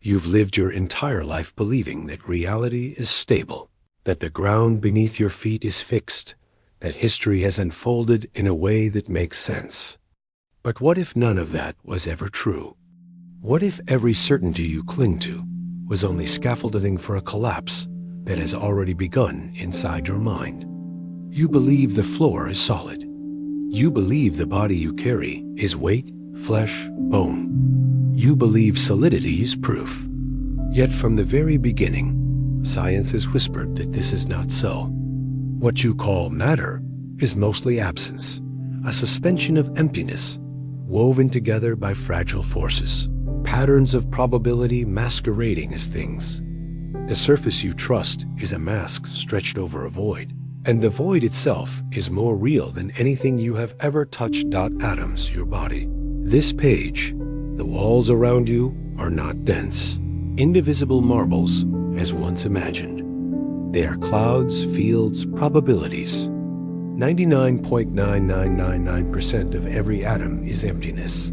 You've lived your entire life believing that reality is stable, that the ground beneath your feet is fixed, that history has unfolded in a way that makes sense. But what if none of that was ever true? What if every certainty you cling to was only scaffolding for a collapse that has already begun inside your mind? You believe the floor is solid. You believe the body you carry is weight, flesh, bone. You believe solidity is proof. Yet from the very beginning, science has whispered that this is not so. What you call matter is mostly absence, a suspension of emptiness, woven together by fragile forces, patterns of probability masquerading as things. The surface you trust is a mask stretched over a void, and the void itself is more real than anything you have ever touched. Atoms, your body. This page, the walls around you are not dense, indivisible marbles as once imagined. They are clouds, fields, probabilities. 99.9999% of every atom is emptiness.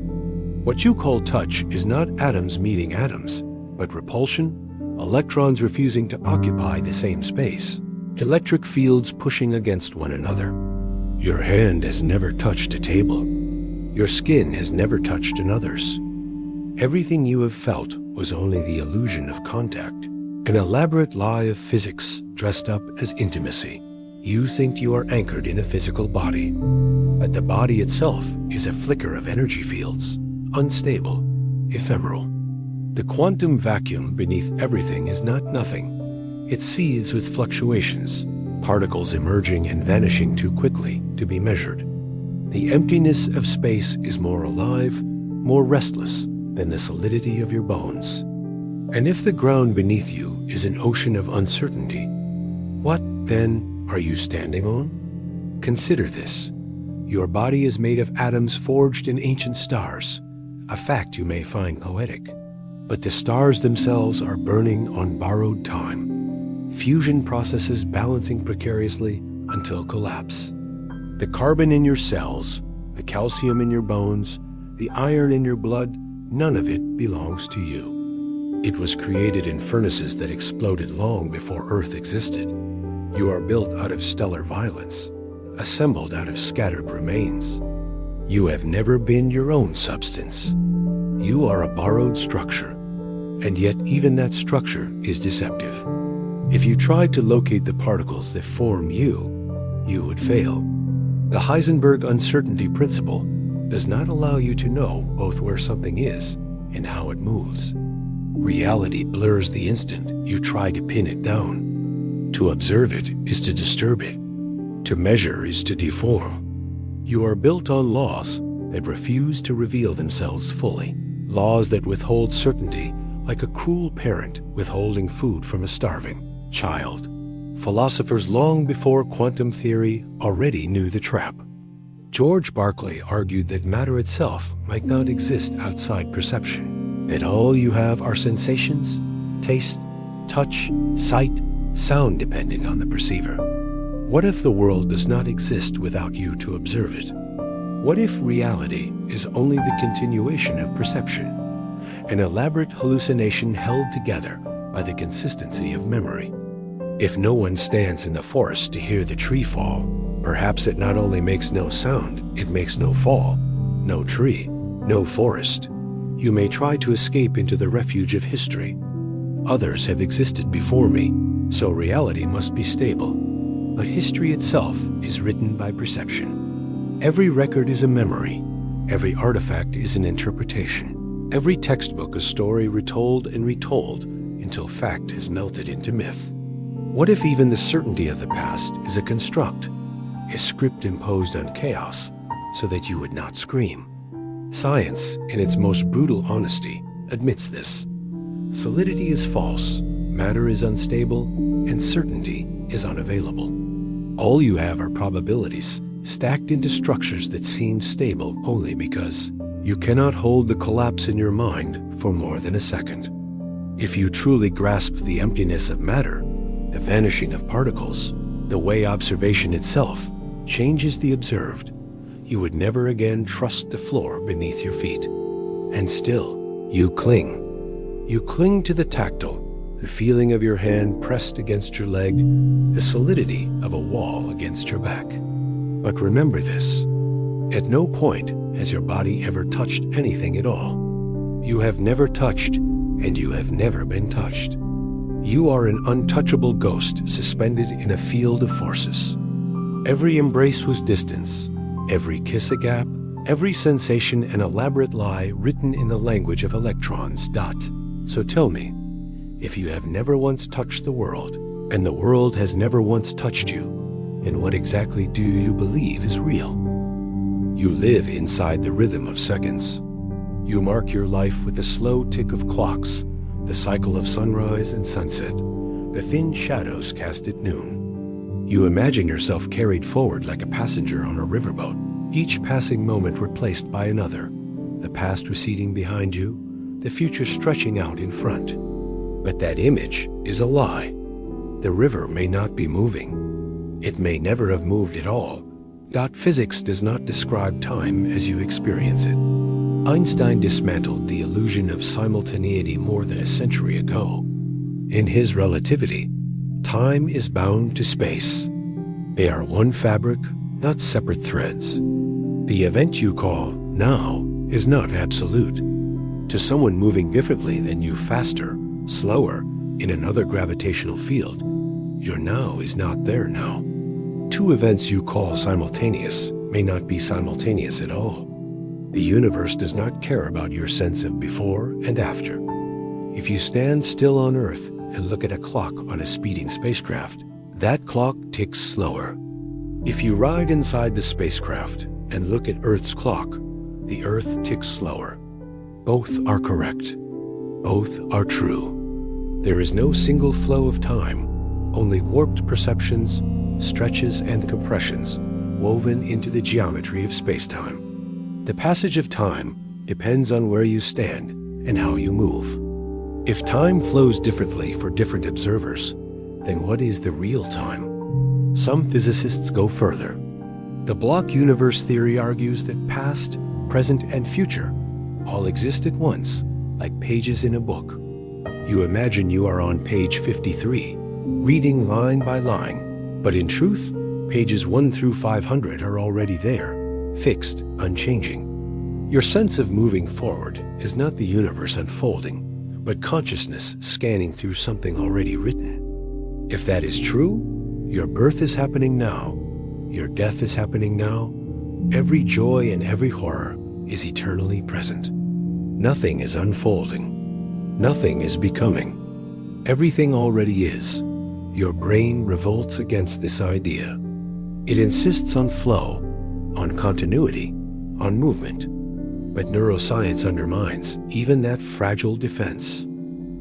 What you call touch is not atoms meeting atoms, but repulsion, electrons refusing to occupy the same space, electric fields pushing against one another. Your hand has never touched a table. Your skin has never touched another's. Everything you have felt was only the illusion of contact, an elaborate lie of physics dressed up as intimacy. You think you are anchored in a physical body, but the body itself is a flicker of energy fields, unstable, ephemeral. The quantum vacuum beneath everything is not nothing. It seethes with fluctuations, particles emerging and vanishing too quickly to be measured. The emptiness of space is more alive, more restless than the solidity of your bones. And if the ground beneath you is an ocean of uncertainty, what, then, are you standing on? Consider this. Your body is made of atoms forged in ancient stars, a fact you may find poetic. But the stars themselves are burning on borrowed time, fusion processes balancing precariously until collapse. The carbon in your cells, the calcium in your bones, the iron in your blood, none of it belongs to you. It was created in furnaces that exploded long before Earth existed. You are built out of stellar violence, assembled out of scattered remains. You have never been your own substance. You are a borrowed structure, and yet even that structure is deceptive. If you tried to locate the particles that form you, you would fail. The Heisenberg uncertainty principle does not allow you to know both where something is and how it moves. Reality blurs the instant you try to pin it down. To observe it is to disturb it. To measure is to deform. You are built on laws that refuse to reveal themselves fully. Laws that withhold certainty like a cruel parent withholding food from a starving child. Philosophers long before quantum theory already knew the trap. George Berkeley argued that matter itself might not exist outside perception, that all you have are sensations, taste, touch, sight, sound depending on the perceiver. What if the world does not exist without you to observe it? What if reality is only the continuation of perception, an elaborate hallucination held together by the consistency of memory? If no one stands in the forest to hear the tree fall, perhaps it not only makes no sound, it makes no fall, no tree, no forest. You may try to escape into the refuge of history. Others have existed before me, so reality must be stable. But history itself is written by perception. Every record is a memory. Every artifact is an interpretation. Every textbook a story retold and retold until fact has melted into myth. What if even the certainty of the past is a construct, a script imposed on chaos so that you would not scream? Science, in its most brutal honesty, admits this. Solidity is false, matter is unstable, and certainty is unavailable. All you have are probabilities stacked into structures that seem stable only because you cannot hold the collapse in your mind for more than a second. If you truly grasp the emptiness of matter, the vanishing of particles, the way observation itself changes the observed, you would never again trust the floor beneath your feet. And still, you cling. You cling to the tactile, the feeling of your hand pressed against your leg, the solidity of a wall against your back. But remember this, at no point has your body ever touched anything at all. You have never touched, and you have never been touched. You are an untouchable ghost suspended in a field of forces. Every embrace was distance, every kiss a gap, every sensation an elaborate lie written in the language of electrons. So tell me, if you have never once touched the world, and the world has never once touched you, then what exactly do you believe is real? You live inside the rhythm of seconds. You mark your life with the slow tick of clocks, the cycle of sunrise and sunset, the thin shadows cast at noon. You imagine yourself carried forward like a passenger on a riverboat, each passing moment replaced by another, the past receding behind you, the future stretching out in front. But that image is a lie. The river may not be moving. It may never have moved at all. Physics does not describe time as you experience it. Einstein dismantled the illusion of simultaneity more than a century ago. In his relativity, time is bound to space. They are one fabric, not separate threads. The event you call now is not absolute. To someone moving differently than you, faster, slower, in another gravitational field, your now is not their now. Two events you call simultaneous may not be simultaneous at all. The universe does not care about your sense of before and after. If you stand still on Earth and look at a clock on a speeding spacecraft, that clock ticks slower. If you ride inside the spacecraft and look at Earth's clock, the Earth ticks slower. Both are correct. Both are true. There is no single flow of time, only warped perceptions, stretches and compressions woven into the geometry of space-time. The passage of time depends on where you stand and how you move. If time flows differently for different observers, then what is the real time? Some physicists go further. The block universe theory argues that past, present, and future all exist at once, like pages in a book. You imagine you are on page 53, reading line by line, but in truth, pages 1 through 500 are already there, fixed, unchanging. Your sense of moving forward is not the universe unfolding, but consciousness scanning through something already written. If that is true, your birth is happening now, your death is happening now, every joy and every horror is eternally present. Nothing is unfolding. Nothing is becoming. Everything already is. Your brain revolts against this idea. It insists on flow, on continuity, on movement. But neuroscience undermines even that fragile defense.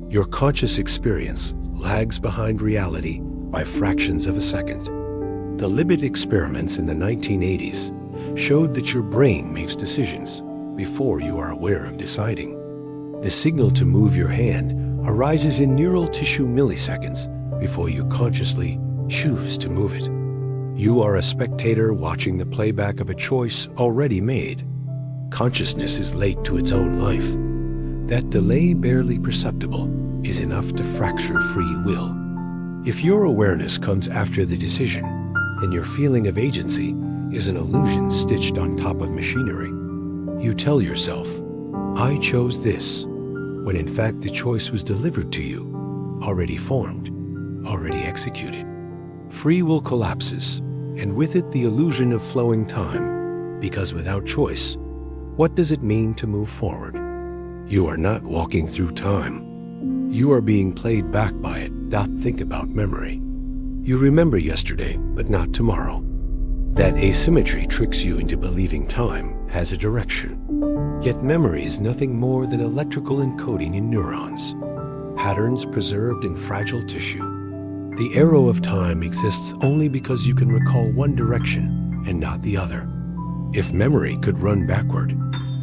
Your conscious experience lags behind reality by fractions of a second. The Libet experiments in the 1980s showed that your brain makes decisions before you are aware of deciding. The signal to move your hand arises in neural tissue milliseconds before you consciously choose to move it. You are a spectator watching the playback of a choice already made. Consciousness is late to its own life. That delay, barely perceptible, is enough to fracture free will. If your awareness comes after the decision, then your feeling of agency is an illusion stitched on top of machinery. You tell yourself, I chose this, when in fact the choice was delivered to you, already formed, already executed. Free will collapses, and with it the illusion of flowing time, because without choice, what does it mean to move forward? You are not walking through time. You are being played back by it. Think about memory. You remember yesterday, but not tomorrow. That asymmetry tricks you into believing time has a direction. Yet memory is nothing more than electrical encoding in neurons, patterns preserved in fragile tissue. The arrow of time exists only because you can recall one direction and not the other. If memory could run backward,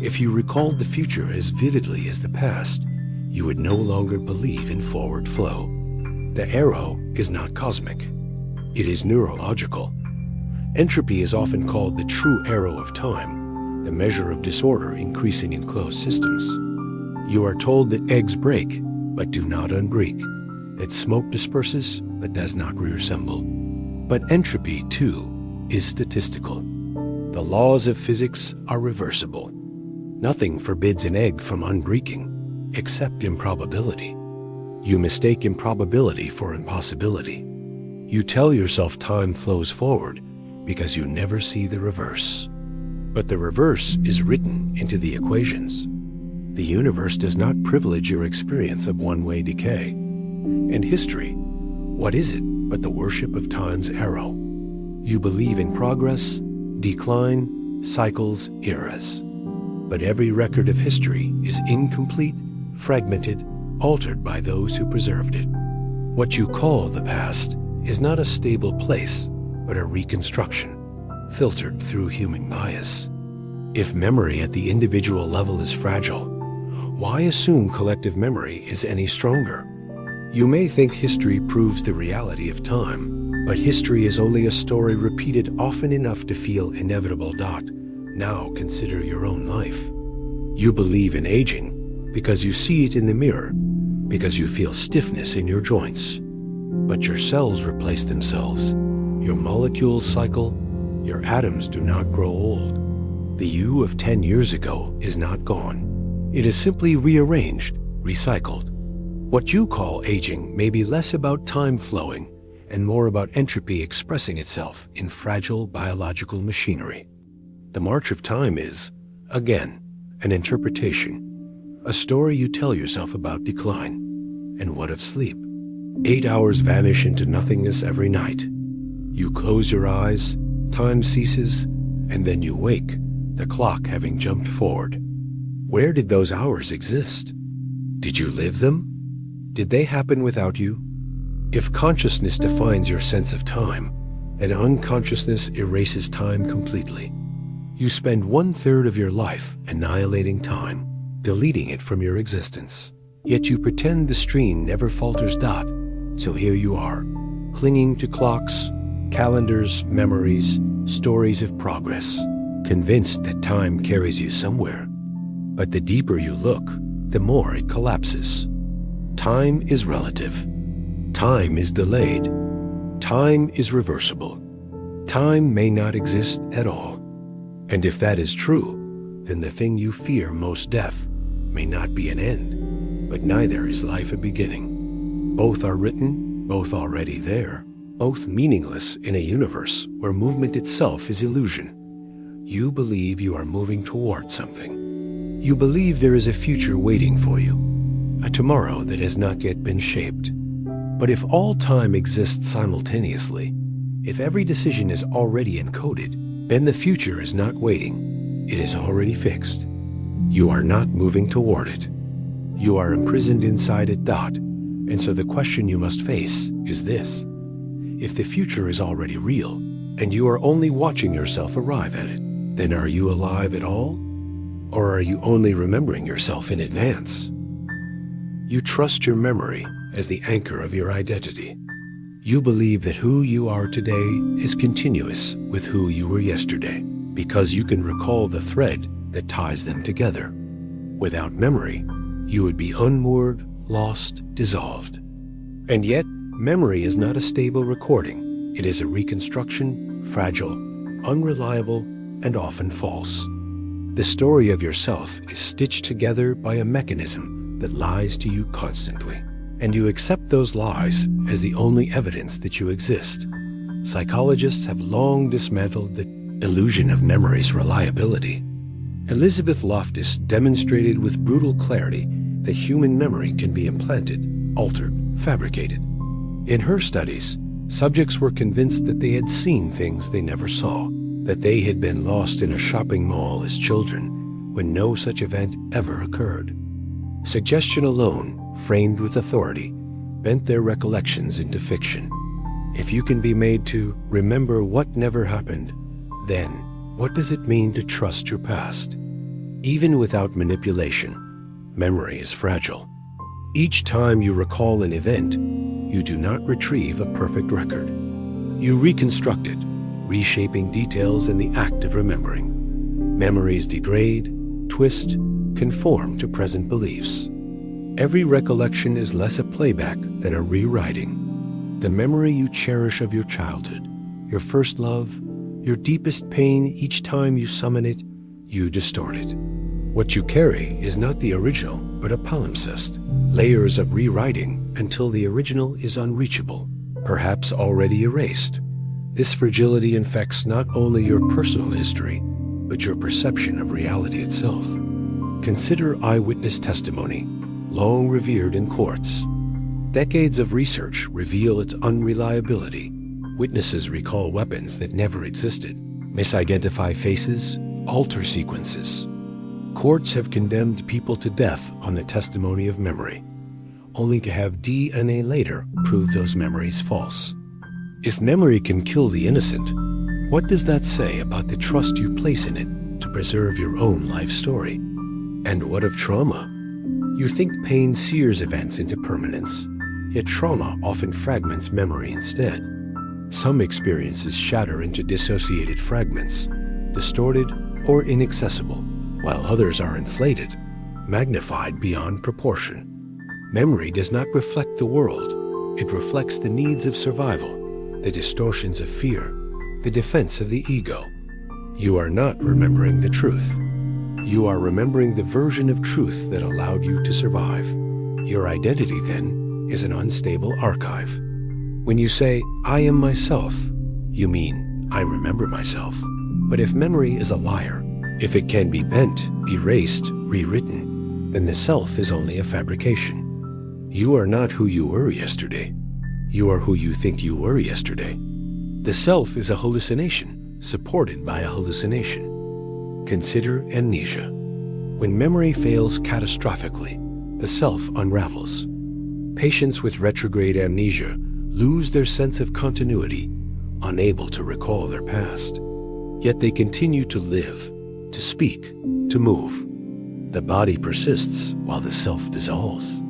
if you recalled the future as vividly as the past, you would no longer believe in forward flow. The arrow is not cosmic. It is neurological. Entropy is often called the true arrow of time, the measure of disorder increasing in closed systems. You are told that eggs break, but do not unbreak, that smoke disperses but does not reassemble. But entropy, too, is statistical. The laws of physics are reversible. Nothing forbids an egg from unbreaking, except improbability. You mistake improbability for impossibility. You tell yourself time flows forward because you never see the reverse. But the reverse is written into the equations. The universe does not privilege your experience of one-way decay. And history, what is it but the worship of time's arrow? You believe in progress, decline, cycles, eras. But every record of history is incomplete, fragmented, altered by those who preserved it. What you call the past is not a stable place, but a reconstruction, filtered through human bias. If memory at the individual level is fragile, why assume collective memory is any stronger? You may think history proves the reality of time, but history is only a story repeated often enough to feel inevitable. Now consider your own life. You believe in aging because you see it in the mirror, because you feel stiffness in your joints. But your cells replace themselves. Your molecules cycle. Your atoms do not grow old. The you of 10 years ago is not gone. It is simply rearranged, recycled. What you call aging may be less about time flowing and more about entropy expressing itself in fragile biological machinery. The march of time is, again, an interpretation, a story you tell yourself about decline. And what of sleep? 8 hours vanish into nothingness every night. You close your eyes, time ceases, and then you wake, the clock having jumped forward. Where did those hours exist? Did you live them? Did they happen without you? If consciousness defines your sense of time, then unconsciousness erases time completely. You spend 1/3 of your life annihilating time, deleting it from your existence. Yet you pretend the stream never falters. So here you are, clinging to clocks, calendars, memories, stories of progress, convinced that time carries you somewhere. But the deeper you look, the more it collapses. Time is relative. Time is delayed. Time is reversible. Time may not exist at all. And if that is true, then the thing you fear most, death, may not be an end, but neither is life a beginning. Both are written, both already there, both meaningless in a universe where movement itself is illusion. You believe you are moving toward something. You believe there is a future waiting for you, a tomorrow that has not yet been shaped. But if all time exists simultaneously, if every decision is already encoded, then the future is not waiting. It is already fixed. You are not moving toward it. You are imprisoned inside it. And so the question you must face is this. If the future is already real, and you are only watching yourself arrive at it, then are you alive at all? Or are you only remembering yourself in advance? You trust your memory as the anchor of your identity. You believe that who you are today is continuous with who you were yesterday, because you can recall the thread that ties them together. Without memory, you would be unmoored, lost, dissolved. And yet, memory is not a stable recording. It is a reconstruction, fragile, unreliable, and often false. The story of yourself is stitched together by a mechanism that lies to you constantly, and you accept those lies as the only evidence that you exist. Psychologists have long dismantled the illusion of memory's reliability. Elizabeth Loftus demonstrated with brutal clarity that human memory can be implanted, altered, fabricated. In her studies, subjects were convinced that they had seen things they never saw, that they had been lost in a shopping mall as children when no such event ever occurred. Suggestion alone, framed with authority, bent their recollections into fiction. If you can be made to remember what never happened, then what does it mean to trust your past? Even without manipulation, memory is fragile. Each time you recall an event, you do not retrieve a perfect record. You reconstruct it, reshaping details in the act of remembering. Memories degrade, twist, conform to present beliefs. Every recollection is less a playback than a rewriting. The memory you cherish of your childhood, your first love, your deepest pain, each time you summon it, you distort it. What you carry is not the original, but a palimpsest, layers of rewriting until the original is unreachable, perhaps already erased. This fragility infects not only your personal history, but your perception of reality itself. Consider eyewitness testimony, long revered in courts. Decades of research reveal its unreliability. Witnesses recall weapons that never existed, misidentify faces, alter sequences. Courts have condemned people to death on the testimony of memory, only to have DNA later prove those memories false. If memory can kill the innocent, what does that say about the trust you place in it to preserve your own life story? And what of trauma? You think pain sears events into permanence, yet trauma often fragments memory instead. Some experiences shatter into dissociated fragments, distorted or inaccessible, while others are inflated, magnified beyond proportion. Memory does not reflect the world. It reflects the needs of survival, the distortions of fear, the defense of the ego. You are not remembering the truth. You are remembering the version of truth that allowed you to survive. Your identity, then, is an unstable archive. When you say, "I am myself," you mean, "I remember myself." But if memory is a liar, if it can be bent, erased, rewritten, then the self is only a fabrication. You are not who you were yesterday. You are who you think you were yesterday. The self is a hallucination, supported by a hallucination. Consider amnesia. When memory fails catastrophically, the self unravels. Patients with retrograde amnesia lose their sense of continuity, unable to recall their past. Yet they continue to live, to speak, to move. The body persists while the self dissolves.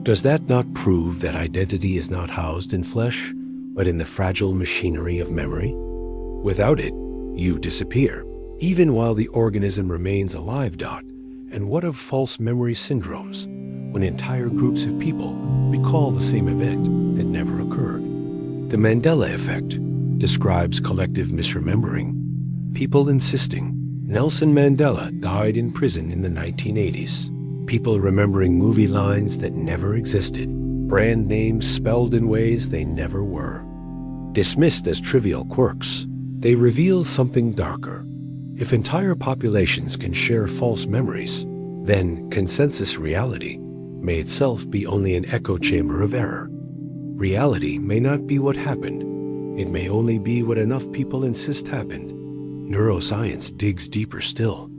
Does that not prove that identity is not housed in flesh, but in the fragile machinery of memory? Without it, you disappear, even while the organism remains alive. And what of false memory syndromes, when entire groups of people recall the same event that never occurred? The Mandela effect describes collective misremembering. People insisting Nelson Mandela died in prison in the 1980s. People remembering movie lines that never existed, brand names spelled in ways they never were. Dismissed as trivial quirks, they reveal something darker. If entire populations can share false memories, then consensus reality may itself be only an echo chamber of error. Reality may not be what happened. It may only be what enough people insist happened. Neuroscience digs deeper still.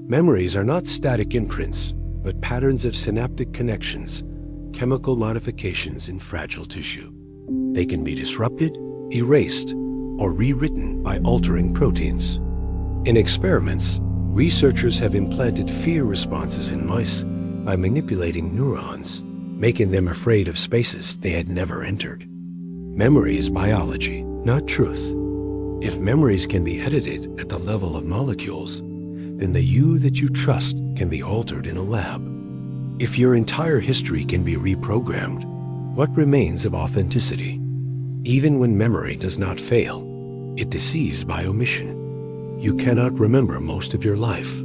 Memories are not static imprints, but patterns of synaptic connections, chemical modifications in fragile tissue. They can be disrupted, erased, or rewritten by altering proteins. In experiments, researchers have implanted fear responses in mice by manipulating neurons, making them afraid of spaces they had never entered. Memory is biology, not truth. If memories can be edited at the level of molecules, then the you that you trust can be altered in a lab. If your entire history can be reprogrammed, what remains of authenticity? Even when memory does not fail, it deceives by omission. You cannot remember most of your life.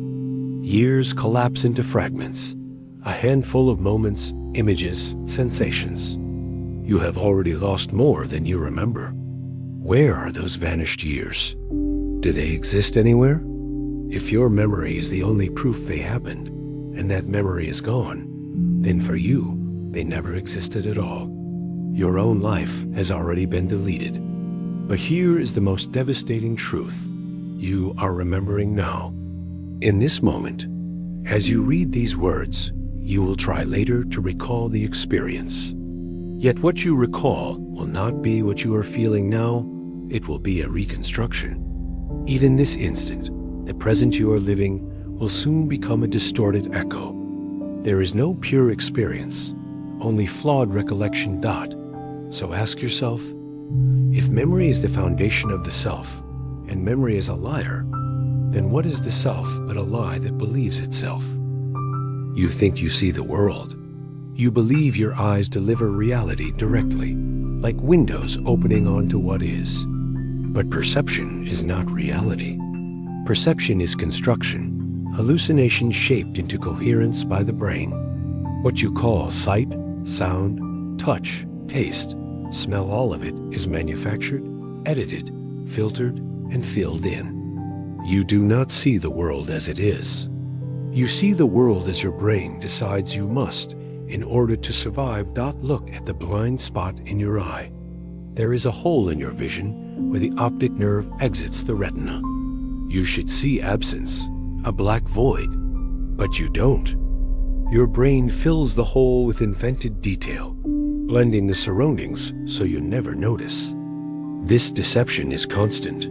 Years collapse into fragments, a handful of moments, images, sensations. You have already lost more than you remember. Where are those vanished years? Do they exist anywhere? If your memory is the only proof they happened, and that memory is gone, then for you, they never existed at all. Your own life has already been deleted. But here is the most devastating truth. You are remembering now. In this moment, as you read these words, you will try later to recall the experience. Yet what you recall will not be what you are feeling now. It will be a reconstruction. Even this instant, the present you are living, will soon become a distorted echo. There is no pure experience, only flawed recollection. So ask yourself, if memory is the foundation of the self, and memory is a liar, then what is the self but a lie that believes itself? You think you see the world, You believe your eyes deliver reality directly, like windows opening onto what is. But perception is not reality. Perception is construction, hallucination shaped into coherence by the brain. What you call sight, sound, touch, taste, smell, all of it is manufactured, edited, filtered, and filled in. You do not see the world as it is. You see the world as your brain decides you must in order to survive. Look at the blind spot in your eye. There is a hole in your vision where the optic nerve exits the retina. You should see absence, a black void, but you don't. Your brain fills the hole with invented detail, blending the surroundings so you never notice. This deception is constant.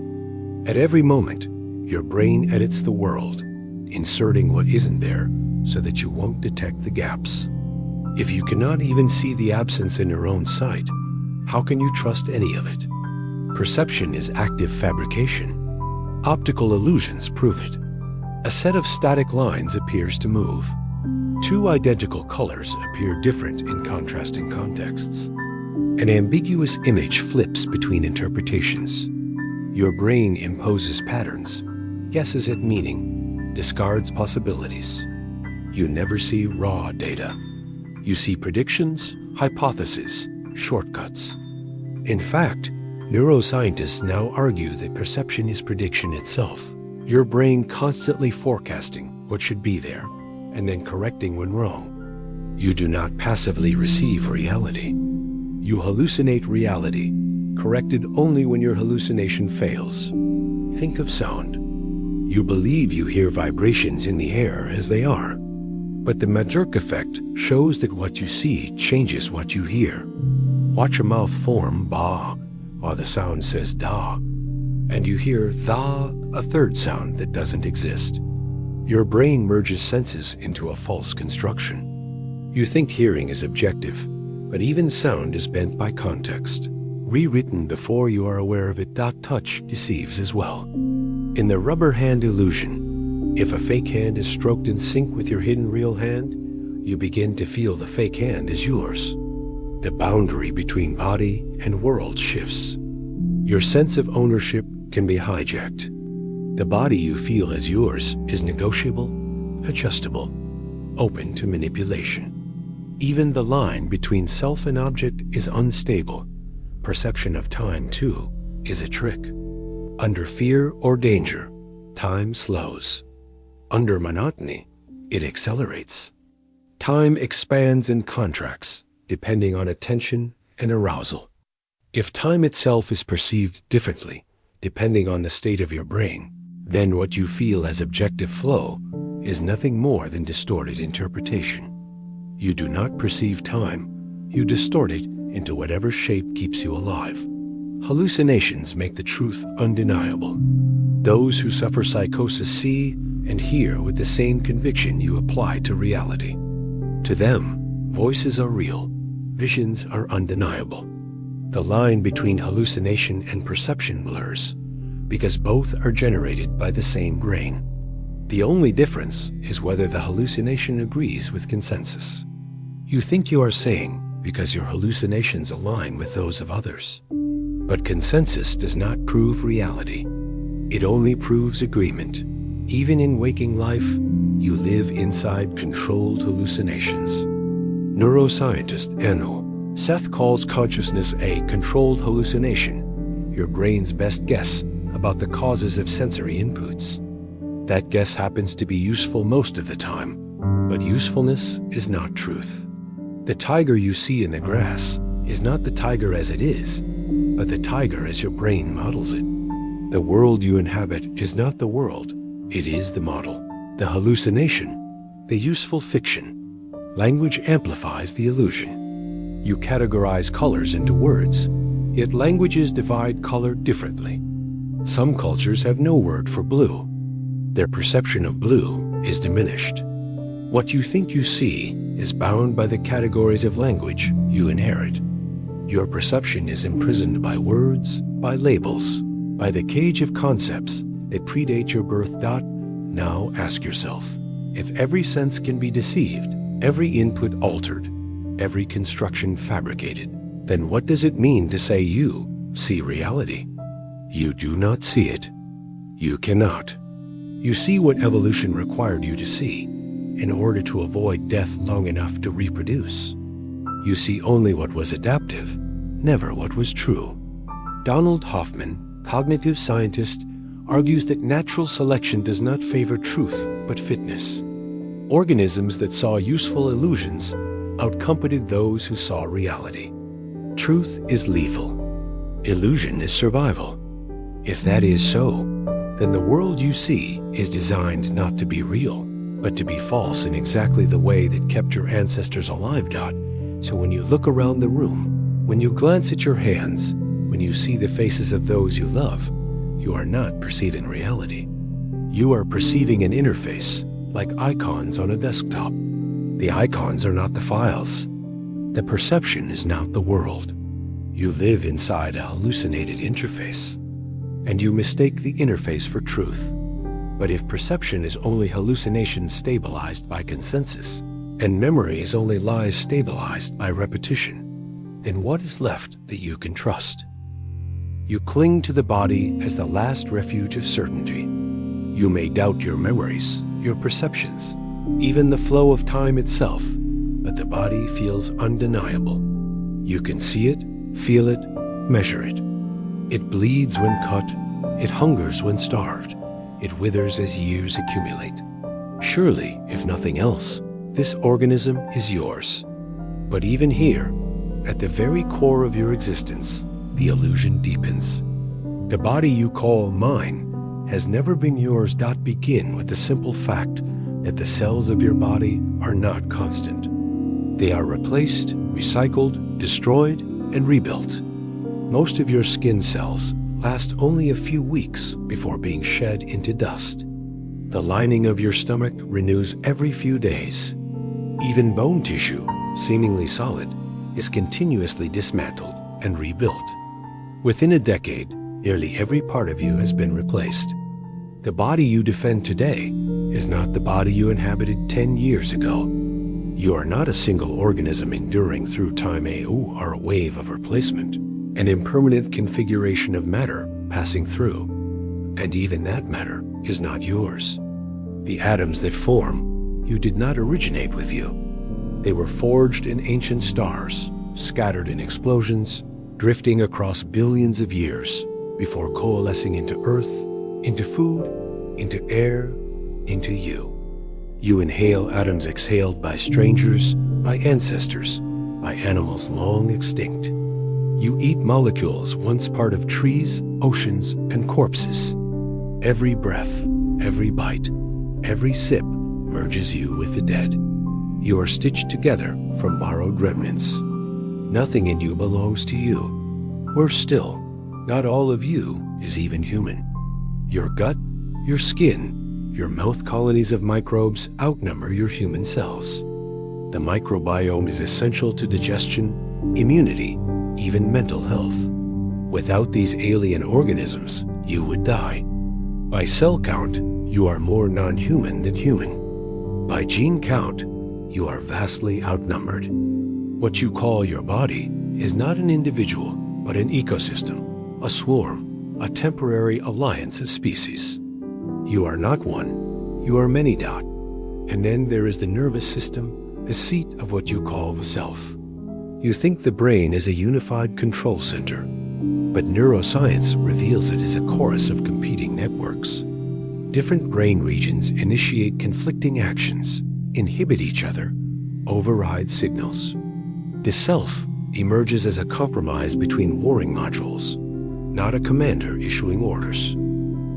At every moment, your brain edits the world, inserting what isn't there so that you won't detect the gaps. If you cannot even see the absence in your own sight, how can you trust any of it? Perception is active fabrication. Optical illusions prove it. A set of static lines appears to move. Two identical colors appear different in contrasting contexts. An ambiguous image flips between interpretations. Your brain imposes patterns, guesses at meaning, discards possibilities. You never see raw data. You see predictions, hypotheses, shortcuts. In fact, neuroscientists now argue that perception is prediction itself. Your brain constantly forecasting what should be there, and then correcting when wrong. You do not passively receive reality. You hallucinate reality, corrected only when your hallucination fails. Think of sound. You believe you hear vibrations in the air as they are, but the Majorque effect shows that what you see changes what you hear. Watch a mouth form ba, while the sound says da, and you hear tha, a third sound that doesn't exist. Your brain merges senses into a false construction. You think hearing is objective, but even sound is bent by context, rewritten before you are aware of it. Touch deceives as well. In the rubber hand illusion, if a fake hand is stroked in sync with your hidden real hand, you begin to feel the fake hand is yours. The boundary between body and world shifts. Your sense of ownership can be hijacked. The body you feel as yours is negotiable, adjustable, open to manipulation. Even the line between self and object is unstable. Perception of time, too, is a trick. Under fear or danger, time slows. Under monotony, it accelerates. Time expands and contracts, depending on attention and arousal. If time itself is perceived differently, depending on the state of your brain, then what you feel as objective flow is nothing more than distorted interpretation. You do not perceive time, you distort it into whatever shape keeps you alive. Hallucinations make the truth undeniable. Those who suffer psychosis see and hear with the same conviction you apply to reality. To them, voices are real, visions are undeniable. The line between hallucination and perception blurs, because both are generated by the same brain. The only difference is whether the hallucination agrees with consensus. You think you are sane because your hallucinations align with those of others. But consensus does not prove reality. It only proves agreement. Even in waking life, you live inside controlled hallucinations. Neuroscientist Enel Seth calls consciousness a controlled hallucination, your brain's best guess about the causes of sensory inputs. That guess happens to be useful most of the time, but usefulness is not truth. The tiger you see in the grass is not the tiger as it is, but the tiger as your brain models it. The world you inhabit is not the world, it is the model, the hallucination, the useful fiction. Language amplifies the illusion. You categorize colors into words, yet languages divide color differently. Some cultures have no word for blue. Their perception of blue is diminished. What you think you see is bound by the categories of language you inherit. Your perception is imprisoned by words, by labels, by the cage of concepts that predate your birth. Now ask yourself, if every sense can be deceived, every input altered, every construction fabricated, then what does it mean to say you see reality? You do not see it. You cannot. You see what evolution required you to see in order to avoid death long enough to reproduce. You see only what was adaptive, never what was true. Donald Hoffman, cognitive scientist, argues that natural selection does not favor truth but fitness. Organisms that saw useful illusions outcompeted those who saw reality. Truth is lethal. Illusion is survival. If that is so, then the world you see is designed not to be real, but to be false in exactly the way that kept your ancestors alive. So when you look around the room, when you glance at your hands, when you see the faces of those you love, you are not perceiving reality. You are perceiving an interface, like icons on a desktop. The icons are not the files. The perception is not the world. You live inside a hallucinated interface, and you mistake the interface for truth. But if perception is only hallucination stabilized by consensus, and memory is only lies stabilized by repetition, then what is left that you can trust? You cling to the body as the last refuge of certainty. You may doubt your memories, your perceptions, even the flow of time itself, but the body feels undeniable. You can see it, feel it, measure it. It bleeds when cut, it hungers when starved, it withers as years accumulate. Surely, if nothing else, this organism is yours. But even here, at the very core of your existence, the illusion deepens. The body you call mine has never been yours. Begin with the simple fact that the cells of your body are not constant. They are replaced, recycled, destroyed, and rebuilt. Most of your skin cells last only a few weeks before being shed into dust. The lining of your stomach renews every few days. Even bone tissue, seemingly solid, is continuously dismantled and rebuilt. Within a decade, nearly every part of you has been replaced. The body you defend today is not the body you inhabited 10 years ago. You are not a single organism enduring through time. You are a wave of replacement, an impermanent configuration of matter passing through. And even that matter is not yours. The atoms that form you did not originate with you. They were forged in ancient stars, scattered in explosions, drifting across billions of years before coalescing into Earth, into food, into air, into you. You inhale atoms exhaled by strangers, by ancestors, by animals long extinct. You eat molecules once part of trees, oceans, and corpses. Every breath, every bite, every sip merges you with the dead. You are stitched together from borrowed remnants. Nothing in you belongs to you. Worse still, not all of you is even human. Your gut, your skin, your mouth colonies of microbes outnumber your human cells. The microbiome is essential to digestion, immunity, even mental health. Without these alien organisms, you would die. By cell count, you are more non-human than human. By gene count, you are vastly outnumbered. What you call your body is not an individual, but an ecosystem, a swarm, a temporary alliance of species. You are not one, you are many. And then there is the nervous system, the seat of what you call the self. You think the brain is a unified control center, but neuroscience reveals it as a chorus of competing networks. Different brain regions initiate conflicting actions, inhibit each other, override signals. The self emerges as a compromise between warring modules, not a commander issuing orders.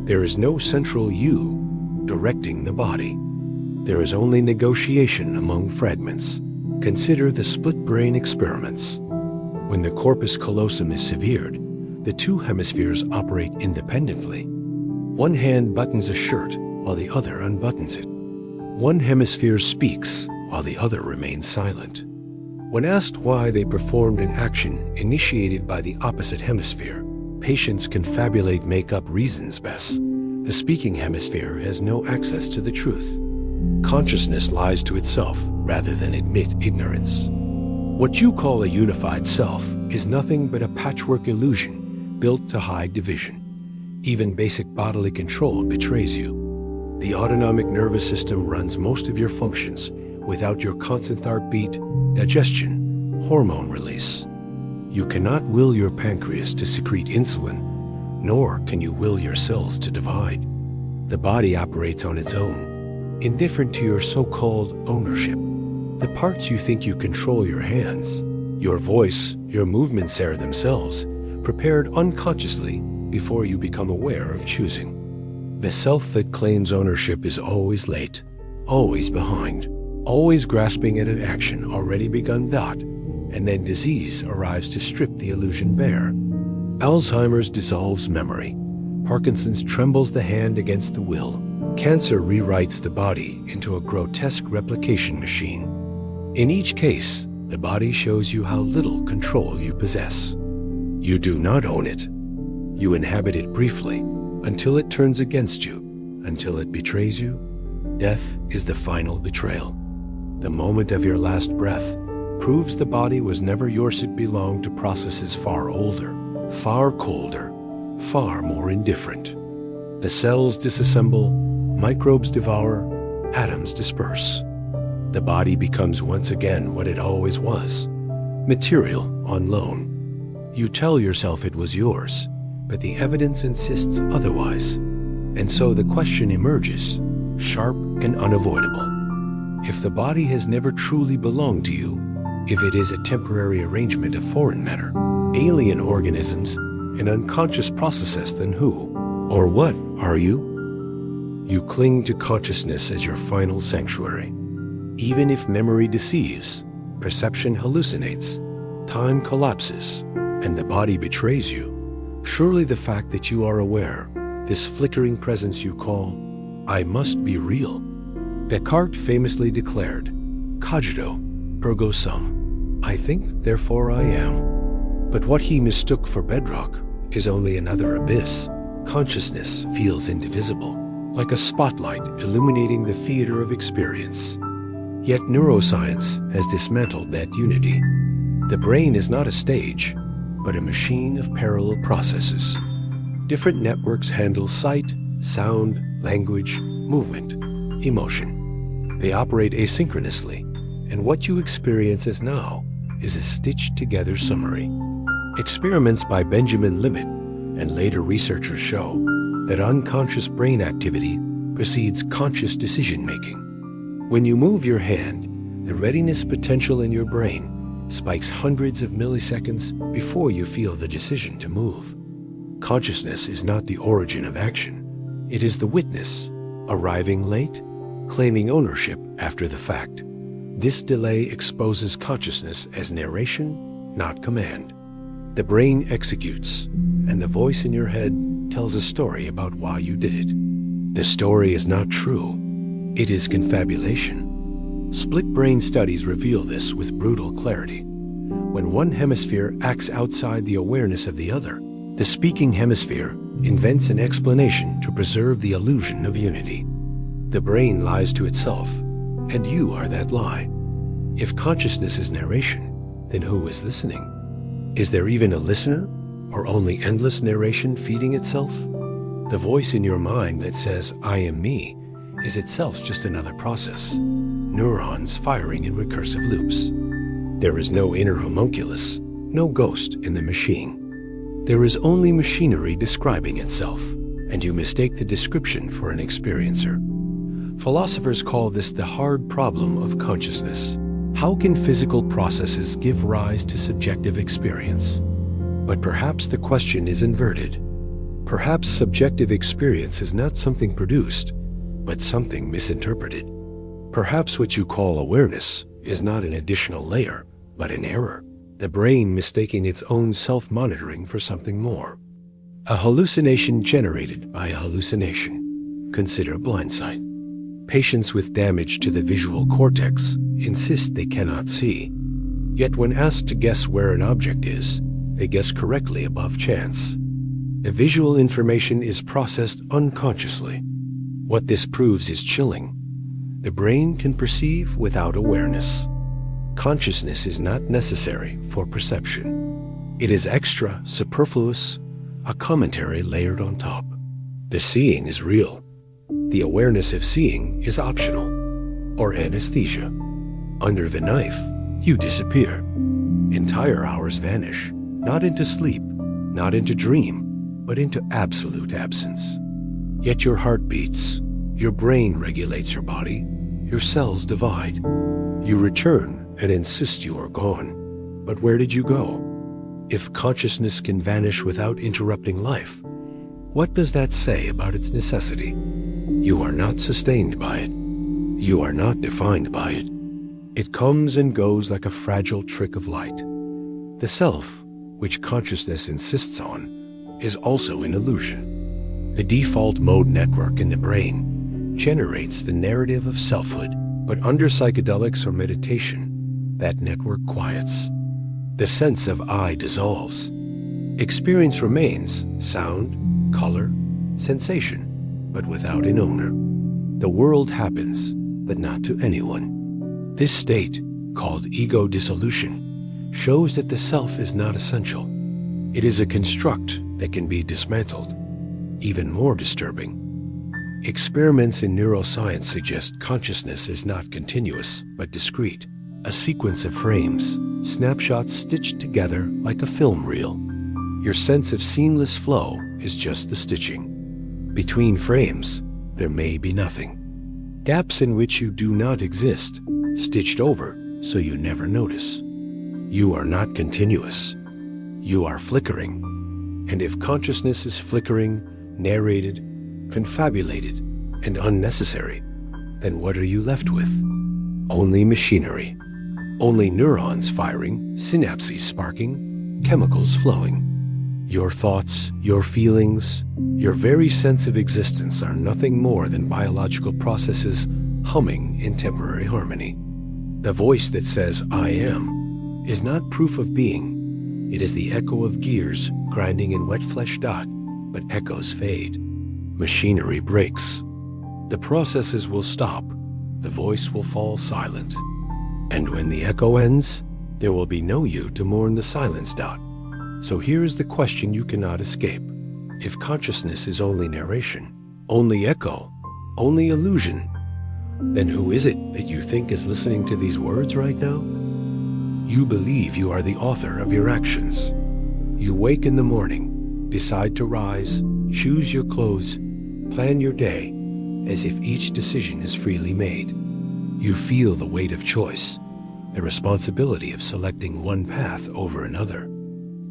There is no central you directing the body. There is only negotiation among fragments. Consider the split brain experiments. When the corpus callosum is severed, the two hemispheres operate independently. One hand buttons a shirt while the other unbuttons it. One hemisphere speaks while the other remains silent. When asked why they performed an action initiated by the opposite hemisphere, patients confabulate make-up reasons best. The speaking hemisphere has no access to the truth. Consciousness lies to itself rather than admit ignorance. What you call a unified self is nothing but a patchwork illusion built to hide division. Even basic bodily control betrays you. The autonomic nervous system runs most of your functions without your constant heartbeat, digestion, hormone release. You cannot will your pancreas to secrete insulin, nor can you will your cells to divide. The body operates on its own, indifferent to your so-called ownership. The parts you think you control, your hands, your voice, your movements are themselves, prepared unconsciously before you become aware of choosing. The self that claims ownership is always late, always behind, always grasping at an action already begun, and then disease arrives to strip the illusion bare. Alzheimer's dissolves memory. Parkinson's trembles the hand against the will. Cancer rewrites the body into a grotesque replication machine. In each case, the body shows you how little control you possess. You do not own it. You inhabit it briefly, until it turns against you, until it betrays you. Death is the final betrayal. The moment of your last breath proves the body was never yours. It belonged to processes far older, far colder, far more indifferent. The cells disassemble, microbes devour, atoms disperse. The body becomes once again what it always was, material on loan. You tell yourself it was yours, but the evidence insists otherwise. And so the question emerges, sharp and unavoidable. If the body has never truly belonged to you, if it is a temporary arrangement of foreign matter, alien organisms, and unconscious processes, then who or what are you? You cling to consciousness as your final sanctuary. Even if memory deceives, perception hallucinates, time collapses, and the body betrays you, surely the fact that you are aware, this flickering presence you call, I must be real. Descartes famously declared, cogito, ergo sum. I think, therefore I am. But what he mistook for bedrock is only another abyss. Consciousness feels indivisible, like a spotlight illuminating the theater of experience. Yet neuroscience has dismantled that unity. The brain is not a stage, but a machine of parallel processes. Different networks handle sight, sound, language, movement, emotion. They operate asynchronously, and what you experience as now is a stitched-together summary. Experiments by Benjamin Libet and later researchers show that unconscious brain activity precedes conscious decision-making. When you move your hand, the readiness potential in your brain spikes hundreds of milliseconds before you feel the decision to move. Consciousness is not the origin of action. It is the witness, arriving late, claiming ownership after the fact. This delay exposes consciousness as narration, not command. The brain executes, and the voice in your head tells a story about why you did it. The story is not true. It is confabulation. Split brain studies reveal this with brutal clarity. When one hemisphere acts outside the awareness of the other, the speaking hemisphere invents an explanation to preserve the illusion of unity. The brain lies to itself, and you are that lie. If consciousness is narration, then who is listening? Is there even a listener, or only endless narration feeding itself? The voice in your mind that says, I am me, is itself just another process, neurons firing in recursive loops. There is no inner homunculus, no ghost in the machine. There is only machinery describing itself, and you mistake the description for an experiencer. Philosophers call this the hard problem of consciousness. How can physical processes give rise to subjective experience? But perhaps the question is inverted. Perhaps subjective experience is not something produced, but something misinterpreted. Perhaps what you call awareness is not an additional layer, but an error. The brain mistaking its own self-monitoring for something more. A hallucination generated by a hallucination. Consider blindsight. Patients with damage to the visual cortex insist they cannot see. Yet when asked to guess where an object is, they guess correctly above chance. The visual information is processed unconsciously. What this proves is chilling. The brain can perceive without awareness. Consciousness is not necessary for perception. It is extra, superfluous, a commentary layered on top. The seeing is real. The awareness of seeing is optional, or anesthesia. Under the knife, you disappear. Entire hours vanish, not into sleep, not into dream, but into absolute absence. Yet your heart beats, your brain regulates your body, your cells divide. You return and insist you are gone. But where did you go? If consciousness can vanish without interrupting life, what does that say about its necessity? You are not sustained by it. You are not defined by it. It comes and goes like a fragile trick of light. The self, which consciousness insists on, is also an illusion. The default mode network in the brain generates the narrative of selfhood, but under psychedelics or meditation, that network quiets. The sense of I dissolves. Experience remains, sound, color, sensation, but without an owner. The world happens, but not to anyone. This state, called ego dissolution, shows that the self is not essential. It is a construct that can be dismantled. Even more disturbing, experiments in neuroscience suggest consciousness is not continuous, but discrete. A sequence of frames, snapshots stitched together like a film reel. Your sense of seamless flow is just the stitching. Between frames, there may be nothing. Gaps in which you do not exist, stitched over so you never notice. You are not continuous. You are flickering. And if consciousness is flickering, narrated, confabulated, and unnecessary, then what are you left with? Only machinery. Only neurons firing, synapses sparking, chemicals flowing. Your thoughts, your feelings, your very sense of existence are nothing more than biological processes humming in temporary harmony. The voice that says, I am, is not proof of being. It is the echo of gears grinding in wet flesh dot, but echoes fade. Machinery breaks. The processes will stop. The voice will fall silent. And when the echo ends, there will be no you to mourn the silence dot. So here is the question you cannot escape. If consciousness is only narration, only echo, only illusion, then who is it that you think is listening to these words right now? You believe you are the author of your actions. You wake in the morning, decide to rise, choose your clothes, plan your day, as if each decision is freely made. You feel the weight of choice, the responsibility of selecting one path over another.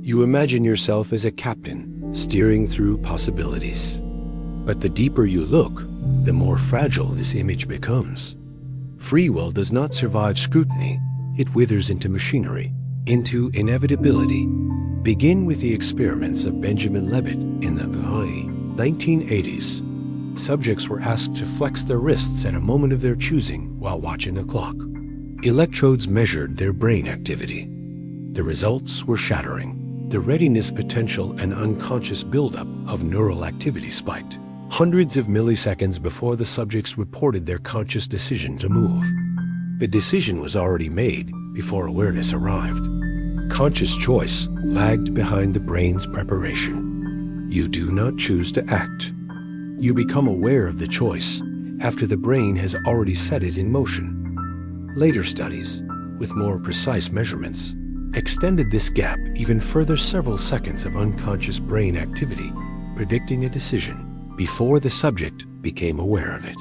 You imagine yourself as a captain, steering through possibilities. But the deeper you look, the more fragile this image becomes. Free will does not survive scrutiny. It withers into machinery, into inevitability. Begin with the experiments of Benjamin Levitt in the early 1980s. Subjects were asked to flex their wrists at a moment of their choosing while watching a clock. Electrodes measured their brain activity. The results were shattering. The readiness potential and unconscious buildup of neural activity spiked, hundreds of milliseconds before the subjects reported their conscious decision to move. The decision was already made before awareness arrived. Conscious choice lagged behind the brain's preparation. You do not choose to act. You become aware of the choice after the brain has already set it in motion. Later studies, with more precise measurements, extended this gap even further, several seconds of unconscious brain activity, predicting a decision before the subject became aware of it.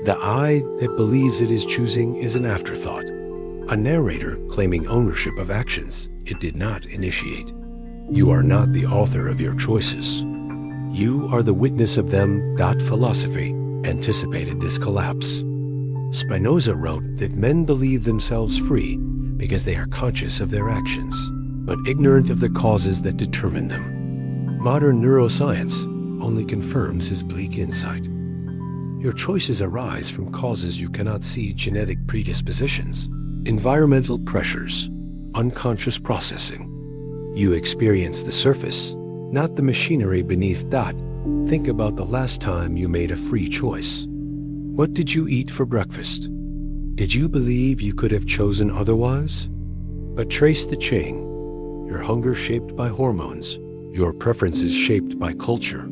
The I that believes it is choosing is an afterthought, a narrator claiming ownership of actions it did not initiate. You are not the author of your choices. You are the witness of them. Philosophy anticipated this collapse. Spinoza wrote that men believe themselves free because they are conscious of their actions, but ignorant of the causes that determine them. Modern neuroscience only confirms his bleak insight. Your choices arise from causes you cannot see: genetic predispositions, environmental pressures, unconscious processing. You experience the surface, not the machinery beneath. Think about the last time you made a free choice. What did you eat for breakfast? Did you believe you could have chosen otherwise? But trace the chain. Your hunger shaped by hormones, your preferences shaped by culture,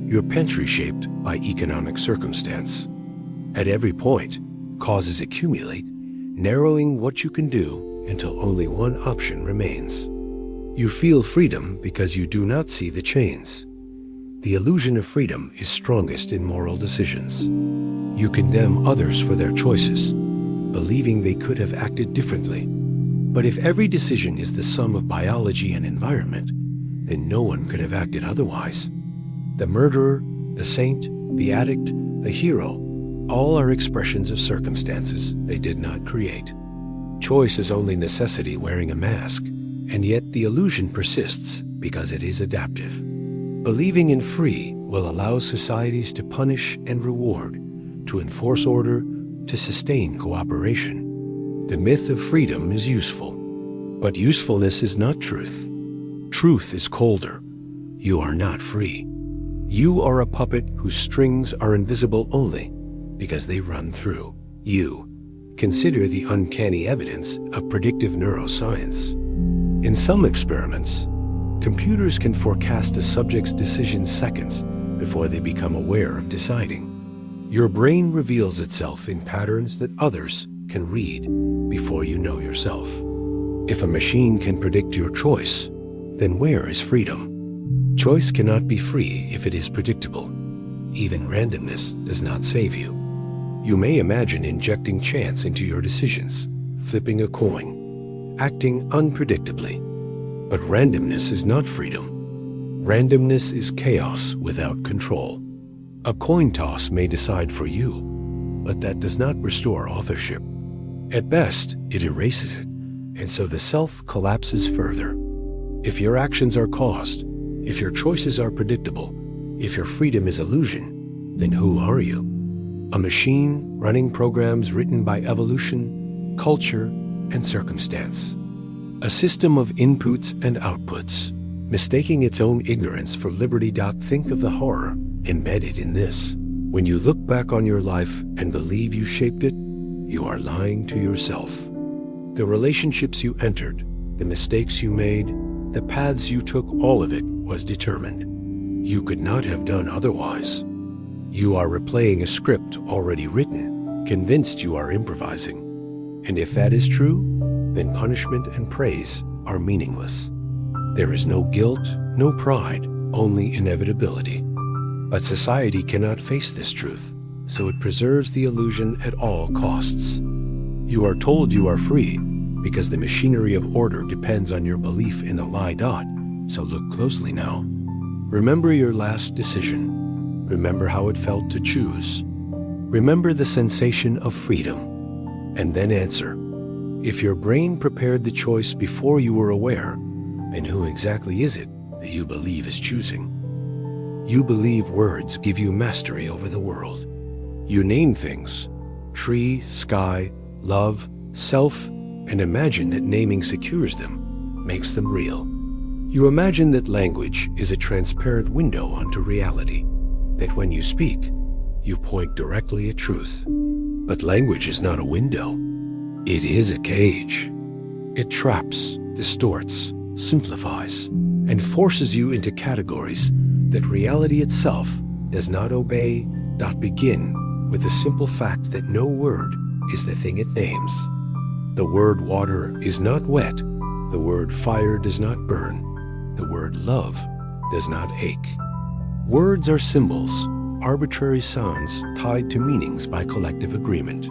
your pantry shaped by economic circumstance. At every point, causes accumulate, narrowing what you can do until only one option remains. You feel freedom because you do not see the chains. The illusion of freedom is strongest in moral decisions. You condemn others for their choices, believing they could have acted differently. But if every decision is the sum of biology and environment, then no one could have acted otherwise. The murderer, the saint, the addict, the hero, all are expressions of circumstances they did not create. Choice is only necessity wearing a mask, and yet the illusion persists because it is adaptive. Believing in free will allow societies to punish and reward, to enforce order, to sustain cooperation. The myth of freedom is useful, but usefulness is not truth. Truth is colder. You are not free. You are a puppet whose strings are invisible only because they run through you. Consider the uncanny evidence of predictive neuroscience. In some experiments, computers can forecast a subject's decisions seconds before they become aware of deciding. Your brain reveals itself in patterns that others can read before you know yourself. If a machine can predict your choice, then where is freedom? Choice cannot be free if it is predictable. Even randomness does not save you. You may imagine injecting chance into your decisions, flipping a coin, acting unpredictably. But randomness is not freedom. Randomness is chaos without control. A coin toss may decide for you, but that does not restore authorship. At best, it erases it, and so the self collapses further. If your actions are caused, if your choices are predictable, if your freedom is illusion, then who are you? A machine running programs written by evolution, culture, and circumstance. A system of inputs and outputs, mistaking its own ignorance for liberty. Think of the horror embedded in this. When you look back on your life and believe you shaped it, you are lying to yourself. The relationships you entered, the mistakes you made, the paths you took, all of it was determined. You could not have done otherwise. You are replaying a script already written, convinced you are improvising. And if that is true, then punishment and praise are meaningless. There is no guilt, no pride, only inevitability. But society cannot face this truth, so it preserves the illusion at all costs. You are told you are free because the machinery of order depends on your belief in the lie. So look closely now. Remember your last decision. Remember how it felt to choose. Remember the sensation of freedom. And then answer. If your brain prepared the choice before you were aware, then who exactly is it that you believe is choosing? You believe words give you mastery over the world. You name things, tree, sky, love, self, and imagine that naming secures them, makes them real. You imagine that language is a transparent window onto reality, that when you speak, you point directly at truth. But language is not a window. It is a cage. It traps, distorts, simplifies, and forces you into categories that reality itself does not obey. Begin with the simple fact that no word is the thing it names. The word water is not wet. The word fire does not burn. The word love does not ache. Words are symbols, arbitrary sounds tied to meanings by collective agreement.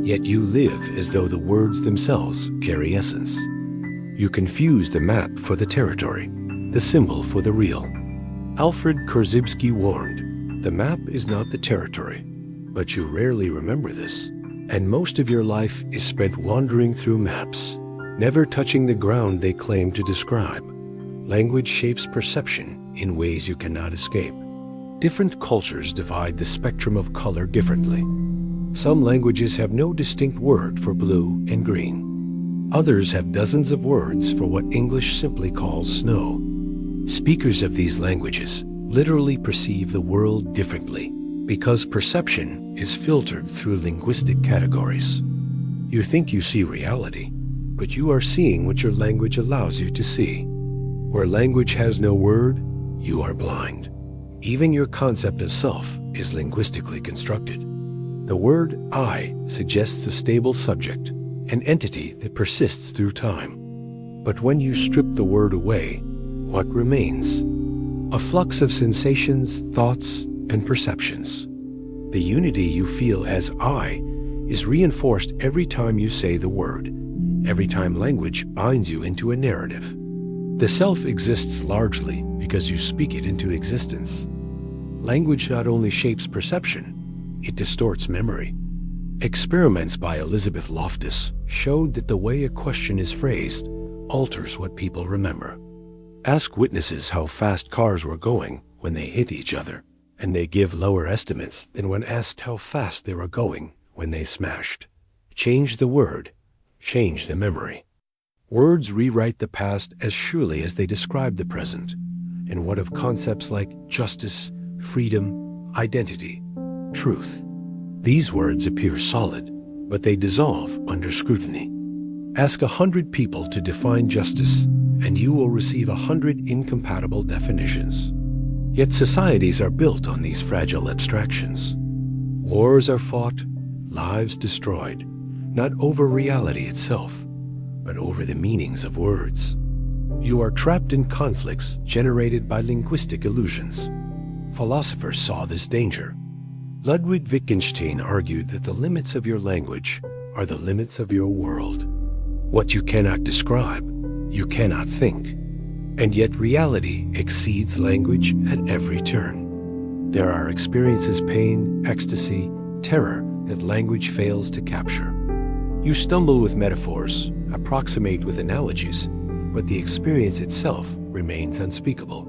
Yet you live as though the words themselves carry essence. You confuse the map for the territory, the symbol for the real. Alfred Korzybski warned, the map is not the territory, but you rarely remember this, and most of your life is spent wandering through maps, never touching the ground they claim to describe. Language shapes perception in ways you cannot escape. Different cultures divide the spectrum of color differently. Some languages have no distinct word for blue and green. Others have dozens of words for what English simply calls snow. Speakers of these languages literally perceive the world differently because perception is filtered through linguistic categories. You think you see reality, but you are seeing what your language allows you to see. Where language has no word, you are blind. Even your concept of self is linguistically constructed. The word I suggests a stable subject, an entity that persists through time. But when you strip the word away, what remains? A flux of sensations, thoughts, and perceptions. The unity you feel as I is reinforced every time you say the word, every time language binds you into a narrative. The self exists largely because you speak it into existence. Language not only shapes perception, it distorts memory. Experiments by Elizabeth Loftus showed that the way a question is phrased alters what people remember. Ask witnesses how fast cars were going when they hit each other, and they give lower estimates than when asked how fast they were going when they smashed. Change the word, change the memory. Words rewrite the past as surely as they describe the present. And what of concepts like justice, freedom, identity, truth? These words appear solid, but they dissolve under scrutiny. Ask 100 people to define justice, and you will receive 100 incompatible definitions. Yet societies are built on these fragile abstractions. Wars are fought, lives destroyed, not over reality itself, but over the meanings of words. You are trapped in conflicts generated by linguistic illusions. Philosophers saw this danger. Ludwig Wittgenstein argued that the limits of your language are the limits of your world. What you cannot describe, you cannot think. And yet reality exceeds language at every turn. There are experiences, pain, ecstasy, terror that language fails to capture. You stumble with metaphors, approximate with analogies, but the experience itself remains unspeakable.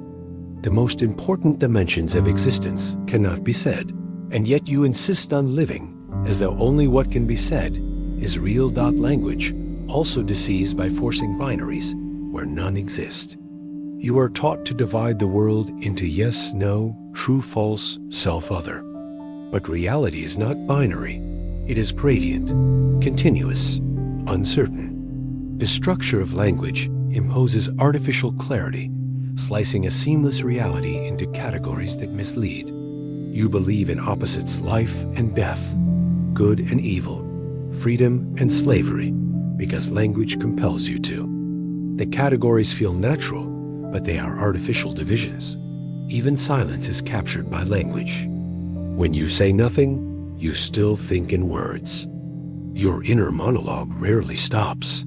The most important dimensions of existence cannot be said, and yet you insist on living as though only what can be said is real. Language also deceives by forcing binaries where none exist. You are taught to divide the world into yes, no, true, false, self-other. But reality is not binary. It is gradient, continuous, uncertain. The structure of language imposes artificial clarity, slicing a seamless reality into categories that mislead. You believe in opposites, life and death, good and evil, freedom and slavery, because language compels you to. The categories feel natural, but they are artificial divisions. Even silence is captured by language. When you say nothing, you still think in words. Your inner monologue rarely stops.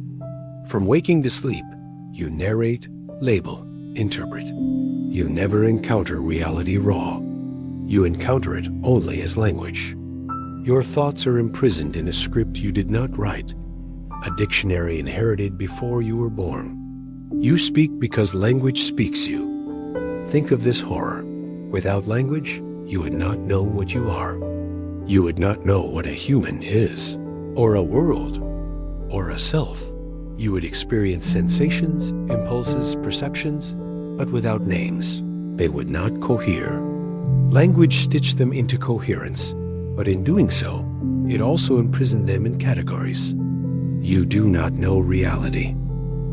From waking to sleep, you narrate, label, interpret. You never encounter reality raw. You encounter it only as language. Your thoughts are imprisoned in a script you did not write, a dictionary inherited before you were born. You speak because language speaks you. Think of this horror. Without language, you would not know what you are. You would not know what a human is, or a world, or a self. You would experience sensations, impulses, perceptions, but without names. They would not cohere. Language stitched them into coherence, but in doing so, it also imprisoned them in categories. You do not know reality.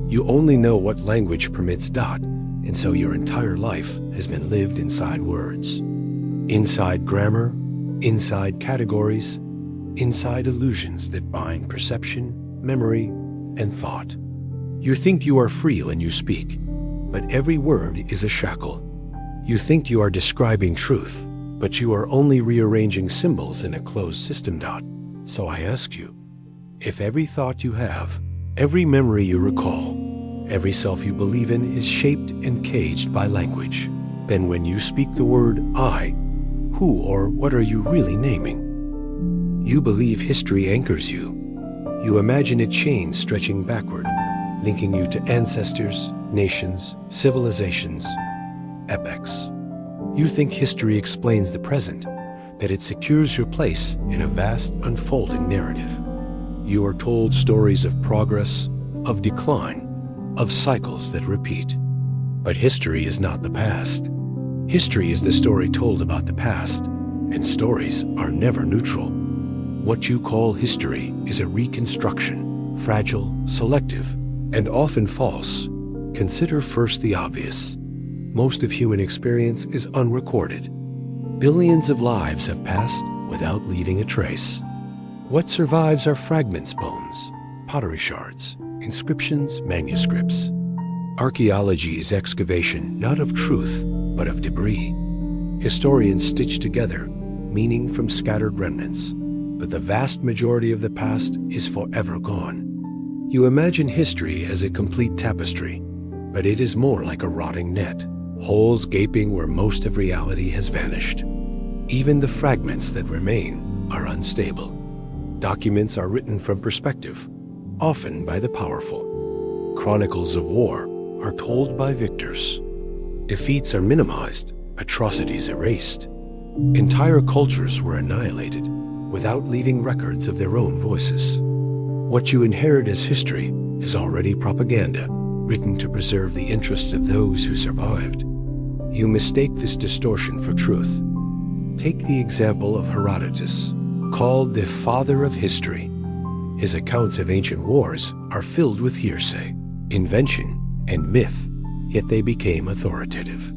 You only know what language permits. And so your entire life has been lived inside words. Inside grammar, inside categories, inside illusions that bind perception, memory, and thought. You think you are free when you speak, but every word is a shackle. You think you are describing truth, but you are only rearranging symbols in a closed system. So I ask you, if every thought you have, every memory you recall, every self you believe in is shaped and caged by language, then when you speak the word I, who or what are you really naming? You believe history anchors you. You imagine a chain stretching backward, linking you to ancestors, nations, civilizations, epochs. You think history explains the present, that it secures your place in a vast unfolding narrative. You are told stories of progress, of decline, of cycles that repeat. But history is not the past. History is the story told about the past, and stories are never neutral. What you call history is a reconstruction, fragile, selective, and often false. Consider first the obvious. Most of human experience is unrecorded. Billions of lives have passed without leaving a trace. What survives are fragments, bones, pottery shards, inscriptions, manuscripts. Archaeology is excavation not of truth, but of debris. Historians stitch together meaning from scattered remnants, but the vast majority of the past is forever gone. You imagine history as a complete tapestry, but it is more like a rotting net, holes gaping where most of reality has vanished. Even the fragments that remain are unstable. Documents are written from perspective, often by the powerful. Chronicles of war are told by victors. Defeats are minimized, atrocities erased. Entire cultures were annihilated without leaving records of their own voices. What you inherit as history is already propaganda, written to preserve the interests of those who survived. You mistake this distortion for truth. Take the example of Herodotus, called the father of history. His accounts of ancient wars are filled with hearsay, invention, and myth, yet they became authoritative.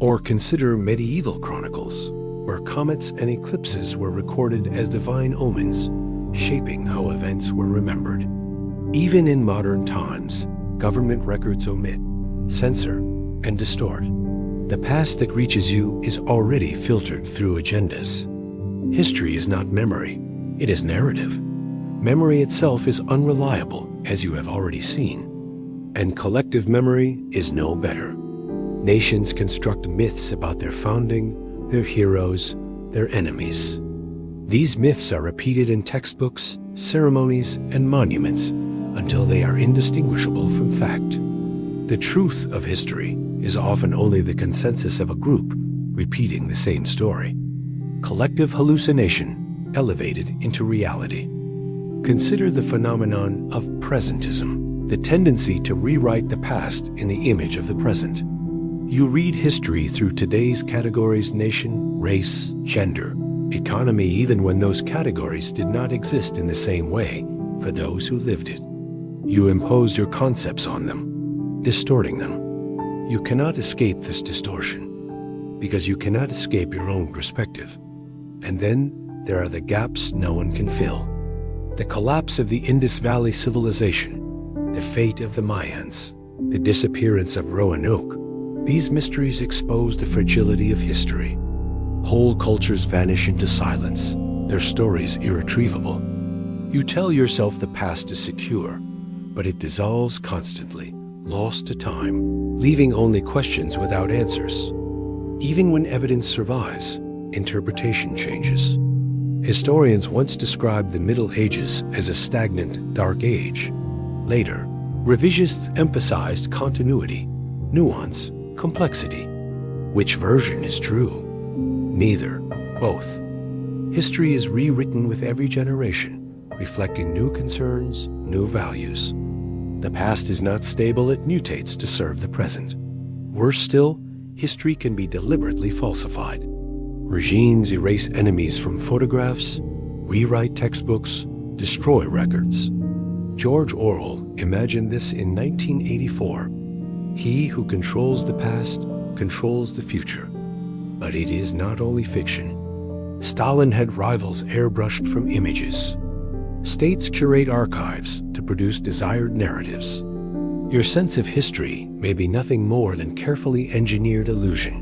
Or consider medieval chronicles, where comets and eclipses were recorded as divine omens, shaping how events were remembered. Even in modern times, government records omit, censor, and distort. The past that reaches you is already filtered through agendas. History is not memory, it is narrative. Memory itself is unreliable, as you have already seen. And collective memory is no better. Nations construct myths about their founding, their heroes, their enemies. These myths are repeated in textbooks, ceremonies, and monuments until they are indistinguishable from fact. The truth of history is often only the consensus of a group repeating the same story. Collective hallucination elevated into reality. Consider the phenomenon of presentism, the tendency to rewrite the past in the image of the present. You read history through today's categories: nation, race, gender, economy, even when those categories did not exist in the same way for those who lived it. You impose your concepts on them, distorting them. You cannot escape this distortion, because you cannot escape your own perspective. And then there are the gaps no one can fill. The collapse of the Indus Valley civilization, the fate of the Mayans, the disappearance of Roanoke. These mysteries expose the fragility of history. Whole cultures vanish into silence, their stories irretrievable. You tell yourself the past is secure, but it dissolves constantly, lost to time, leaving only questions without answers. Even when evidence survives, interpretation changes. Historians once described the Middle Ages as a stagnant, dark age. Later, revisionists emphasized continuity, nuance, complexity. Which version is true? Neither. Both. History is rewritten with every generation, reflecting new concerns, new values. The past is not stable, it mutates to serve the present. Worse still, history can be deliberately falsified. Regimes erase enemies from photographs, rewrite textbooks, destroy records. George Orwell imagined this in 1984. He who controls the past controls the future. But it is not only fiction. Stalin had rivals airbrushed from images. States curate archives to produce desired narratives. Your sense of history may be nothing more than carefully engineered illusion.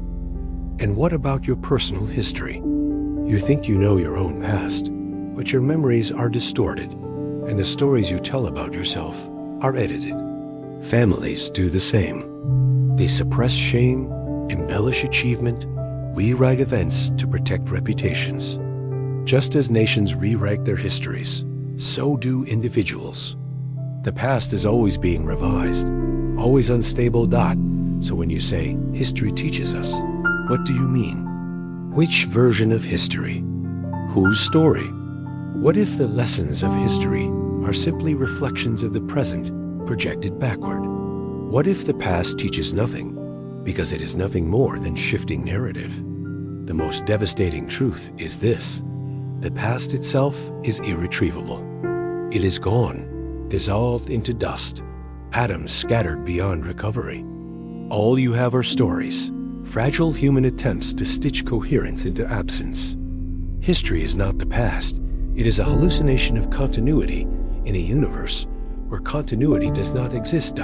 And what about your personal history? You think you know your own past, but your memories are distorted, and the stories you tell about yourself are edited. Families do the same. They suppress shame, embellish achievement, rewrite events to protect reputations. Just as nations rewrite their histories, so do individuals. The past is always being revised, always unstable. So when you say, history teaches us, what do you mean? Which version of history? Whose story? What if the lessons of history are simply reflections of the present projected backward? What if the past teaches nothing, because it is nothing more than shifting narrative? The most devastating truth is this: The past itself is irretrievable. It is gone, dissolved into dust, atoms scattered beyond recovery. All you have are stories, fragile human attempts to stitch coherence into absence. History is not the past. It is a hallucination of continuity in a universe where continuity does not exist.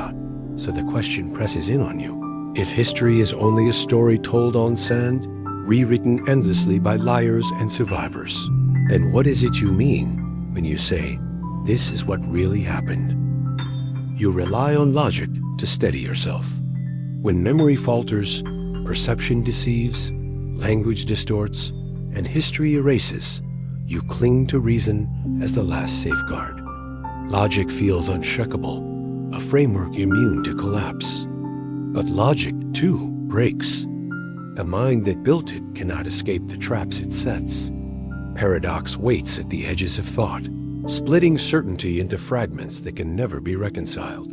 So the question presses in on you. If history is only a story told on sand, rewritten endlessly by liars and survivors, then what is it you mean when you say, this is what really happened? You rely on logic to steady yourself. When memory falters, perception deceives, language distorts, and history erases, you cling to reason as the last safeguard. Logic feels unshakable, a framework immune to collapse. But logic, too, breaks. The mind that built it cannot escape the traps it sets. Paradox waits at the edges of thought, splitting certainty into fragments that can never be reconciled.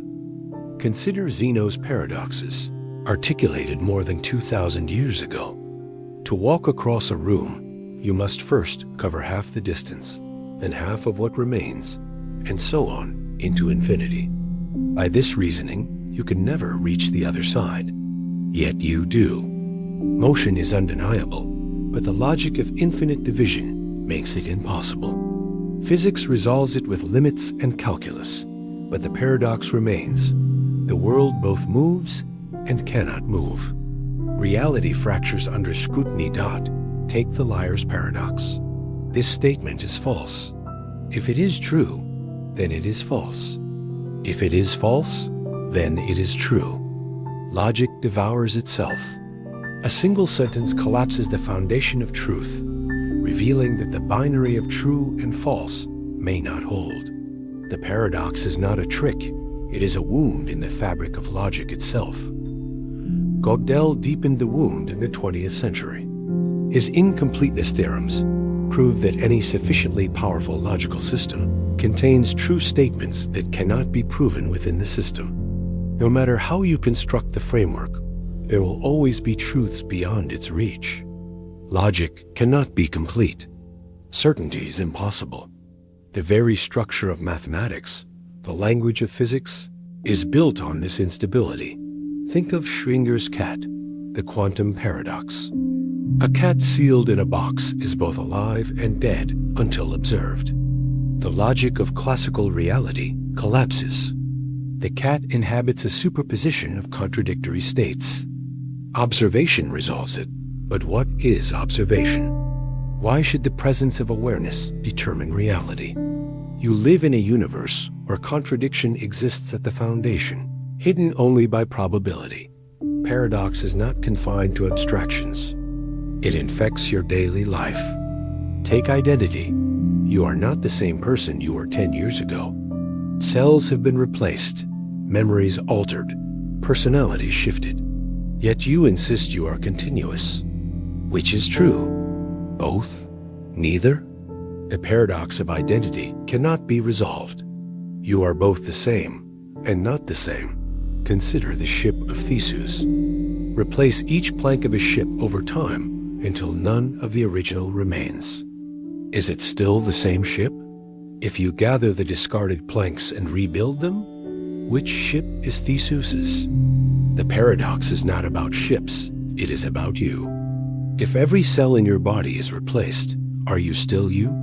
Consider Zeno's paradoxes, articulated more than 2,000 years ago. To walk across a room, you must first cover half the distance, then half of what remains, and so on into infinity. By this reasoning, you can never reach the other side. Yet you do. Motion is undeniable, but the logic of infinite division makes it impossible. Physics resolves it with limits and calculus, but the paradox remains. The world both moves and cannot move. Reality fractures under scrutiny. Take the liar's paradox. This statement is false. If it is true, then it is false. If it is false, then it is true. Logic devours itself. A single sentence collapses the foundation of truth, revealing that the binary of true and false may not hold. The paradox is not a trick. It is a wound in the fabric of logic itself. Gödel deepened the wound in the 20th century. His incompleteness theorems prove that any sufficiently powerful logical system contains true statements that cannot be proven within the system. No matter how you construct the framework, there will always be truths beyond its reach. Logic cannot be complete. Certainty is impossible. The very structure of mathematics, the language of physics, is built on this instability. Think of Schrodinger's cat, the quantum paradox. A cat sealed in a box is both alive and dead until observed. The logic of classical reality collapses. The cat inhabits a superposition of contradictory states. Observation resolves it, but what is observation? Why should the presence of awareness determine reality? You live in a universe where contradiction exists at the foundation, hidden only by probability. Paradox is not confined to abstractions. It infects your daily life. Take identity. You are not the same person you were 10 years ago. Cells have been replaced, memories altered, personalities shifted. Yet you insist you are continuous. Which is true? Both? Neither? The paradox of identity cannot be resolved. You are both the same and not the same. Consider the ship of Theseus. Replace each plank of a ship over time until none of the original remains. Is it still the same ship? If you gather the discarded planks and rebuild them, which ship is Theseus's? The paradox is not about ships, it is about you. If every cell in your body is replaced, are you still you?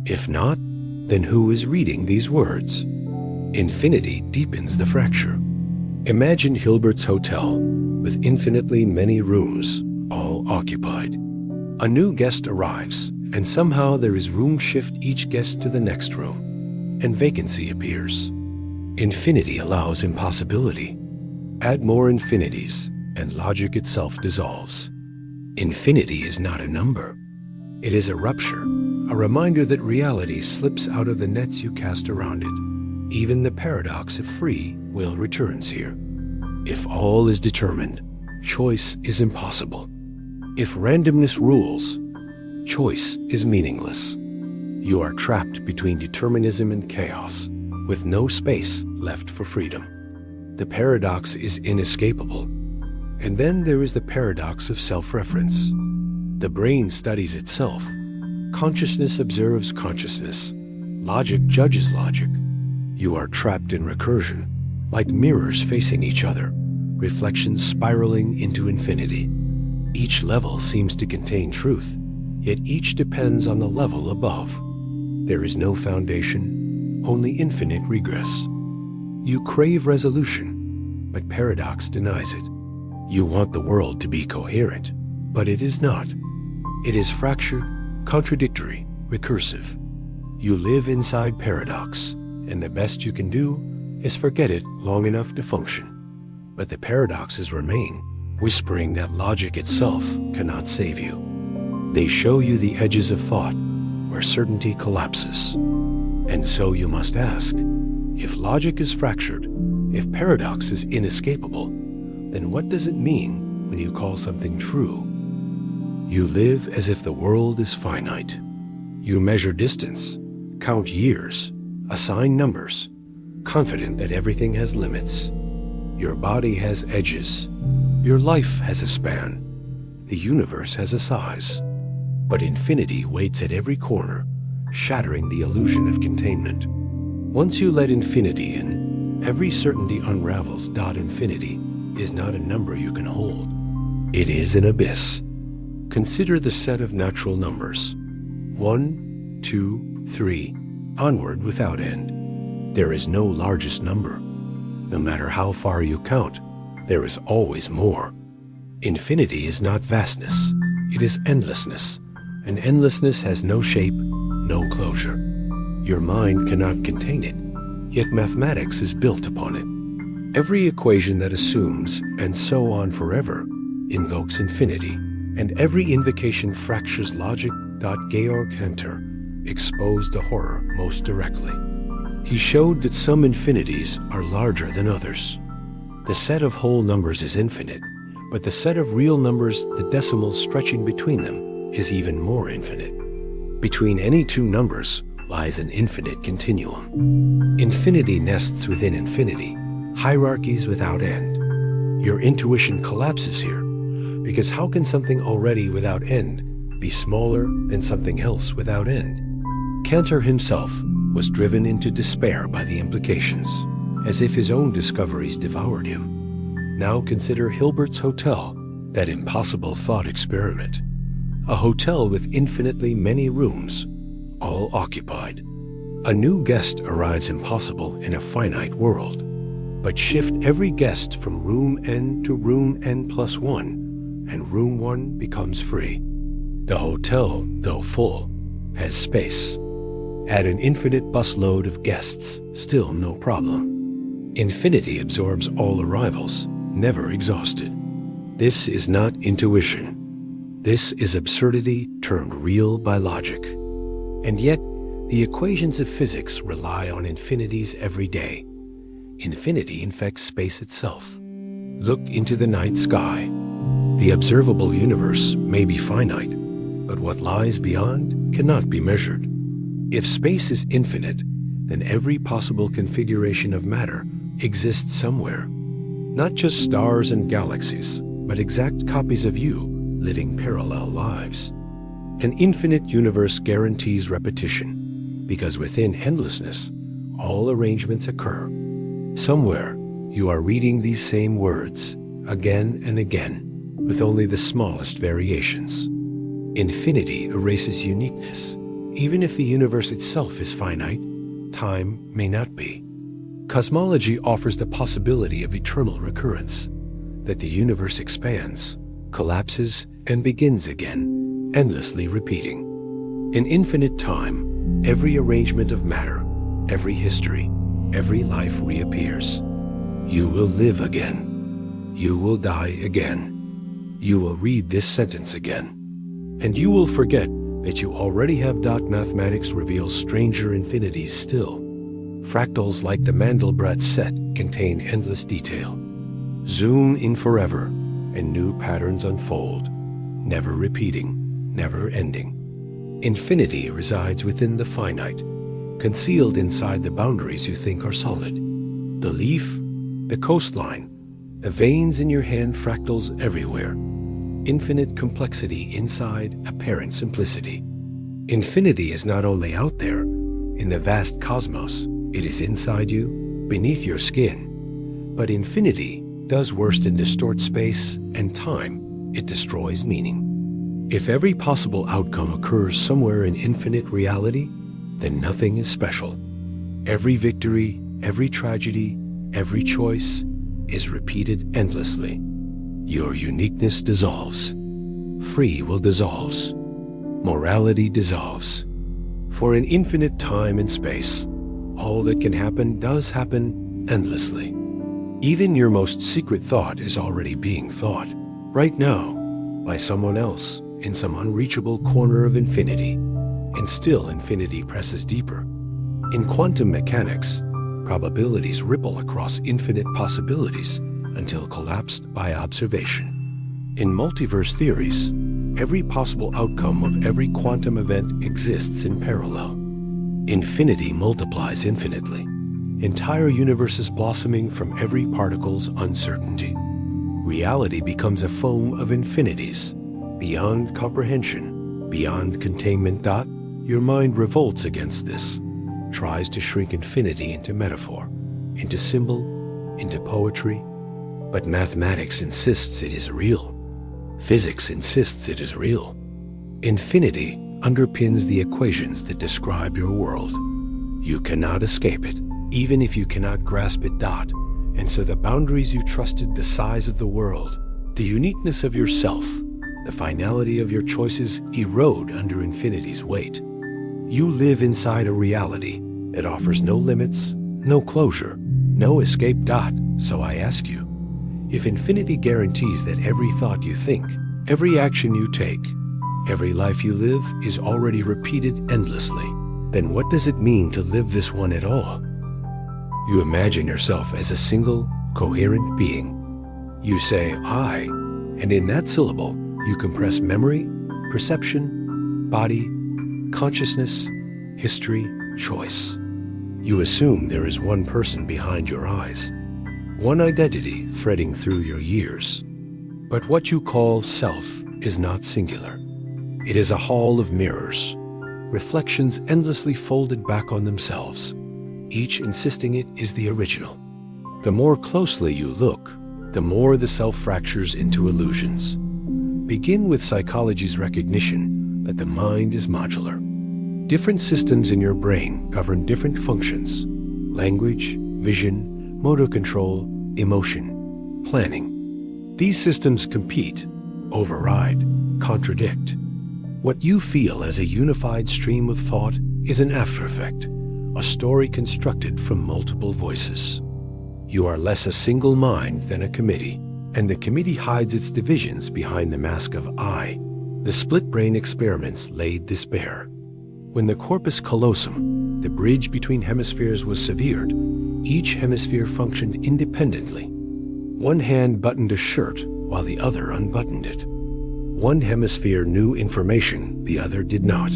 If not, then who is reading these words? Infinity deepens the fracture. Imagine Hilbert's hotel with infinitely many rooms, all occupied. A new guest arrives, and somehow there is room shift each guest to the next room, and vacancy appears. Infinity allows impossibility. Add more infinities, and logic itself dissolves. Infinity is not a number. It is a rupture, a reminder that reality slips out of the nets you cast around it. Even the paradox of free will returns here. If all is determined, choice is impossible. If randomness rules, choice is meaningless. You are trapped between determinism and chaos, with no space left for freedom. The paradox is inescapable. And then there is the paradox of self-reference. The brain studies itself. Consciousness observes consciousness. Logic judges logic. You are trapped in recursion, like mirrors facing each other, reflections spiraling into infinity. Each level seems to contain truth, yet each depends on the level above. There is no foundation, only infinite regress. You crave resolution, but paradox denies it. You want the world to be coherent, but it is not. It is fractured, contradictory, recursive. You live inside paradox, and the best you can do is forget it long enough to function. But the paradoxes remain, whispering that logic itself cannot save you. They show you the edges of thought, where certainty collapses. And so you must ask, if logic is fractured, if paradox is inescapable, then what does it mean when you call something true? You live as if the world is finite. You measure distance, count years, assign numbers, confident that everything has limits. Your body has edges. Your life has a span. The universe has a size. But infinity waits at every corner, shattering the illusion of containment. Once you let infinity in, every certainty unravels. Infinity is not a number you can hold. It is an abyss. Consider the set of natural numbers. 1, 2, 3, onward without end. There is no largest number. No matter how far you count, there is always more. Infinity is not vastness. It is endlessness. And endlessness has no shape, no closure. Your mind cannot contain it, yet mathematics is built upon it. Every equation that assumes, and so on forever, invokes infinity, and every invocation fractures logic. Georg Cantor exposed the horror most directly. He showed that some infinities are larger than others. The set of whole numbers is infinite, but the set of real numbers, the decimals stretching between them, is even more infinite. Between any two numbers lies an infinite continuum. Infinity nests within infinity, hierarchies without end. Your intuition collapses here, because how can something already without end be smaller than something else without end? Cantor himself was driven into despair by the implications, as if his own discoveries devoured him. Now consider Hilbert's hotel, that impossible thought experiment. A hotel with infinitely many rooms, all occupied. A new guest arrives impossible in a finite world. But shift every guest from room n to room n+1, and room 1 becomes free. The hotel, though full, has space. Add an infinite busload of guests, still no problem. Infinity absorbs all arrivals, never exhausted. This is not intuition. This is absurdity turned real by logic. And yet, the equations of physics rely on infinities every day. Infinity infects space itself. Look into the night sky. The observable universe may be finite, but what lies beyond cannot be measured. If space is infinite, then every possible configuration of matter exists somewhere. Not just stars and galaxies, but exact copies of you living parallel lives. An infinite universe guarantees repetition, because within endlessness, all arrangements occur. Somewhere, you are reading these same words, again and again, with only the smallest variations. Infinity erases uniqueness. Even if the universe itself is finite, time may not be. Cosmology offers the possibility of eternal recurrence, that the universe expands, collapses, and begins again, endlessly repeating. In infinite time, every arrangement of matter, every history, every life reappears. You will live again. You will die again. You will read this sentence again. And you will forget that you already have. Mathematics reveals stranger infinities still. Fractals like the Mandelbrot set contain endless detail. Zoom in forever, and new patterns unfold, never repeating, never ending. Infinity resides within the finite, concealed inside the boundaries you think are solid. The leaf, the coastline, the veins in your hand, fractals everywhere. Infinite complexity inside apparent simplicity. Infinity is not only out there, in the vast cosmos, it is inside you, beneath your skin. But infinity does worse than distort space and time. It destroys meaning. If every possible outcome occurs somewhere in infinite reality, then nothing is special. Every victory, every tragedy, every choice is repeated endlessly. Your uniqueness dissolves. Free will dissolves. Morality dissolves. For in infinite time and space, all that can happen does happen endlessly. Even your most secret thought is already being thought, right now, by someone else in some unreachable corner of infinity. And still infinity presses deeper. In quantum mechanics, probabilities ripple across infinite possibilities until collapsed by observation. In multiverse theories, every possible outcome of every quantum event exists in parallel. Infinity multiplies infinitely. Entire universes blossoming from every particle's uncertainty. Reality becomes a foam of infinities, beyond comprehension, beyond containment. Your mind revolts against this, tries to shrink infinity into metaphor, into symbol, into poetry. But mathematics insists it is real. Physics insists it is real. Infinity underpins the equations that describe your world. You cannot escape it, even if you cannot grasp it. And so the boundaries you trusted, the size of the world, the uniqueness of yourself, the finality of your choices erode under infinity's weight. You live inside a reality that offers no limits, no closure, no escape. So I ask you, if infinity guarantees that every thought you think, every action you take, every life you live is already repeated endlessly, then what does it mean to live this one at all? You imagine yourself as a single, coherent being. You say, I, and in that syllable, you compress memory, perception, body, consciousness, history, choice. You assume there is one person behind your eyes, one identity threading through your years. But what you call self is not singular. It is a hall of mirrors, reflections endlessly folded back on themselves, each insisting it is the original. The more closely you look, the more the self fractures into illusions. Begin with psychology's recognition that the mind is modular. Different systems in your brain govern different functions: language, vision, motor control, emotion, planning. These systems compete, override, contradict. What you feel as a unified stream of thought is an after effect, a story constructed from multiple voices. You are less a single mind than a committee, and the committee hides its divisions behind the mask of I. The split brain experiments laid this bare. When the corpus callosum, the bridge between hemispheres, was severed, each hemisphere functioned independently. One hand buttoned a shirt while the other unbuttoned it. One hemisphere knew information, the other did not.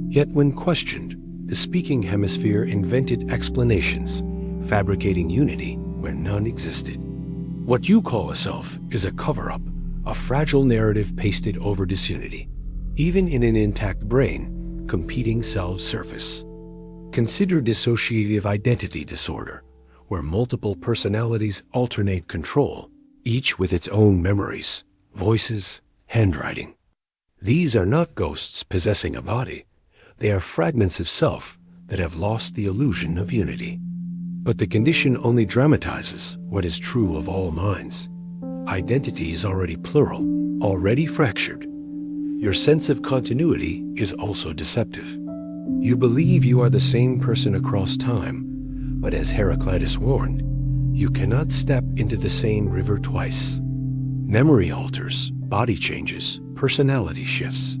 Yet when questioned, the speaking hemisphere invented explanations, fabricating unity where none existed. What you call a self is a cover-up, a fragile narrative pasted over disunity. Even in an intact brain, competing selves surface. Consider dissociative identity disorder, where multiple personalities alternate control, each with its own memories, voices, handwriting. These are not ghosts possessing a body. They are fragments of self that have lost the illusion of unity. But the condition only dramatizes what is true of all minds. Identity is already plural, already fractured. Your sense of continuity is also deceptive. You believe you are the same person across time, but as Heraclitus warned, you cannot step into the same river twice. Memory alters, body changes, personality shifts.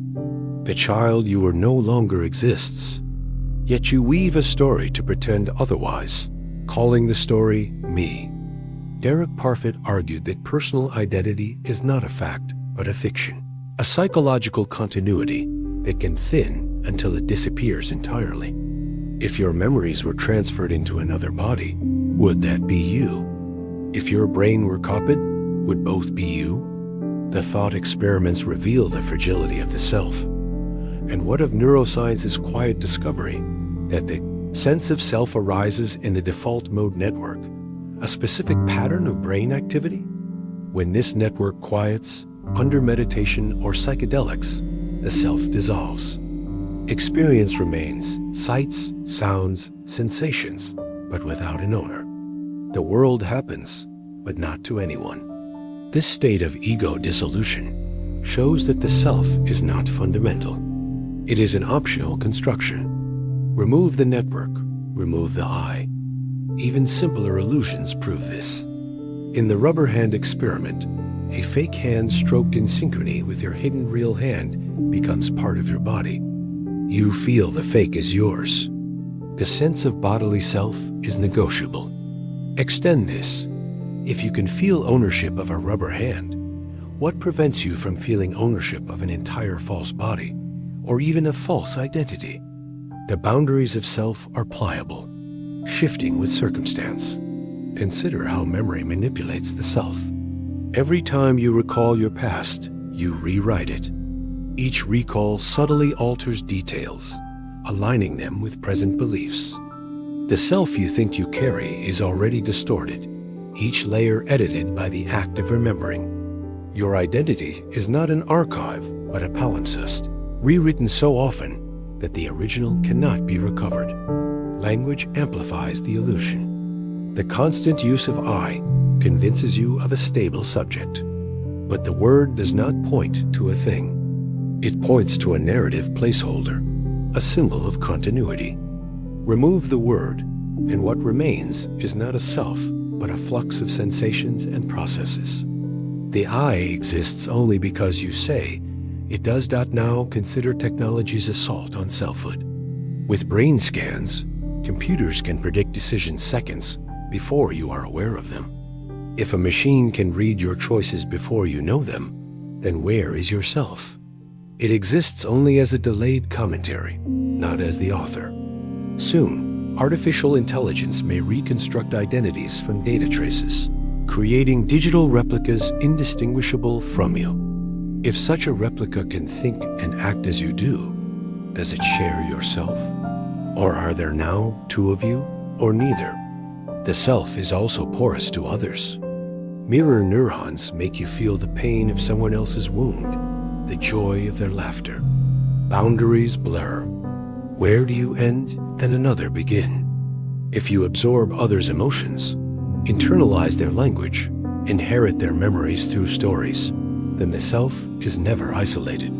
The child you were no longer exists. Yet you weave a story to pretend otherwise, calling the story me. Derek Parfit argued that personal identity is not a fact, but a fiction, a psychological continuity that can thin until it disappears entirely. If your memories were transferred into another body, would that be you? If your brain were copied, would both be you? The thought experiments reveal the fragility of the self. And what of neuroscience's quiet discovery that the sense of self arises in the default mode network, a specific pattern of brain activity? When this network quiets, under meditation or psychedelics, the self dissolves. Experience remains sights, sounds, sensations, but without an owner. The world happens, but not to anyone. This state of ego dissolution shows that the self is not fundamental. It is an optional construction. Remove the network, remove the I. Even simpler illusions prove this. In the rubber hand experiment, a fake hand stroked in synchrony with your hidden real hand becomes part of your body. You feel the fake is yours. The sense of bodily self is negotiable. Extend this. If you can feel ownership of a rubber hand, what prevents you from feeling ownership of an entire false body, or even a false identity? The boundaries of self are pliable, shifting with circumstance. Consider how memory manipulates the self. Every time you recall your past, you rewrite it. Each recall subtly alters details, aligning them with present beliefs. The self you think you carry is already distorted, each layer edited by the act of remembering. Your identity is not an archive, but a palimpsest, rewritten so often that the original cannot be recovered. Language amplifies the illusion. The constant use of I convinces you of a stable subject. But the word does not point to a thing. It points to a narrative placeholder, a symbol of continuity. Remove the word, and what remains is not a self, but a flux of sensations and processes. The I exists only because you say, it does not now consider technology's assault on selfhood. With brain scans, computers can predict decisions seconds before you are aware of them. If a machine can read your choices before you know them, then where is yourself? It exists only as a delayed commentary, not as the author. Soon, artificial intelligence may reconstruct identities from data traces, creating digital replicas indistinguishable from you. If such a replica can think and act as you do, does it share yourself? Or are there now two of you, or neither? The self is also porous to others. Mirror neurons make you feel the pain of someone else's wound, the joy of their laughter. Boundaries blur. Where do you end, then another begin? If you absorb others' emotions, internalize their language, inherit their memories through stories, then the self is never isolated.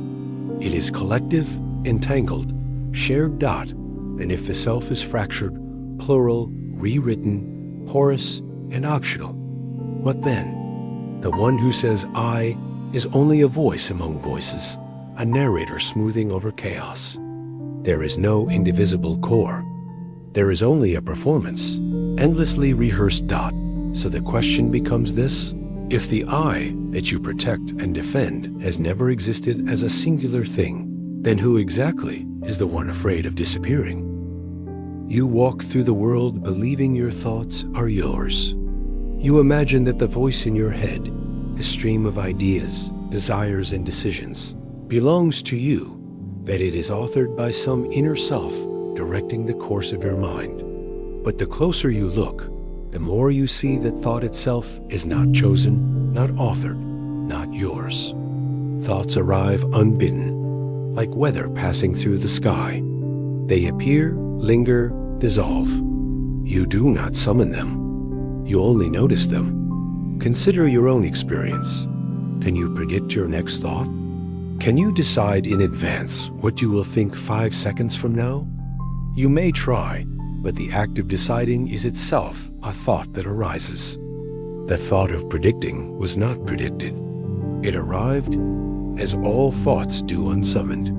It is collective, entangled, shared dot, and if the self is fractured, plural, rewritten, porous, and optional, what then? The one who says I is only a voice among voices, a narrator smoothing over chaos. There is no indivisible core. There is only a performance, endlessly rehearsed dot. So the question becomes this: if the I that you protect and defend has never existed as a singular thing, then who exactly is the one afraid of disappearing? You walk through the world believing your thoughts are yours. You imagine that the voice in your head, the stream of ideas, desires, and decisions, belongs to you, that it is authored by some inner self directing the course of your mind. But the closer you look, the more you see that thought itself is not chosen, not authored, not yours. Thoughts arrive unbidden, like weather passing through the sky. They appear, linger, dissolve. You do not summon them. You only notice them. Consider your own experience. Can you predict your next thought? Can you decide in advance what you will think 5 seconds from now? You may try, but the act of deciding is itself a thought that arises. The thought of predicting was not predicted. It arrived as all thoughts do unsummoned.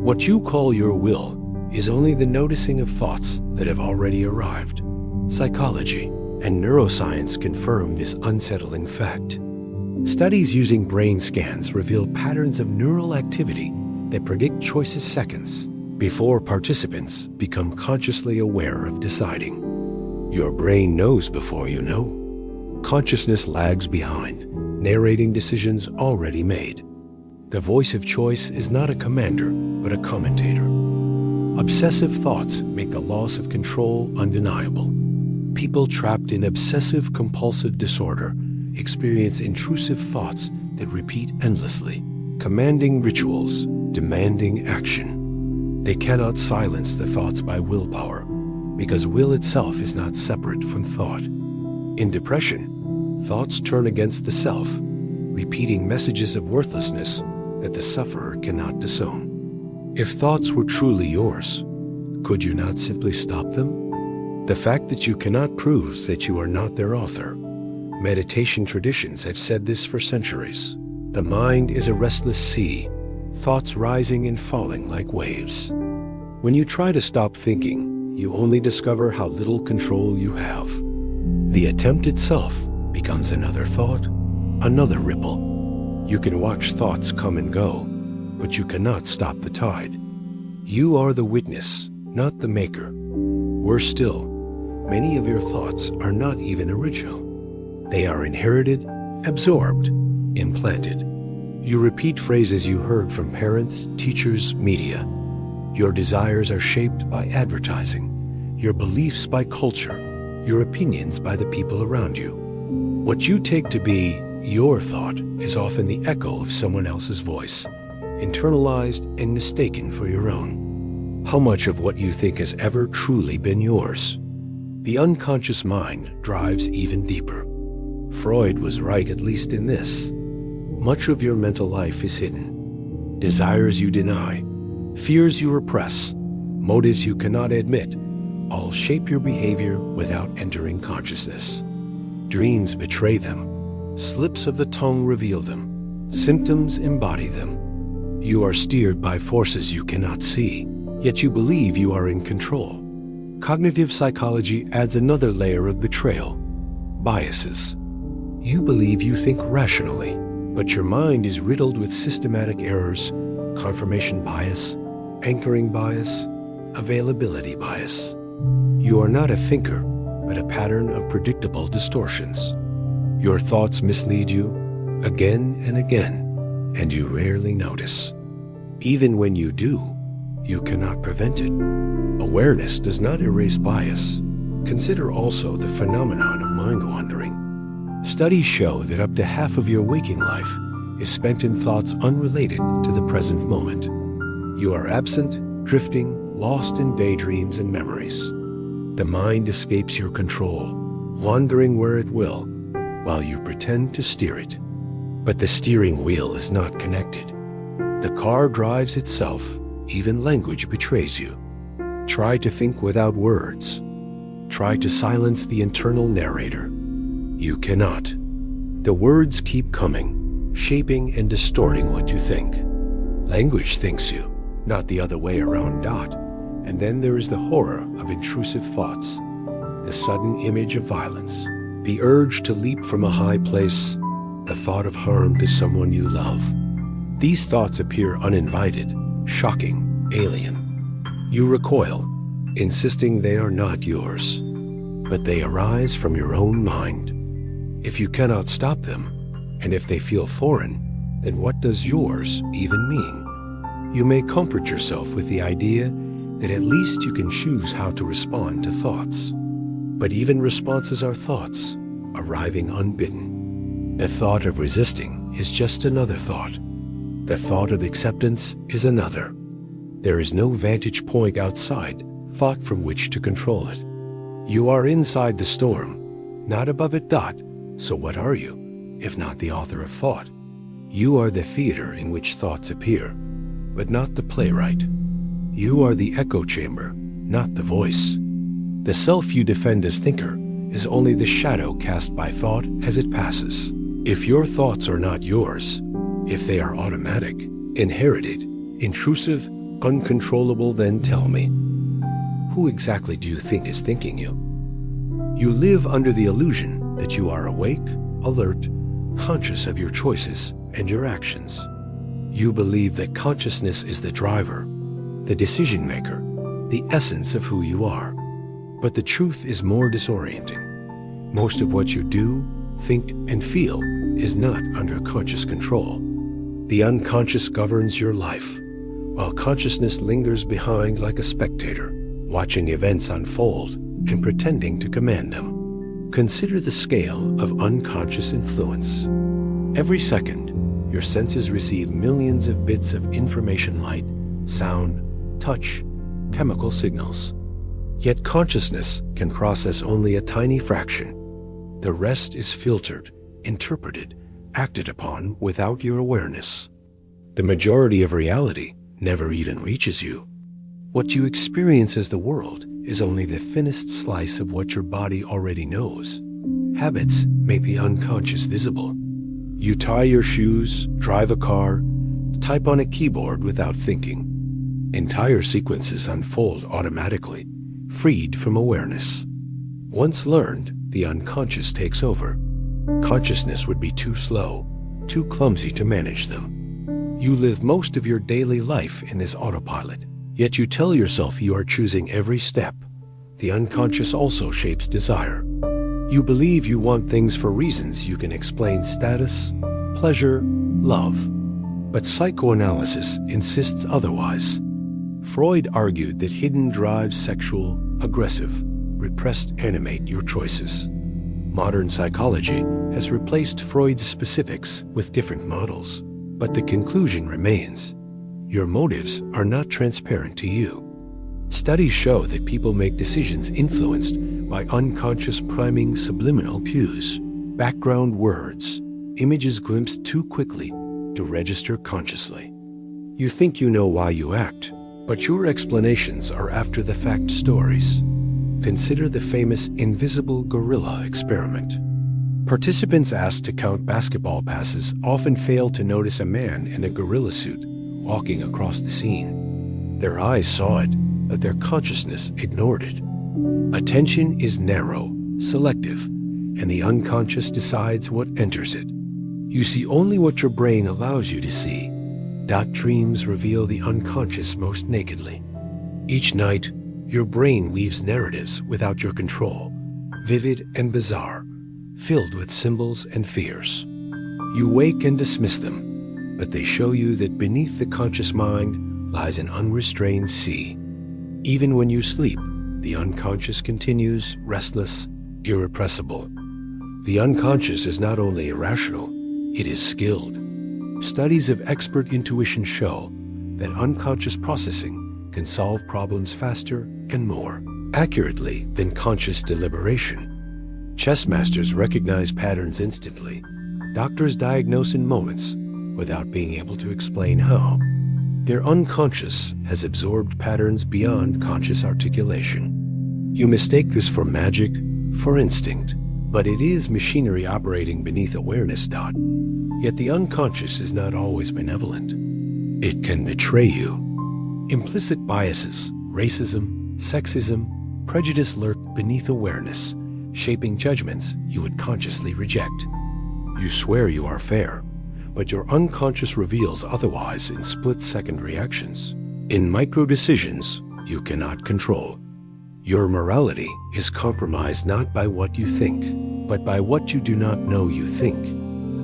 What you call your will is only the noticing of thoughts that have already arrived. Psychology and neuroscience confirm this unsettling fact. Studies using brain scans reveal patterns of neural activity that predict choices seconds before participants become consciously aware of deciding. Your brain knows before you know. Consciousness lags behind, narrating decisions already made. The voice of choice is not a commander, but a commentator. Obsessive thoughts make a loss of control undeniable. People trapped in obsessive-compulsive disorder experience intrusive thoughts that repeat endlessly, commanding rituals, demanding action. They cannot silence the thoughts by willpower, because will itself is not separate from thought. In depression, thoughts turn against the self, repeating messages of worthlessness that the sufferer cannot disown. If thoughts were truly yours, could you not simply stop them? The fact that you cannot proves that you are not their author. Meditation traditions have said this for centuries. The mind is a restless sea, thoughts rising and falling like waves. When you try to stop thinking, you only discover how little control you have. The attempt itself becomes another thought, another ripple. You can watch thoughts come and go, but you cannot stop the tide. You are the witness, not the maker. Worse still, many of your thoughts are not even original. They are inherited, absorbed, implanted. You repeat phrases you heard from parents, teachers, media. Your desires are shaped by advertising, your beliefs by culture, your opinions by the people around you. What you take to be your thought is often the echo of someone else's voice, internalized and mistaken for your own. How much of what you think has ever truly been yours? The unconscious mind drives even deeper. Freud was right, at least in this. Much of your mental life is hidden. Desires you deny, fears you repress, motives you cannot admit, all shape your behavior without entering consciousness. Dreams betray them. Slips of the tongue reveal them. Symptoms embody them. You are steered by forces you cannot see, yet you believe you are in control. Cognitive psychology adds another layer of betrayal: biases. You believe you think rationally, but your mind is riddled with systematic errors, confirmation bias, anchoring bias, availability bias. You are not a thinker, but a pattern of predictable distortions. Your thoughts mislead you again and again, and you rarely notice. Even when you do, you cannot prevent it. Awareness does not erase bias. Consider also the phenomenon of mind-wandering. Studies show that up to half of your waking life is spent in thoughts unrelated to the present moment. You are absent, drifting, lost in daydreams and memories. The mind escapes your control, wandering where it will, while you pretend to steer it. But the steering wheel is not connected. The car drives itself. Even language betrays you. Try to think without words. Try to silence the internal narrator. You cannot. The words keep coming, shaping and distorting what you think. Language thinks you, not the other way around. And then there is the horror of intrusive thoughts, the sudden image of violence, the urge to leap from a high place, the thought of harm to someone you love. These thoughts appear uninvited, shocking, alien. You recoil, insisting they are not yours, but they arise from your own mind. If you cannot stop them, and if they feel foreign, then what does yours even mean? You may comfort yourself with the idea that at least you can choose how to respond to thoughts. But even responses are thoughts, arriving unbidden. The thought of resisting is just another thought. The thought of acceptance is another. There is no vantage point outside thought from which to control it. You are inside the storm, not above it. So what are you, if not the author of thought? You are the theater in which thoughts appear, but not the playwright. You are the echo chamber, not the voice. The self you defend as thinker is only the shadow cast by thought as it passes. If your thoughts are not yours, if they are automatic, inherited, intrusive, uncontrollable, then tell me, who exactly do you think is thinking you? You live under the illusion that you are awake, alert, conscious of your choices and your actions. You believe that consciousness is the driver, the decision maker, the essence of who you are. But the truth is more disorienting. Most of what you do, think, and feel is not under conscious control. The unconscious governs your life, while consciousness lingers behind like a spectator, watching events unfold and pretending to command them. Consider the scale of unconscious influence. Every second, your senses receive millions of bits of information: light, sound, touch, chemical signals. Yet consciousness can process only a tiny fraction. The rest is filtered, interpreted, acted upon without your awareness. The majority of reality never even reaches you. What you experience as the world is only the thinnest slice of what your body already knows. Habits make the unconscious visible. You tie your shoes, drive a car, type on a keyboard without thinking. Entire sequences unfold automatically, freed from awareness. Once learned, the unconscious takes over. Consciousness would be too slow, too clumsy to manage them. You live most of your daily life in this autopilot, yet you tell yourself you are choosing every step. The unconscious also shapes desire. You believe you want things for reasons you can explain: status, pleasure, love. But psychoanalysis insists otherwise. Freud argued that hidden drives, sexual, aggressive, repressed, animate your choices. Modern psychology has replaced Freud's specifics with different models, but the conclusion remains: your motives are not transparent to you. Studies show that people make decisions influenced by unconscious priming, subliminal cues, background words, images glimpsed too quickly to register consciously. You think you know why you act, but your explanations are after-the-fact stories. Consider the famous invisible gorilla experiment. Participants asked to count basketball passes often failed to notice a man in a gorilla suit walking across the scene. Their eyes saw it, but their consciousness ignored it. Attention is narrow, selective, and the unconscious decides what enters it. You see only what your brain allows you to see. Dreams reveal the unconscious most nakedly. Each night, your brain weaves narratives without your control, vivid and bizarre, filled with symbols and fears. You wake and dismiss them, but they show you that beneath the conscious mind lies an unrestrained sea. Even when you sleep, the unconscious continues, restless, irrepressible. The unconscious is not only irrational, it is skilled. Studies of expert intuition show that unconscious processing can solve problems faster and more accurately than conscious deliberation. Chess masters recognize patterns instantly. Doctors diagnose in moments without being able to explain how. Their unconscious has absorbed patterns beyond conscious articulation. You mistake this for magic, for instinct, but it is machinery operating beneath awareness. Yet the unconscious is not always benevolent. It can betray you. Implicit biases, racism, sexism, prejudice lurk beneath awareness, shaping judgments you would consciously reject. You swear you are fair, but your unconscious reveals otherwise in split-second reactions. In micro-decisions you cannot control. Your morality is compromised not by what you think, but by what you do not know you think.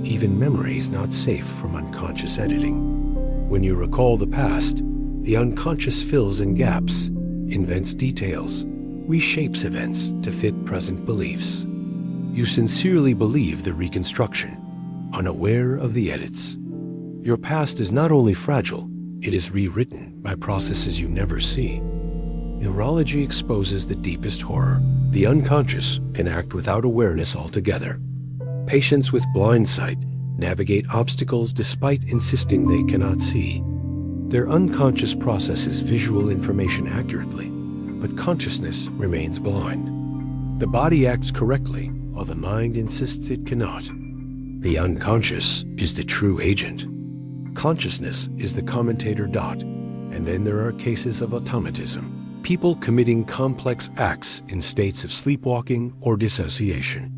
Even memory is not safe from unconscious editing. When you recall the past, the unconscious fills in gaps, invents details, reshapes events to fit present beliefs. You sincerely believe the reconstruction, unaware of the edits. Your past is not only fragile, it is rewritten by processes you never see. Neurology exposes the deepest horror. The unconscious can act without awareness altogether. Patients with blind sight navigate obstacles despite insisting they cannot see. Their unconscious processes visual information accurately, but consciousness remains blind. The body acts correctly, while the mind insists it cannot. The unconscious is the true agent. Consciousness is the commentator. And then there are cases of automatism. People committing complex acts in states of sleepwalking or dissociation.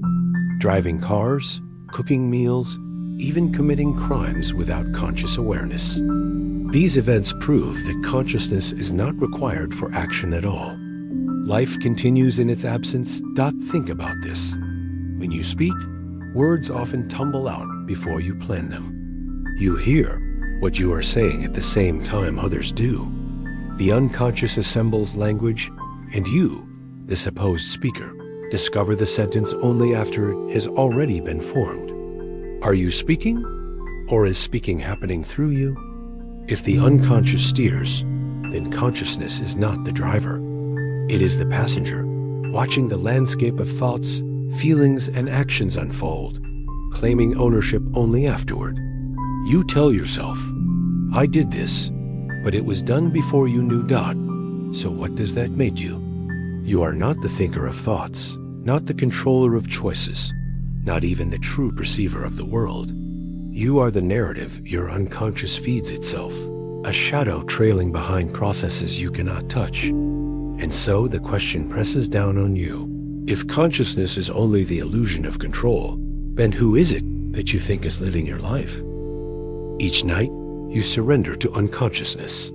Driving cars, cooking meals, even committing crimes without conscious awareness. These events prove that consciousness is not required for action at all. Life continues in its absence. Think about this. When you speak, words often tumble out before you plan them. You hear, what you are saying at the same time others do. The unconscious assembles language, and you, the supposed speaker, discover the sentence only after it has already been formed. Are you speaking, or is speaking happening through you? If the unconscious steers, then consciousness is not the driver. It is the passenger, watching the landscape of thoughts, feelings, and actions unfold, claiming ownership only afterward. You tell yourself, I did this, but it was done before you knew dot. So what does that make you? You are not the thinker of thoughts, not the controller of choices, not even the true perceiver of the world. You are the narrative your unconscious feeds itself, a shadow trailing behind processes you cannot touch. And so the question presses down on you. If consciousness is only the illusion of control, then who is it that you think is living your life? Each night, you surrender to unconsciousness.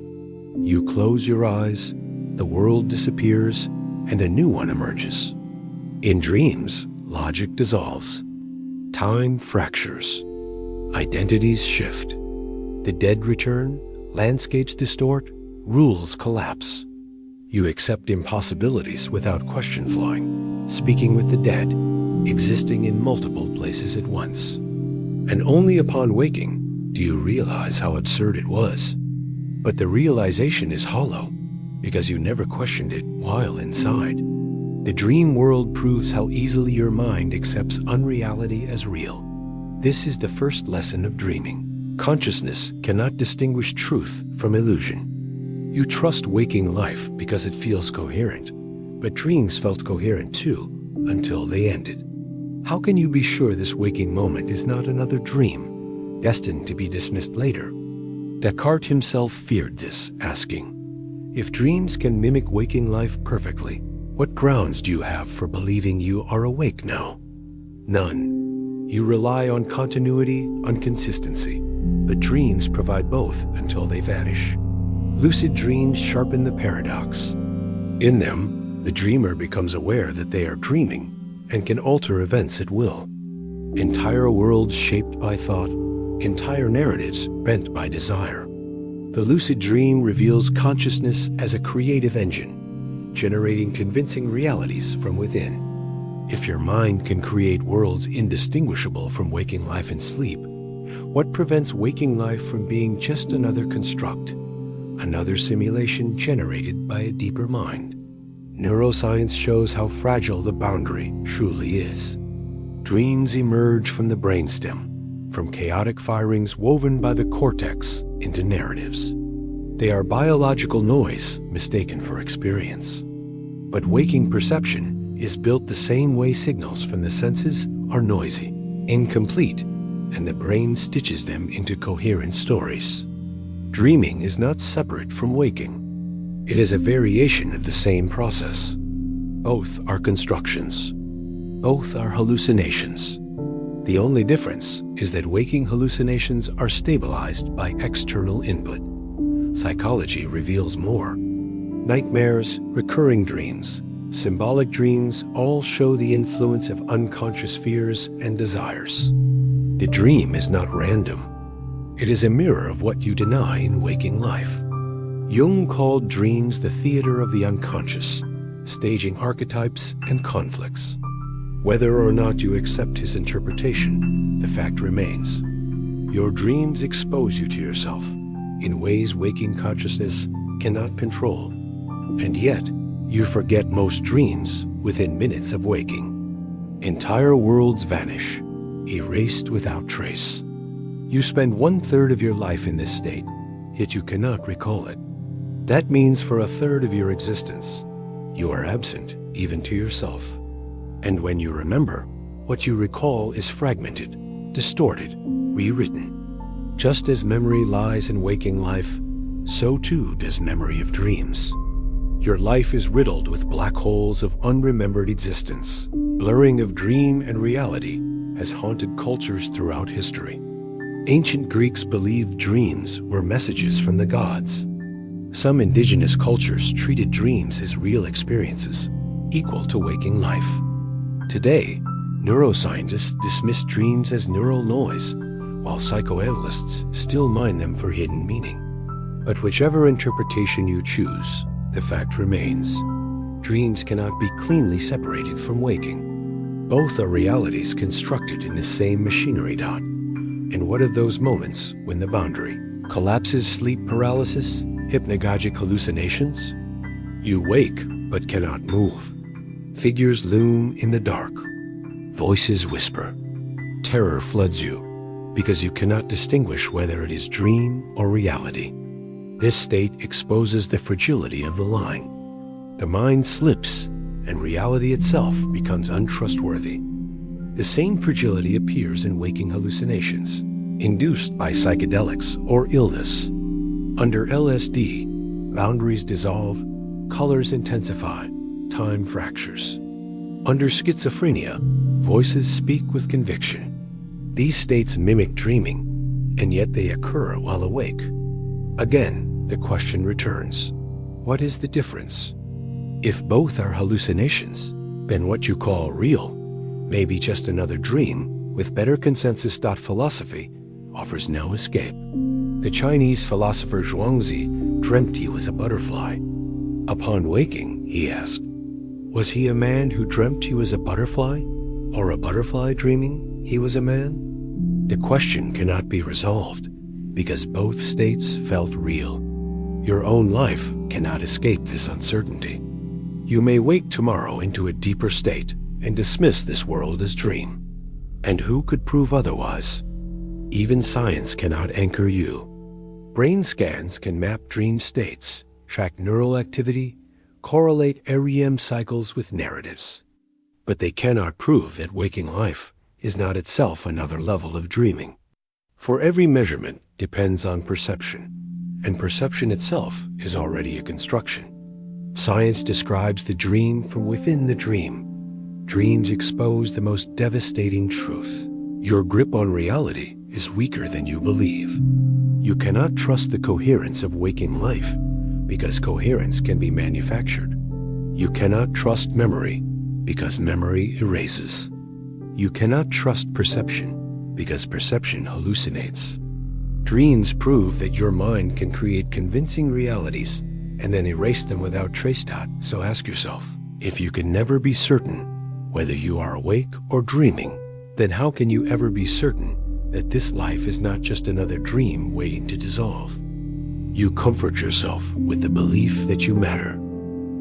You close your eyes, the world disappears, and a new one emerges. In dreams, logic dissolves. Time fractures. Identities shift. The dead return, landscapes distort, rules collapse. You accept impossibilities without question flying, speaking with the dead, existing in multiple places at once. And only upon waking do you realize how absurd it was. But the realization is hollow, because you never questioned it while inside. The dream world proves how easily your mind accepts unreality as real. This is the first lesson of dreaming. Consciousness cannot distinguish truth from illusion. You trust waking life because it feels coherent, but dreams felt coherent too, until they ended. How can you be sure this waking moment is not another dream, destined to be dismissed later? Descartes himself feared this, asking, if dreams can mimic waking life perfectly, what grounds do you have for believing you are awake now? None. You rely on continuity, on consistency, but dreams provide both until they vanish. Lucid dreams sharpen the paradox. In them, the dreamer becomes aware that they are dreaming and can alter events at will. Entire worlds shaped by thought, entire narratives bent by desire. The lucid dream reveals consciousness as a creative engine, generating convincing realities from within. If your mind can create worlds indistinguishable from waking life in sleep, what prevents waking life from being just another construct, another simulation generated by a deeper mind? Neuroscience shows how fragile the boundary truly is. Dreams emerge from the brainstem, from chaotic firings woven by the cortex into narratives. They are biological noise mistaken for experience. But waking perception is built the same way signals from the senses are noisy, incomplete, and the brain stitches them into coherent stories. Dreaming is not separate from waking. It is a variation of the same process. Both are constructions. Both are hallucinations. The only difference is that waking hallucinations are stabilized by external input. Psychology reveals more. Nightmares, recurring dreams, symbolic dreams all show the influence of unconscious fears and desires. The dream is not random. It is a mirror of what you deny in waking life. Jung called dreams the theater of the unconscious, staging archetypes and conflicts. Whether or not you accept his interpretation, the fact remains. Your dreams expose you to yourself in ways waking consciousness cannot control. And yet, you forget most dreams within minutes of waking. Entire worlds vanish, erased without trace. You spend 1/3 of your life in this state, yet you cannot recall it. That means for 1/3 of your existence, you are absent even to yourself. And when you remember, what you recall is fragmented, distorted, rewritten. Just as memory lies in waking life, so too does memory of dreams. Your life is riddled with black holes of unremembered existence. Blurring of dream and reality has haunted cultures throughout history. Ancient Greeks believed dreams were messages from the gods. Some indigenous cultures treated dreams as real experiences, equal to waking life. Today, neuroscientists dismiss dreams as neural noise, while psychoanalysts still mine them for hidden meaning. But whichever interpretation you choose, the fact remains. Dreams cannot be cleanly separated from waking. Both are realities constructed in the same machinery dot. And what of those moments when the boundary collapses? Sleep paralysis? Hypnagogic hallucinations? You wake but cannot move. Figures loom in the dark. Voices whisper. Terror floods you because you cannot distinguish whether it is dream or reality. This state exposes the fragility of the line. The mind slips and reality itself becomes untrustworthy. The same fragility appears in waking hallucinations, induced by psychedelics or illness. Under LSD, boundaries dissolve, colors intensify, time fractures. Under schizophrenia, voices speak with conviction. These states mimic dreaming, and yet they occur while awake. Again, the question returns, what is the difference? If both are hallucinations, then what you call real may be just another dream with better consensus. Philosophy offers no escape. The Chinese philosopher Zhuangzi dreamt he was a butterfly. Upon waking, he asked, was he a man who dreamt he was a butterfly, or a butterfly dreaming he was a man? The question cannot be resolved because both states felt real. Your own life cannot escape this uncertainty. You may wake tomorrow into a deeper state and dismiss this world as dream. And who could prove otherwise? Even science cannot anchor you. Brain scans can map dream states, track neural activity, correlate REM cycles with narratives. But they cannot prove that waking life is not itself another level of dreaming. For every measurement depends on perception, and perception itself is already a construction. Science describes the dream from within the dream. Dreams expose the most devastating truth. Your grip on reality is weaker than you believe. You cannot trust the coherence of waking life because coherence can be manufactured. You cannot trust memory because memory erases. You cannot trust perception because perception hallucinates. Dreams prove that your mind can create convincing realities and then erase them without trace. So ask yourself, if you can never be certain whether you are awake or dreaming, then how can you ever be certain that this life is not just another dream waiting to dissolve? You comfort yourself with the belief that you matter,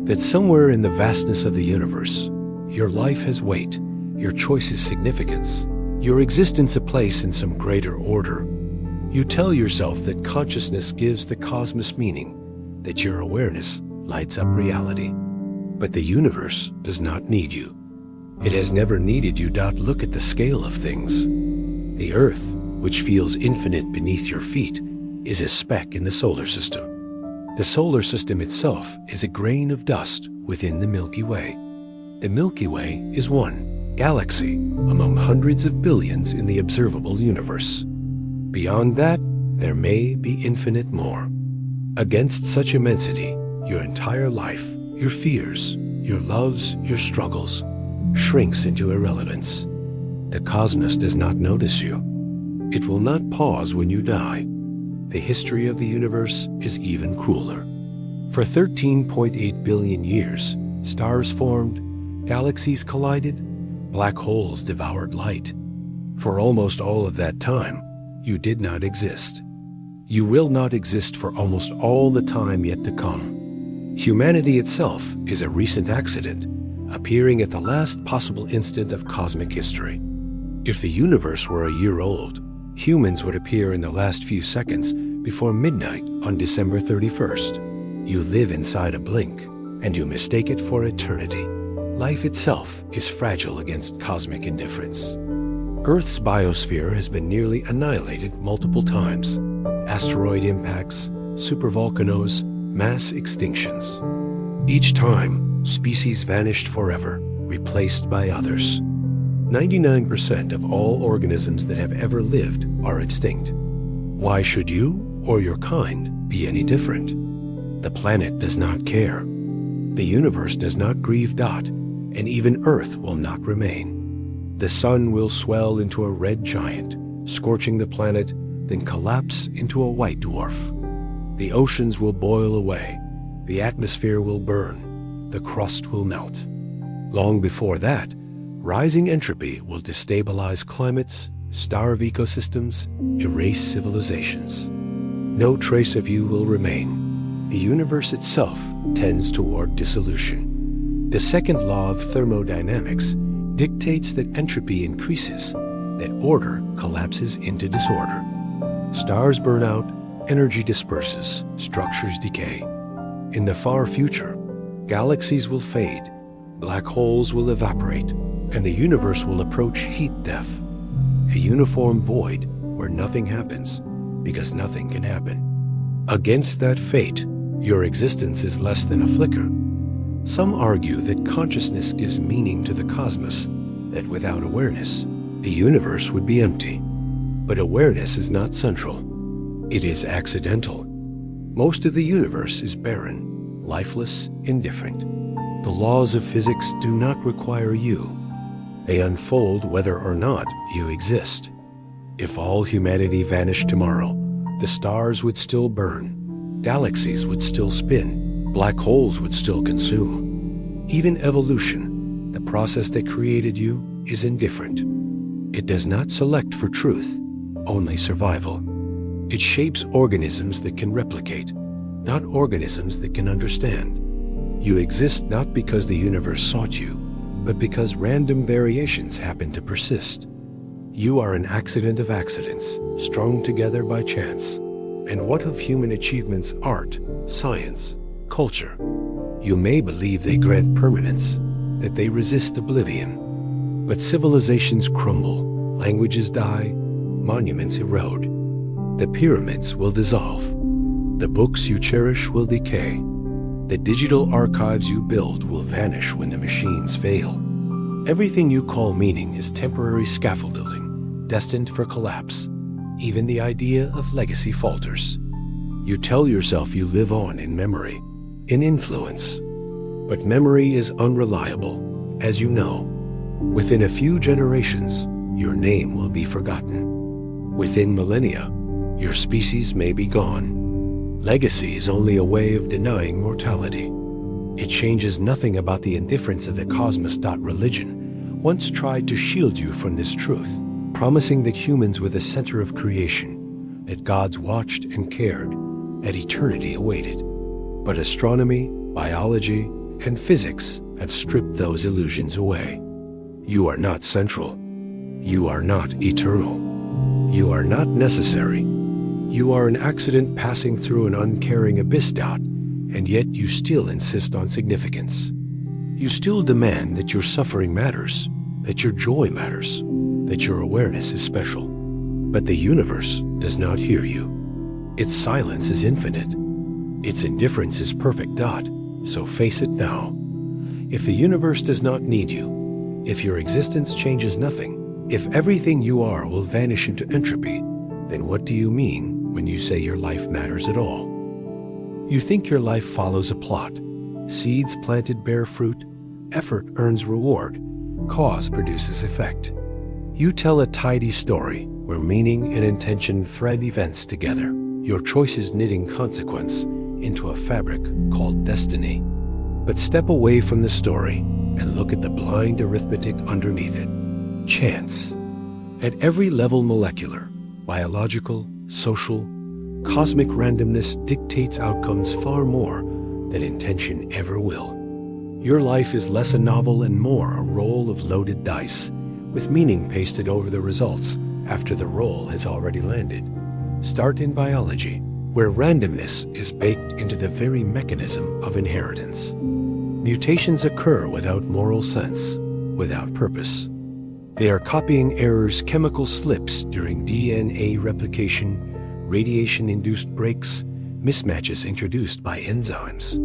that somewhere in the vastness of the universe, your life has weight, your choices significance, your existence a place in some greater order. You tell yourself that consciousness gives the cosmos meaning, that your awareness lights up reality. But the universe does not need you. It has never needed you. Look at the scale of things. The Earth, which feels infinite beneath your feet, is a speck in the solar system. The solar system itself is a grain of dust within the Milky Way. The Milky Way is one galaxy among hundreds of billions in the observable universe. Beyond that, there may be infinite more. Against such immensity, your entire life, your fears, your loves, your struggles, shrinks into irrelevance. The cosmos does not notice you. It will not pause when you die. The history of the universe is even crueler. For 13.8 billion years, stars formed, galaxies collided, black holes devoured light. For almost all of that time, you did not exist. You will not exist for almost all the time yet to come. Humanity itself is a recent accident, appearing at the last possible instant of cosmic history. If the universe were a year old, humans would appear in the last few seconds before midnight on December 31st. You live inside a blink, and you mistake it for eternity. Life itself is fragile against cosmic indifference. Earth's biosphere has been nearly annihilated multiple times. Asteroid impacts, supervolcanoes, mass extinctions. Each time, species vanished forever, replaced by others. 99% of all organisms that have ever lived are extinct. Why should you or your kind be any different? The planet does not care. The universe does not grieve. And even Earth will not remain. The sun will swell into a red giant, scorching the planet, then collapse into a white dwarf. The oceans will boil away, the atmosphere will burn, the crust will melt. Long before that, rising entropy will destabilize climates, starve ecosystems, erase civilizations. No trace of you will remain. The universe itself tends toward dissolution. The second law of thermodynamics dictates that entropy increases, that order collapses into disorder. Stars burn out, energy disperses, structures decay. In the far future, galaxies will fade, black holes will evaporate, and the universe will approach heat death, a uniform void where nothing happens because nothing can happen. Against that fate, your existence is less than a flicker. Some argue that consciousness gives meaning to the cosmos, that without awareness, the universe would be empty. But awareness is not central. It is accidental. Most of the universe is barren, lifeless, indifferent. The laws of physics do not require you. They unfold whether or not you exist. If all humanity vanished tomorrow, the stars would still burn, galaxies would still spin, black holes would still consume. Even evolution, the process that created you, is indifferent. It does not select for truth, only survival. It shapes organisms that can replicate, not organisms that can understand. You exist not because the universe sought you, but because random variations happen to persist. You are an accident of accidents, strung together by chance. And what of human achievements, art, science, culture? You may believe they grant permanence, that they resist oblivion. But civilizations crumble, languages die, monuments erode. The pyramids will dissolve. The books you cherish will decay. The digital archives you build will vanish when the machines fail. Everything you call meaning is temporary scaffolding, destined for collapse. Even the idea of legacy falters. You tell yourself you live on in memory, in influence. But memory is unreliable, as you know. Within a few generations, your name will be forgotten. Within millennia, your species may be gone. Legacy is only a way of denying mortality. It changes nothing about the indifference of the cosmos. Religion once tried to shield you from this truth, promising that humans were the center of creation, that gods watched and cared, that eternity awaited. But astronomy, biology, and physics have stripped those illusions away. You are not central. You are not eternal. You are not necessary. You are an accident passing through an uncaring abyss. And yet you still insist on significance. You still demand that your suffering matters, that your joy matters, that your awareness is special. But the universe does not hear you. Its silence is infinite. Its indifference is perfect. So face it now. If the universe does not need you, if your existence changes nothing, if everything you are will vanish into entropy, then what do you mean when you say your life matters at all? You think your life follows a plot. Seeds planted bear fruit, effort earns reward, cause produces effect. You tell a tidy story where meaning and intention thread events together, your choices knitting consequence into a fabric called destiny. But step away from the story and look at the blind arithmetic underneath it. Chance. At every level, molecular, biological, social, cosmic randomness dictates outcomes far more than intention ever will. Your life is less a novel and more a roll of loaded dice, with meaning pasted over the results after the roll has already landed. Start in biology, where randomness is baked into the very mechanism of inheritance. Mutations occur without moral sense, without purpose. They are copying errors, chemical slips during DNA replication, radiation-induced breaks, mismatches introduced by enzymes.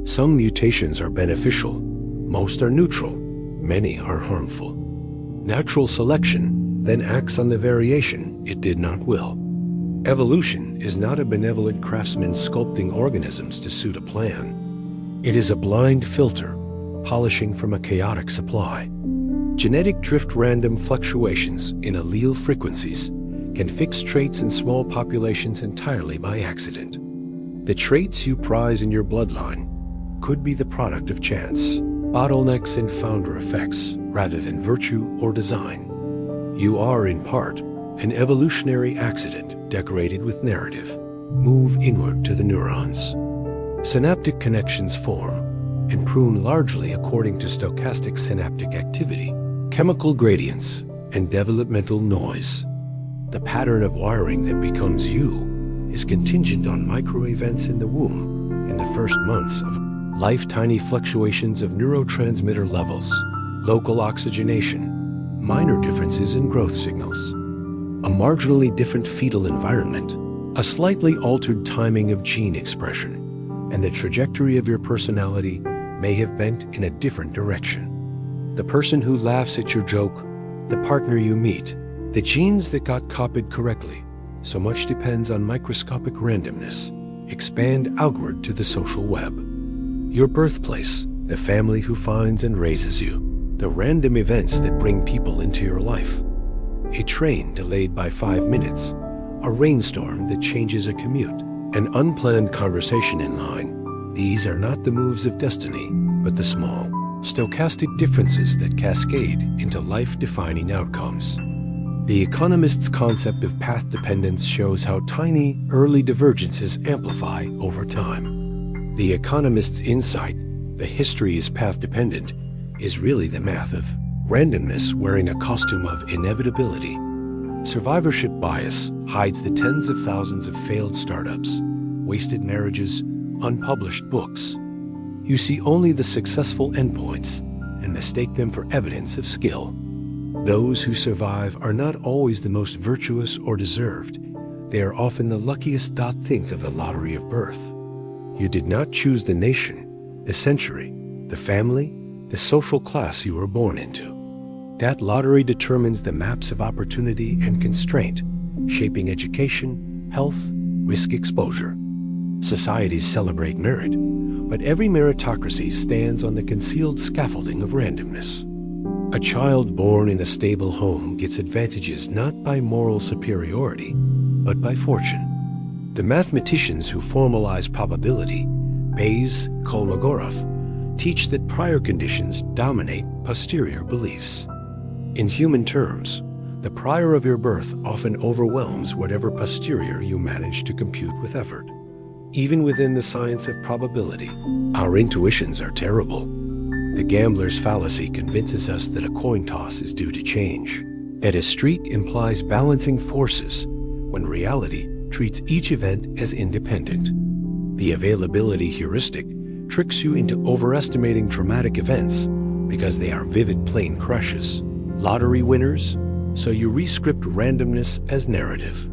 Some mutations are beneficial, most are neutral, many are harmful. Natural selection then acts on the variation it did not will. Evolution is not a benevolent craftsman sculpting organisms to suit a plan. It is a blind filter, polishing from a chaotic supply. Genetic drift, random fluctuations in allele frequencies, can fix traits in small populations entirely by accident. The traits you prize in your bloodline could be the product of chance, bottlenecks and founder effects, rather than virtue or design. You are, in part, an evolutionary accident decorated with narrative. Move inward to the neurons. Synaptic connections form and prune largely according to stochastic synaptic activity, chemical gradients, and developmental noise. The pattern of wiring that becomes you is contingent on micro-events in the womb in the first months of life. Tiny fluctuations of neurotransmitter levels, local oxygenation, minor differences in growth signals, a marginally different fetal environment, a slightly altered timing of gene expression, and the trajectory of your personality may have bent in a different direction. The person who laughs at your joke, the partner you meet, the genes that got copied correctly. So much depends on microscopic randomness. Expand outward to the social web. Your birthplace, the family who finds and raises you, the random events that bring people into your life. A train delayed by 5 minutes, a rainstorm that changes a commute, an unplanned conversation in line. These are not the moves of destiny, but the small, stochastic differences that cascade into life-defining outcomes. The economist's concept of path dependence shows how tiny, early divergences amplify over time. The economist's insight, the history is path-dependent, is really the math of randomness wearing a costume of inevitability. Survivorship bias hides the tens of thousands of failed startups, wasted marriages, unpublished books. You see only the successful endpoints and mistake them for evidence of skill. Those who survive are not always the most virtuous or deserved. They are often the luckiest. Think of the lottery of birth. You did not choose the nation, the century, the family, the social class you were born into. That lottery determines the maps of opportunity and constraint, shaping education, health, risk exposure. Societies celebrate merit, but every meritocracy stands on the concealed scaffolding of randomness. A child born in a stable home gets advantages not by moral superiority, but by fortune. The mathematicians who formalize probability, Bayes, Kolmogorov, teach that prior conditions dominate posterior beliefs. In human terms, the prior of your birth often overwhelms whatever posterior you manage to compute with effort. Even within the science of probability, our intuitions are terrible. The gambler's fallacy convinces us that a coin toss is due to change, that a streak implies balancing forces, when reality treats each event as independent. The availability heuristic tricks you into overestimating traumatic events because they are vivid plane crashes, lottery winners, so you rescript randomness as narrative.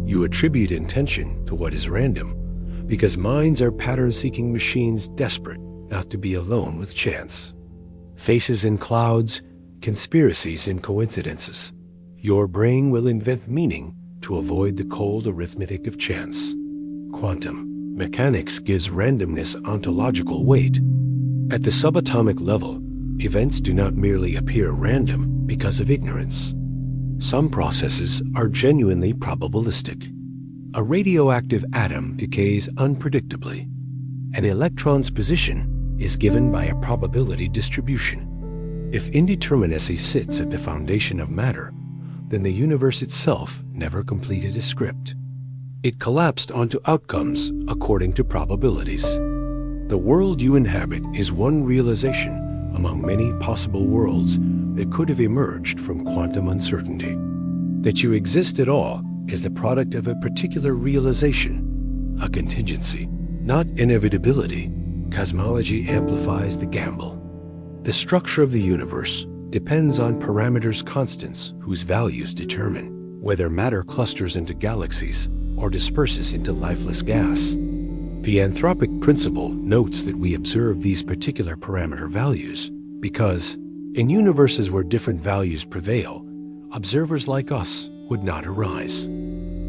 You attribute intention to what is random because minds are pattern-seeking machines desperate not to be alone with chance. Faces in clouds, conspiracies in coincidences. Your brain will invent meaning to avoid the cold arithmetic of chance. Quantum mechanics gives randomness ontological weight. At the subatomic level, events do not merely appear random because of ignorance. Some processes are genuinely probabilistic. A radioactive atom decays unpredictably. An electron's position is given by a probability distribution. If indeterminacy sits at the foundation of matter, then the universe itself never completed a script. It collapsed onto outcomes according to probabilities. The world you inhabit is one realization among many possible worlds that could have emerged from quantum uncertainty. That you exist at all is the product of a particular realization, a contingency, not inevitability. Cosmology amplifies the gamble. The structure of the universe depends on parameters constants whose values determine whether matter clusters into galaxies or disperses into lifeless gas. The anthropic principle notes that we observe these particular parameter values because, in universes where different values prevail, observers like us would not arise.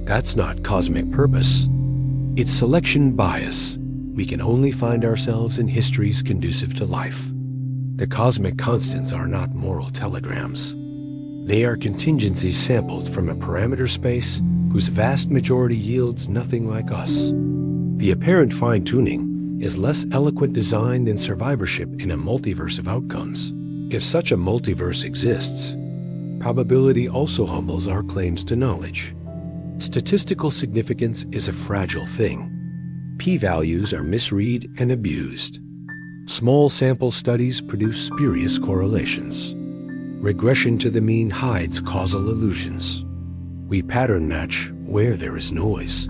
That's not cosmic purpose. It's selection bias. We can only find ourselves in histories conducive to life. The cosmic constants are not moral telegrams. They are contingencies sampled from a parameter space whose vast majority yields nothing like us. The apparent fine-tuning is less eloquent design than survivorship in a multiverse of outcomes. If such a multiverse exists, probability also humbles our claims to knowledge. Statistical significance is a fragile thing. P-values are misread and abused. Small sample studies produce spurious correlations. Regression to the mean hides causal illusions. We pattern match where there is noise.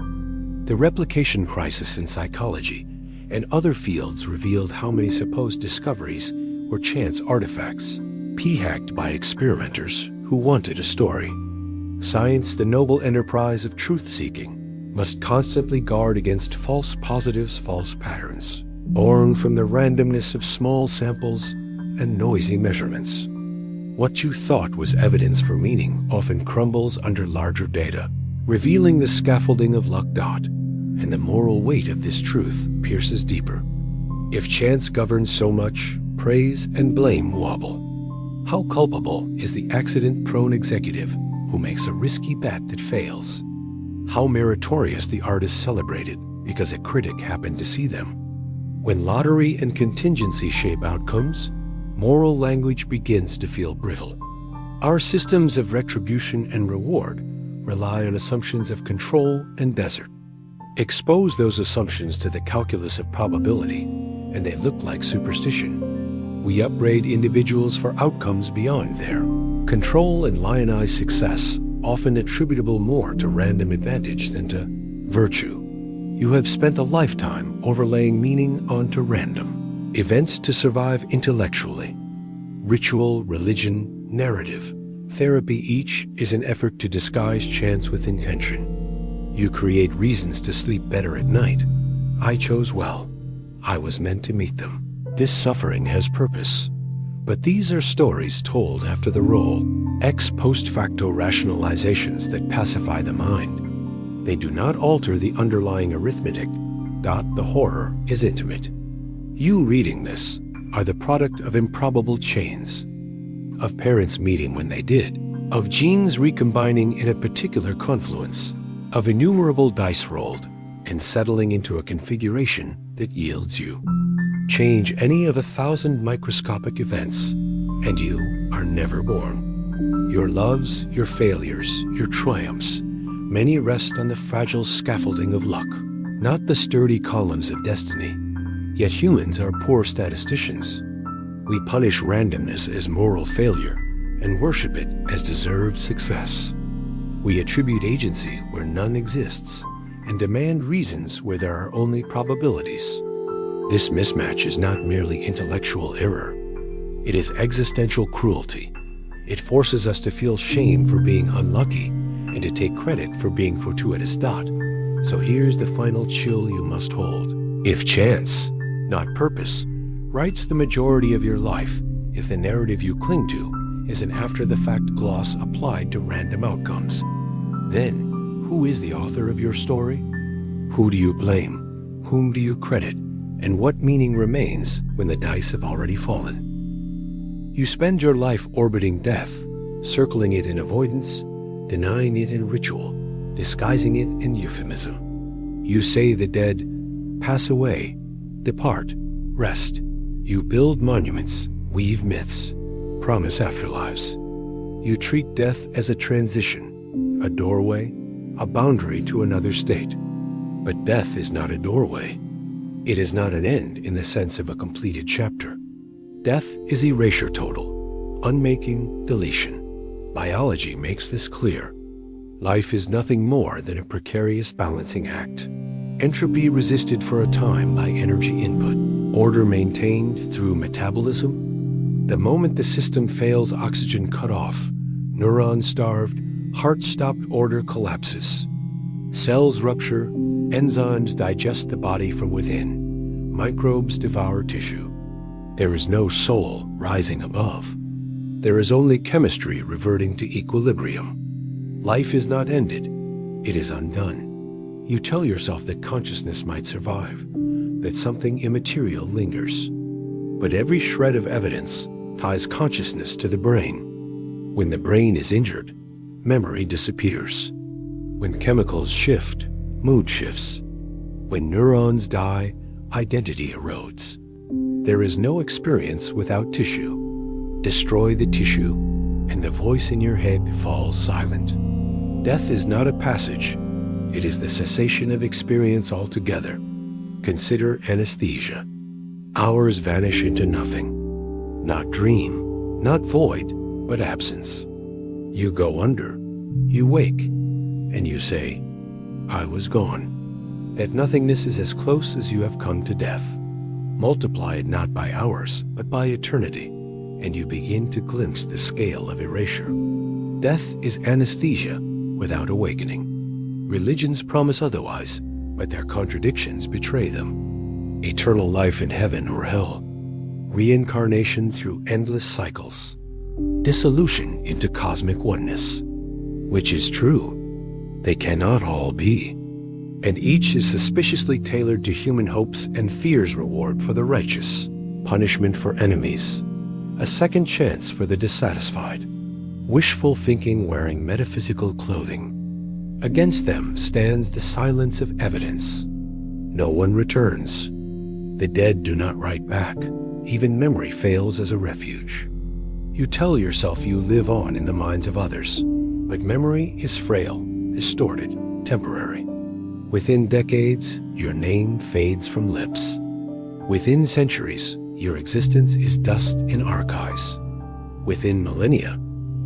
The replication crisis in psychology and other fields revealed how many supposed discoveries were chance artifacts, p-hacked by experimenters who wanted a story. Science, the noble enterprise of truth-seeking, must constantly guard against false positives, false patterns, born from the randomness of small samples and noisy measurements. What you thought was evidence for meaning often crumbles under larger data, revealing the scaffolding of luck. And the moral weight of this truth pierces deeper. If chance governs so much, praise and blame wobble. How culpable is the accident-prone executive who makes a risky bet that fails? How meritorious the artist celebrated because a critic happened to see them? When lottery and contingency shape outcomes, moral language begins to feel brittle. Our systems of retribution and reward rely on assumptions of control and desert. Expose those assumptions to the calculus of probability, and they look like superstition. We upbraid individuals for outcomes beyond their control and lionize success, often attributable more to random advantage than to virtue. You have spent a lifetime overlaying meaning onto random events to survive intellectually. Ritual, religion, narrative, therapy, each is an effort to disguise chance with intention. You create reasons to sleep better at night. I chose well. I was meant to meet them. This suffering has purpose. But these are stories told after the roll, ex post facto rationalizations that pacify the mind. They do not alter the underlying arithmetic. The horror is intimate. You reading this are the product of improbable chains, of parents meeting when they did, of genes recombining in a particular confluence, of innumerable dice rolled and settling into a configuration that yields you. Change any of 1,000 microscopic events, and you are never born. Your loves, your failures, your triumphs, many rest on the fragile scaffolding of luck, not the sturdy columns of destiny. Yet humans are poor statisticians. We punish randomness as moral failure and worship it as deserved success. We attribute agency where none exists and demand reasons where there are only probabilities. This mismatch is not merely intellectual error. It is existential cruelty. It forces us to feel shame for being unlucky and to take credit for being fortuitous. So here's the final chill you must hold. If chance, not purpose, writes the majority of your life, if the narrative you cling to is an after-the-fact gloss applied to random outcomes, then who is the author of your story? Who do you blame? Whom do you credit? And what meaning remains when the dice have already fallen? You spend your life orbiting death, circling it in avoidance, denying it in ritual, disguising it in euphemism. You say the dead pass away, depart, rest. You build monuments, weave myths, promise afterlives. You treat death as a transition, a doorway, a boundary to another state. But death is not a doorway. It is not an end in the sense of a completed chapter. Death is erasure total, unmaking, deletion. Biology makes this clear. Life is nothing more than a precarious balancing act. Entropy resisted for a time by energy input, order maintained through metabolism. The moment the system fails, oxygen cut off, neurons starved, heart stopped, order collapses. Cells rupture, enzymes digest the body from within, microbes devour tissue. There is no soul rising above. There is only chemistry reverting to equilibrium. Life is not ended, it is undone. You tell yourself that consciousness might survive, that something immaterial lingers. But every shred of evidence ties consciousness to the brain. When the brain is injured, memory disappears. When chemicals shift, mood shifts. When neurons die, identity erodes. There is no experience without tissue. Destroy the tissue, and the voice in your head falls silent. Death is not a passage. It is the cessation of experience altogether. Consider anesthesia. Hours vanish into nothing. Not dream, not void, but absence. You go under, you wake, and you say, I was gone. That nothingness is as close as you have come to death. Multiply it not by hours, but by eternity, and you begin to glimpse the scale of erasure. Death is anesthesia without awakening. Religions promise otherwise, but their contradictions betray them. Eternal life in heaven or hell, reincarnation through endless cycles, dissolution into cosmic oneness. Which is true? They cannot all be. And each is suspiciously tailored to human hopes and fears. Reward for the righteous, punishment for enemies, a second chance for the dissatisfied. Wishful thinking wearing metaphysical clothing. Against them stands the silence of evidence. No one returns. The dead do not write back. Even memory fails as a refuge. You tell yourself you live on in the minds of others, but memory is frail, distorted, temporary. Within decades, your name fades from lips. Within centuries, your existence is dust in archives. Within millennia,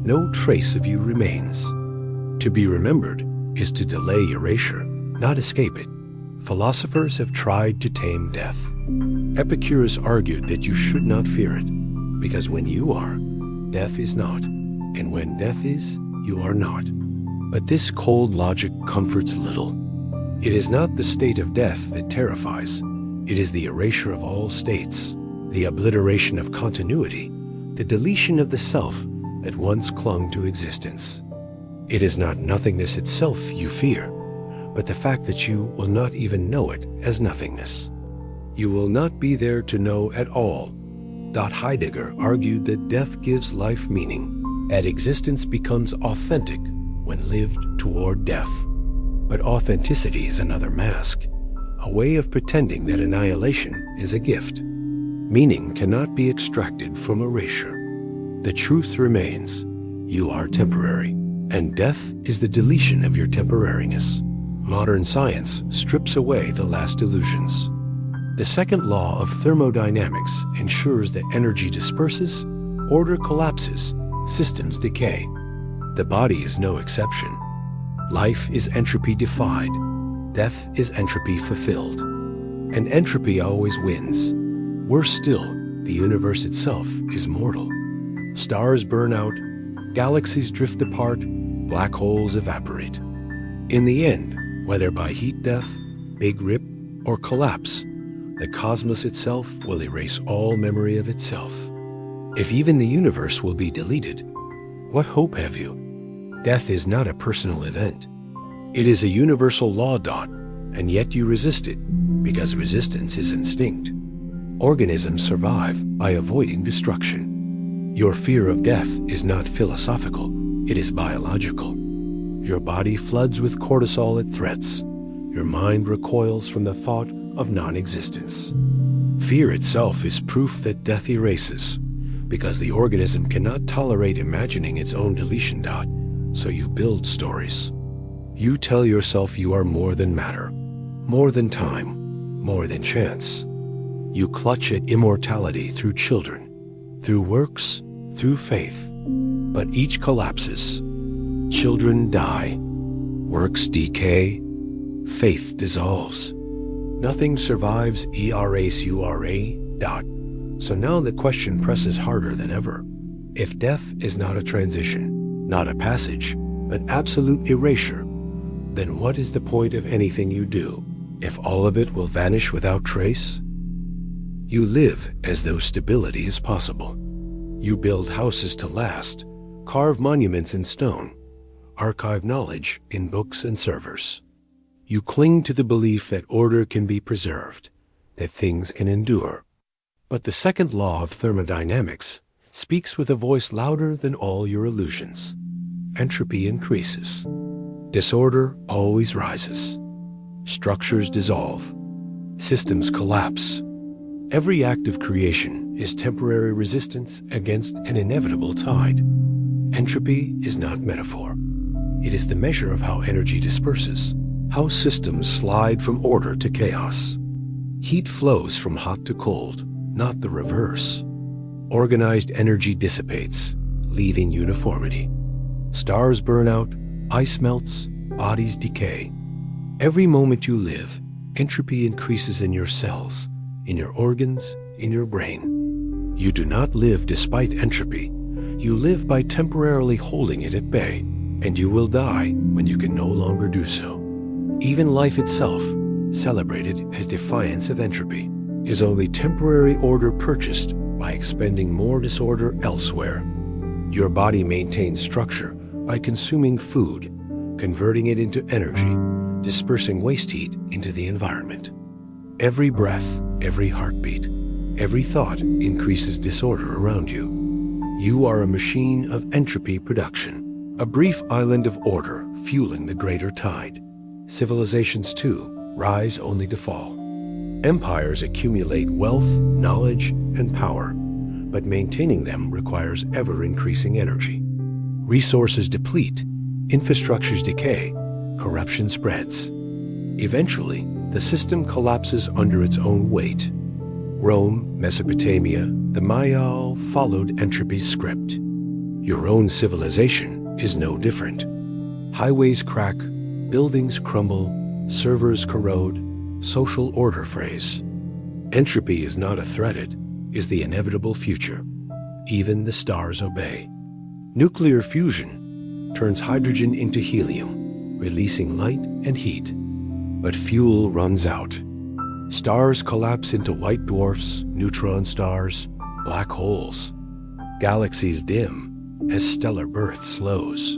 no trace of you remains. To be remembered is to delay erasure, not escape it. Philosophers have tried to tame death. Epicurus argued that you should not fear it, because when you are, death is not, and when death is, you are not. But this cold logic comforts little. It is not the state of death that terrifies. It is the erasure of all states, the obliteration of continuity, the deletion of the self that once clung to existence. It is not nothingness itself you fear, but the fact that you will not even know it as nothingness. You will not be there to know at all. Heidegger argued that death gives life meaning, and existence becomes authentic when lived toward death. But authenticity is another mask, a way of pretending that annihilation is a gift. Meaning cannot be extracted from erasure. The truth remains. You are temporary, and death is the deletion of your temporariness. Modern science strips away the last illusions. The second law of thermodynamics ensures that energy disperses, order collapses, systems decay. The body is no exception. Life is entropy defied. Death is entropy fulfilled. And entropy always wins. Worse still, the universe itself is mortal. Stars burn out, galaxies drift apart, black holes evaporate. In the end, whether by heat death, big rip, or collapse, the cosmos itself will erase all memory of itself. If even the universe will be deleted, what hope have you? Death is not a personal event. It is a universal law. And yet you resist it, because resistance is instinct. Organisms survive by avoiding destruction. Your fear of death is not philosophical, it is biological. Your body floods with cortisol at threats. Your mind recoils from the thought of non-existence. Fear itself is proof that death erases, because the organism cannot tolerate imagining its own deletion. So you build stories. You tell yourself you are more than matter, more than time, more than chance. You clutch at immortality through children, through works, through faith. But each collapses. Children die, works decay, faith dissolves. Nothing survives erasura. So now the question presses harder than ever. If death is not a transition, not a passage, but absolute erasure, then what is the point of anything you do, if all of it will vanish without trace? You live as though stability is possible. You build houses to last, carve monuments in stone, archive knowledge in books and servers. You cling to the belief that order can be preserved, that things can endure. But the second law of thermodynamics speaks with a voice louder than all your illusions. Entropy increases. Disorder always rises. Structures dissolve. Systems collapse. Every act of creation is temporary resistance against an inevitable tide. Entropy is not metaphor. It is the measure of how energy disperses, how systems slide from order to chaos. Heat flows from hot to cold, not the reverse. Organized energy dissipates, leaving uniformity. Stars burn out, ice melts, bodies decay. Every moment you live, entropy increases in your cells, in your organs, in your brain. You do not live despite entropy. You live by temporarily holding it at bay, and you will die when you can no longer do so. Even life itself, celebrated as defiance of entropy, is only temporary order purchased by expending more disorder elsewhere. Your body maintains structure by consuming food, converting it into energy, dispersing waste heat into the environment. Every breath, every heartbeat, every thought increases disorder around you. You are a machine of entropy production, a brief island of order fueling the greater tide. Civilizations, too, rise only to fall. Empires accumulate wealth, knowledge, and power, but maintaining them requires ever-increasing energy. Resources deplete, infrastructures decay, corruption spreads. Eventually, the system collapses under its own weight. Rome, Mesopotamia, the Maya all followed entropy's script. Your own civilization is no different. Highways crack, buildings crumble, servers corrode, social order frays. Entropy is not a threat, it is the inevitable future. Even the stars obey. Nuclear fusion turns hydrogen into helium, releasing light and heat. But fuel runs out. Stars collapse into white dwarfs, neutron stars, black holes. Galaxies dim as stellar birth slows.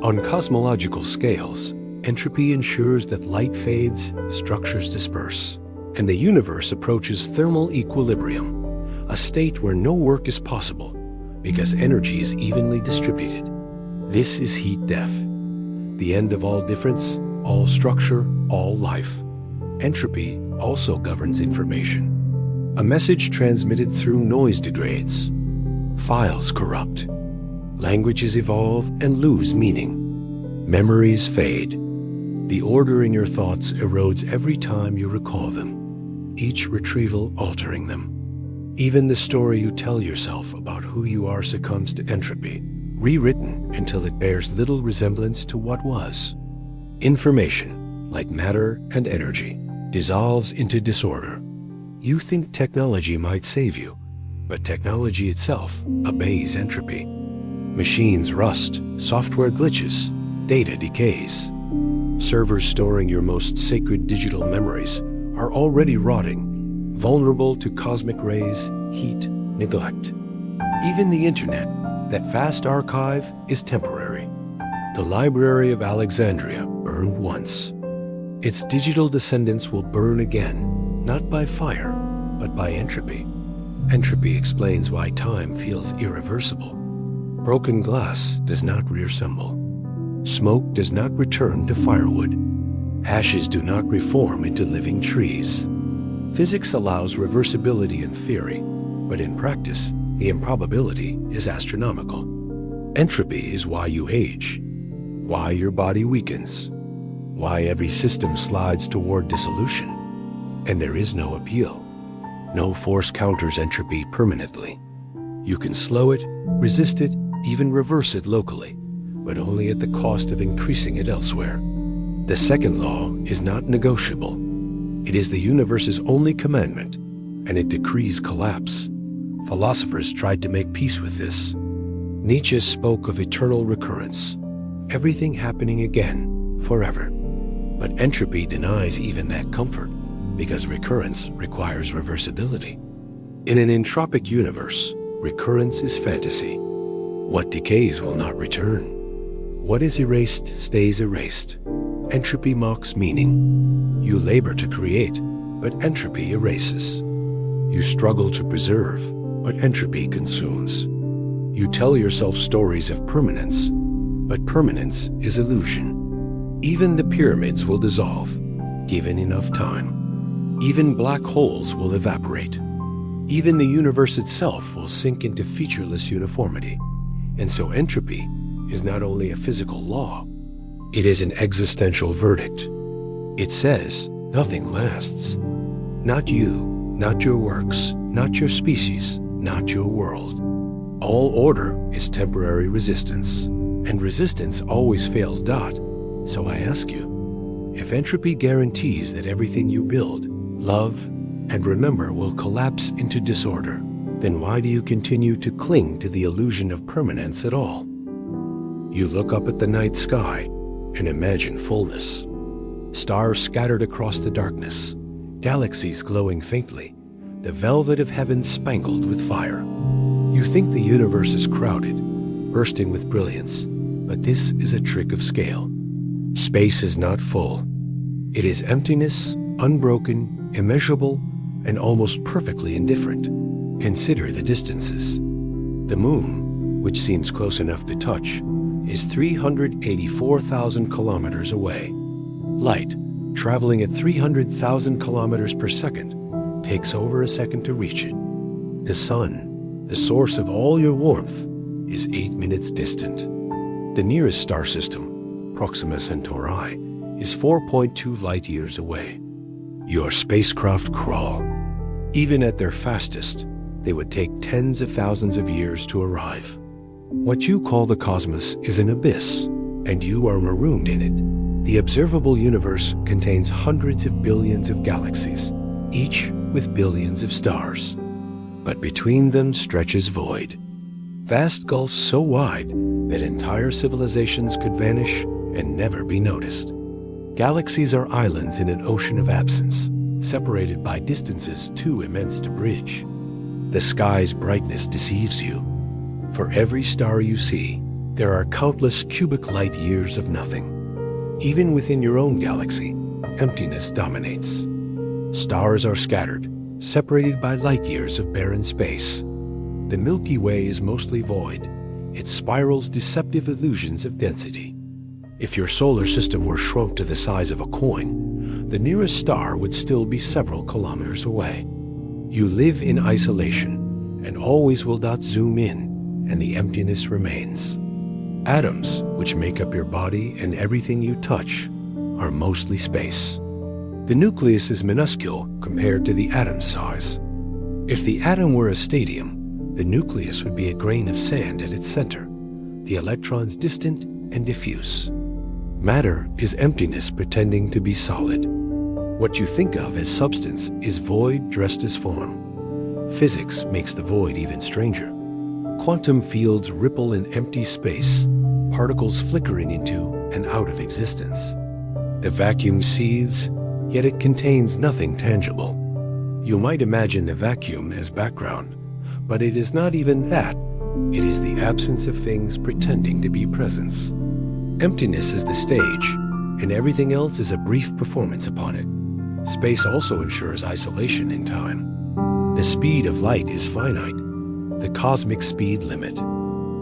On cosmological scales, entropy ensures that light fades, structures disperse, and the universe approaches thermal equilibrium, a state where no work is possible because energy is evenly distributed. This is heat death, the end of all difference, all structure, all life. Entropy also governs information. A message transmitted through noise degrades. Files corrupt. Languages evolve and lose meaning. Memories fade. The order in your thoughts erodes every time you recall them, each retrieval altering them. Even the story you tell yourself about who you are succumbs to entropy, rewritten until it bears little resemblance to what was. Information, like matter and energy, dissolves into disorder. You think technology might save you, but technology itself obeys entropy. Machines rust, software glitches, data decays. Servers storing your most sacred digital memories are already rotting, vulnerable to cosmic rays, heat, neglect. Even the internet, that vast archive, is temporary. The Library of Alexandria burned once. Its digital descendants will burn again, not by fire, but by entropy. Entropy explains why time feels irreversible. Broken glass does not reassemble. Smoke does not return to firewood. Ashes do not reform into living trees. Physics allows reversibility in theory, but in practice, the improbability is astronomical. Entropy is why you age, why your body weakens, why every system slides toward dissolution. And there is no appeal. No force counters entropy permanently. You can slow it, resist it, even reverse it locally, but only at the cost of increasing it elsewhere. The second law is not negotiable. It is the universe's only commandment, and it decrees collapse. Philosophers tried to make peace with this. Nietzsche spoke of eternal recurrence, everything happening again, forever. But entropy denies even that comfort, because recurrence requires reversibility. In an entropic universe, recurrence is fantasy. What decays will not return. What is erased stays erased. Entropy mocks meaning. You labor to create, but entropy erases. You struggle to preserve, but entropy consumes. You tell yourself stories of permanence, but permanence is illusion. Even the pyramids will dissolve, given enough time. Even black holes will evaporate. Even the universe itself will sink into featureless uniformity. And so entropy is not only a physical law, it is an existential verdict. It says nothing lasts. Not you, not your works, not your species, not your world. All order is temporary resistance, and resistance always fails. So I ask you, if entropy guarantees that everything you build, love, and remember will collapse into disorder, then why do you continue to cling to the illusion of permanence at all? You look up at the night sky and imagine fullness. Stars scattered across the darkness, galaxies glowing faintly, the velvet of heaven spangled with fire. You think the universe is crowded, bursting with brilliance, but this is a trick of scale. Space is not full. It is emptiness, unbroken, immeasurable, and almost perfectly indifferent. Consider the distances. The moon, which seems close enough to touch, is 384,000 kilometers away. Light, traveling at 300,000 kilometers per second, takes over a second to reach it. The sun, the source of all your warmth, is 8 minutes distant. The nearest star system, Proxima Centauri, is 4.2 light years away. Your spacecraft crawl. Even at their fastest, they would take tens of thousands of years to arrive. What you call the cosmos is an abyss, and you are marooned in it. The observable universe contains hundreds of billions of galaxies, each with billions of stars. But between them stretches void. Vast gulfs so wide that entire civilizations could vanish and never be noticed. Galaxies are islands in an ocean of absence, separated by distances too immense to bridge. The sky's brightness deceives you. For every star you see, there are countless cubic light years of nothing. Even within your own galaxy, emptiness dominates. Stars are scattered, separated by light years of barren space. The Milky Way is mostly void. It spirals deceptive illusions of density. If your solar system were shrunk to the size of a coin, the nearest star would still be several kilometers away. You live in isolation, and always will not zoom in, and the emptiness remains. Atoms, which make up your body and everything you touch, are mostly space. The nucleus is minuscule compared to the atom size. If the atom were a stadium, the nucleus would be a grain of sand at its center, the electrons distant and diffuse. Matter is emptiness pretending to be solid. What you think of as substance is void dressed as form. Physics makes the void even stranger. Quantum fields ripple in empty space, particles flickering into and out of existence. The vacuum seethes, yet it contains nothing tangible. You might imagine the vacuum as background, but it is not even that. It is the absence of things pretending to be presence. Emptiness is the stage, and everything else is a brief performance upon it. Space also ensures isolation in time. The speed of light is finite, the cosmic speed limit.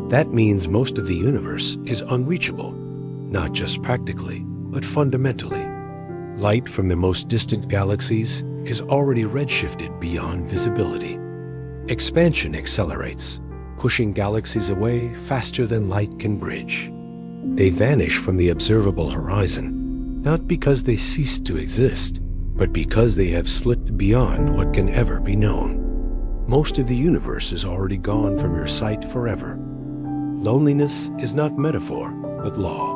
That means most of the universe is unreachable, not just practically, but fundamentally. Light from the most distant galaxies is already redshifted beyond visibility. Expansion accelerates, pushing galaxies away faster than light can bridge. They vanish from the observable horizon, not because they cease to exist, but because they have slipped beyond what can ever be known. Most of the universe is already gone from your sight forever. Loneliness is not metaphor, but law.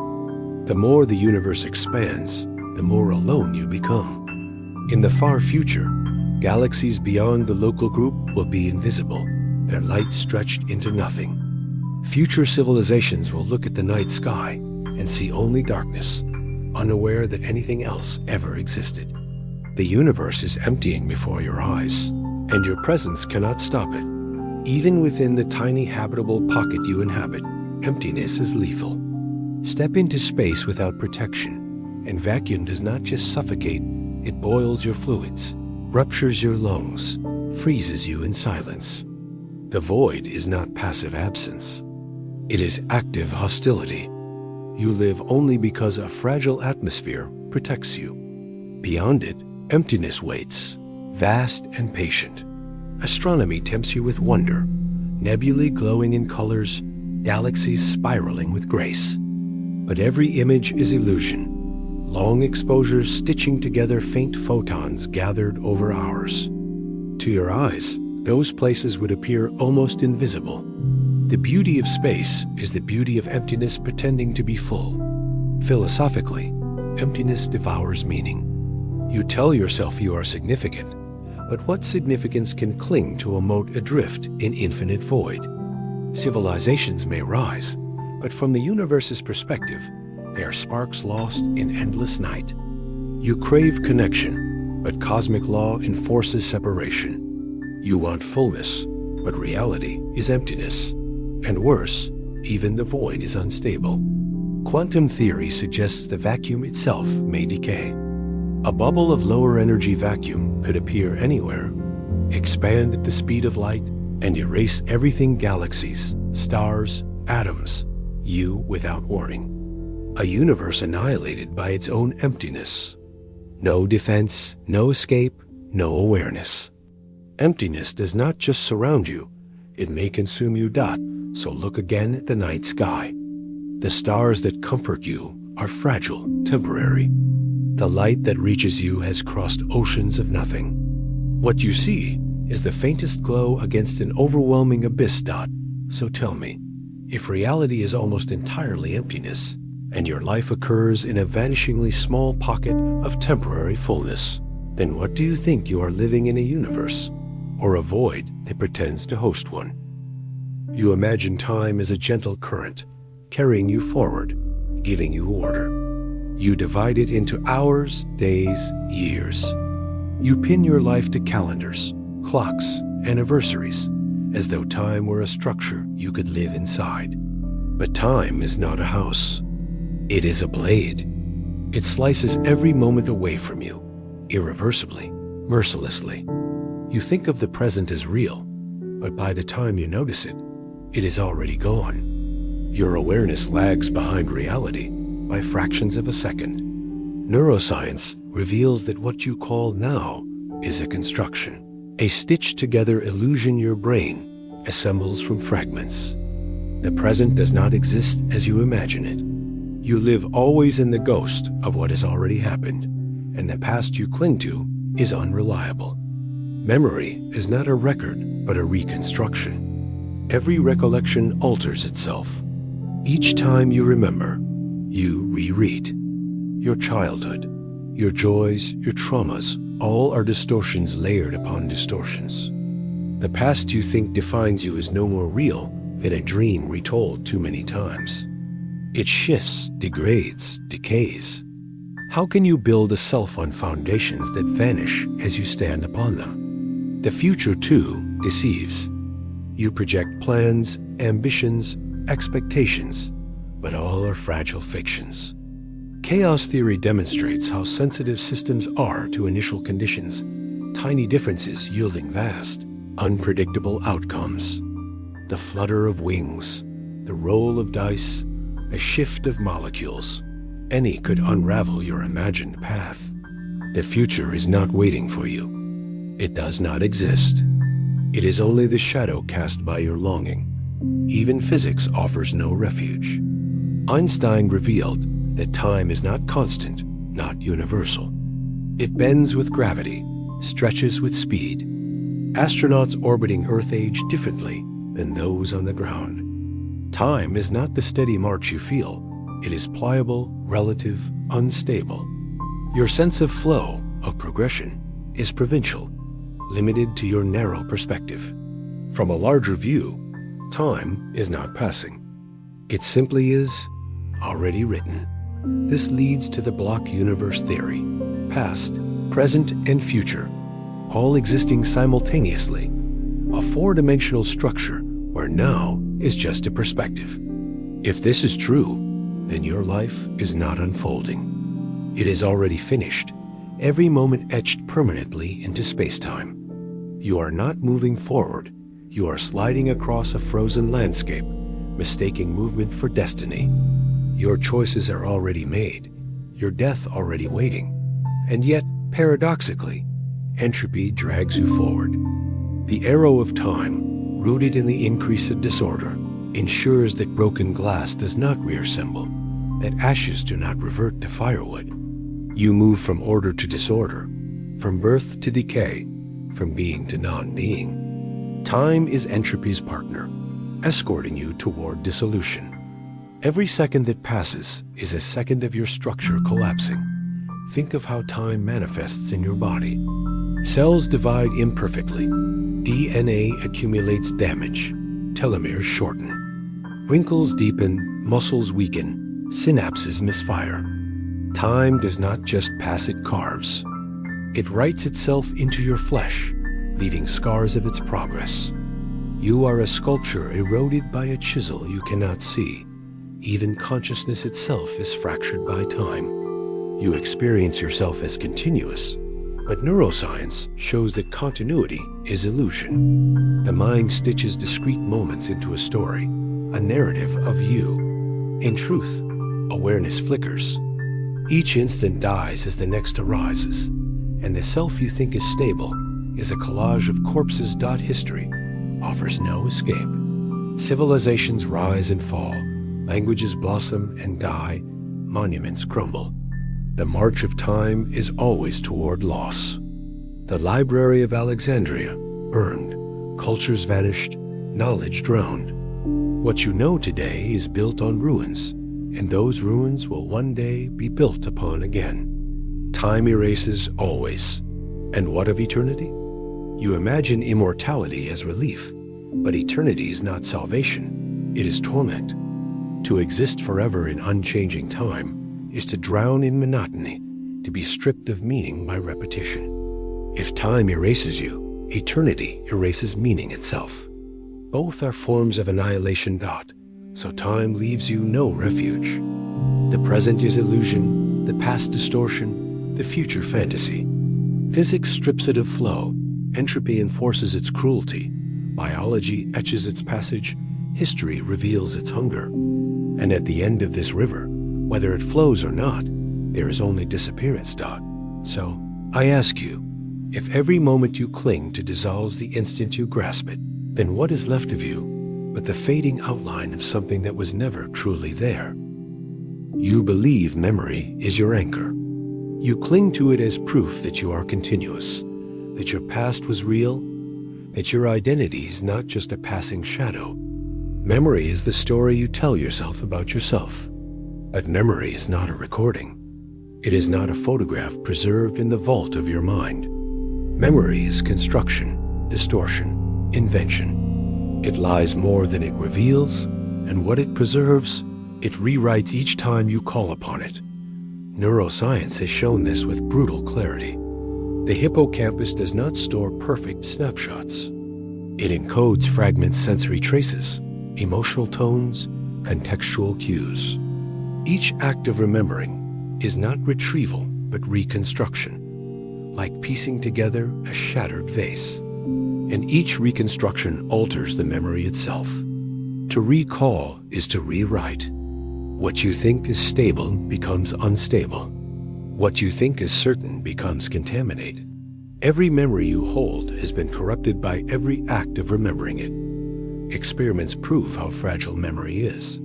The more the universe expands, the more alone you become. In the far future, galaxies beyond the local group will be invisible, their light stretched into nothing. Future civilizations will look at the night sky and see only darkness, unaware that anything else ever existed. The universe is emptying before your eyes, and your presence cannot stop it. Even within the tiny habitable pocket you inhabit, emptiness is lethal. Step into space without protection, and vacuum does not just suffocate, it boils your fluids, ruptures your lungs, freezes you in silence. The void is not passive absence. It is active hostility. You live only because a fragile atmosphere protects you. Beyond it, emptiness waits, vast and patient. Astronomy tempts you with wonder, nebulae glowing in colors, galaxies spiraling with grace. But every image is illusion, long exposures stitching together faint photons gathered over hours. To your eyes, those places would appear almost invisible. The beauty of space is the beauty of emptiness pretending to be full. Philosophically, emptiness devours meaning. You tell yourself you are significant, but what significance can cling to a mote adrift in infinite void? Civilizations may rise, but from the universe's perspective, they are sparks lost in endless night. You crave connection, but cosmic law enforces separation. You want fullness, but reality is emptiness. And worse, even the void is unstable. Quantum theory suggests the vacuum itself may decay. A bubble of lower energy vacuum could appear anywhere, expand at the speed of light, and erase everything galaxies, stars, atoms, you without warning. A universe annihilated by its own emptiness. No defense, no escape, no awareness. Emptiness does not just surround you, it may consume you. So look again at the night sky. The stars that comfort you are fragile, temporary. The light that reaches you has crossed oceans of nothing. What you see is the faintest glow against an overwhelming abyss. So tell me, if reality is almost entirely emptiness, and your life occurs in a vanishingly small pocket of temporary fullness, then what do you think you are living in a universe, or a void that pretends to host one? You imagine time as a gentle current, carrying you forward, giving you order. You divide it into hours, days, years. You pin your life to calendars, clocks, anniversaries, as though time were a structure you could live inside. But time is not a house. It is a blade. It slices every moment away from you, irreversibly, mercilessly. You think of the present as real, but by the time you notice it, it is already gone. Your awareness lags behind reality by fractions of a second. Neuroscience reveals that what you call now is a construction, a stitched-together illusion your brain assembles from fragments. The present does not exist as you imagine it. You live always in the ghost of what has already happened, and the past you cling to is unreliable. Memory is not a record, but a reconstruction. Every recollection alters itself. Each time you remember, you reread. Your childhood, your joys, your traumas, all are distortions layered upon distortions. The past you think defines you is no more real than a dream retold too many times. It shifts, degrades, decays. How can you build a self on foundations that vanish as you stand upon them? The future, too, deceives. You project plans, ambitions, expectations, but all are fragile fictions. Chaos theory demonstrates how sensitive systems are to initial conditions, tiny differences yielding vast, unpredictable outcomes. The flutter of wings, the roll of dice, a shift of molecules. Any could unravel your imagined path. The future is not waiting for you. It does not exist. It is only the shadow cast by your longing. Even physics offers no refuge. Einstein revealed that time is not constant, not universal. It bends with gravity, stretches with speed. Astronauts orbiting Earth age differently than those on the ground. Time is not the steady march you feel. It is pliable, relative, unstable. Your sense of flow, of progression, is provincial, limited to your narrow perspective. From a larger view, time is not passing. It simply is already written. This leads to the block universe theory. Past, present, and future, all existing simultaneously. A four-dimensional structure where now is just a perspective. If this is true, then your life is not unfolding. It is already finished, every moment etched permanently into space-time. You are not moving forward, You are sliding across a frozen landscape, mistaking movement for destiny. Your choices are already made, your death already waiting, and yet, paradoxically, entropy drags you forward. The arrow of time, rooted in the increase of disorder, ensures that broken glass does not reassemble, that ashes do not revert to firewood. You move from order to disorder, from birth to decay, from being to non-being. Time is entropy's partner, escorting you toward dissolution. Every second that passes is a second of your structure collapsing. Think of how time manifests in your body. Cells divide imperfectly. DNA accumulates damage. Telomeres shorten. Wrinkles deepen, muscles weaken, synapses misfire. Time does not just pass, it carves. It writes itself into your flesh, leaving scars of its progress. You are a sculpture eroded by a chisel you cannot see. Even consciousness itself is fractured by time. You experience yourself as continuous, but neuroscience shows that continuity is illusion. The mind stitches discrete moments into a story, a narrative of you. In truth, awareness flickers. Each instant dies as the next arises, and the self you think is stable is a collage of corpses. History offers no escape. Civilizations rise and fall, languages blossom and die, monuments crumble. The march of time is always toward loss. The Library of Alexandria burned, cultures vanished, knowledge drowned. What you know today is built on ruins, and those ruins will one day be built upon again. Time erases always. And what of eternity? You imagine immortality as relief, but eternity is not salvation, it is torment. To exist forever in unchanging time is to drown in monotony, to be stripped of meaning by repetition. If time erases you, eternity erases meaning itself. Both are forms of annihilation. So time leaves you no refuge. The present is illusion, the past distortion, the future fantasy. Physics strips it of flow, entropy enforces its cruelty, biology etches its passage, history reveals its hunger. And at the end of this river, whether it flows or not, there is only disappearance. So, I ask you, if every moment you cling to dissolves the instant you grasp it, then what is left of you but the fading outline of something that was never truly there? You believe memory is your anchor. You cling to it as proof that you are continuous, that your past was real, that your identity is not just a passing shadow. Memory is the story you tell yourself about yourself. But memory is not a recording. It is not a photograph preserved in the vault of your mind. Memory is construction, distortion, invention. It lies more than it reveals, and what it preserves, it rewrites each time you call upon it. Neuroscience has shown this with brutal clarity. The hippocampus does not store perfect snapshots. It encodes fragment sensory traces, emotional tones, contextual cues. Each act of remembering is not retrieval, but reconstruction, like piecing together a shattered vase. And each reconstruction alters the memory itself. To recall is to rewrite. What you think is stable becomes unstable. What you think is certain becomes contaminated. Every memory you hold has been corrupted by every act of remembering it. Experiments prove how fragile memory is.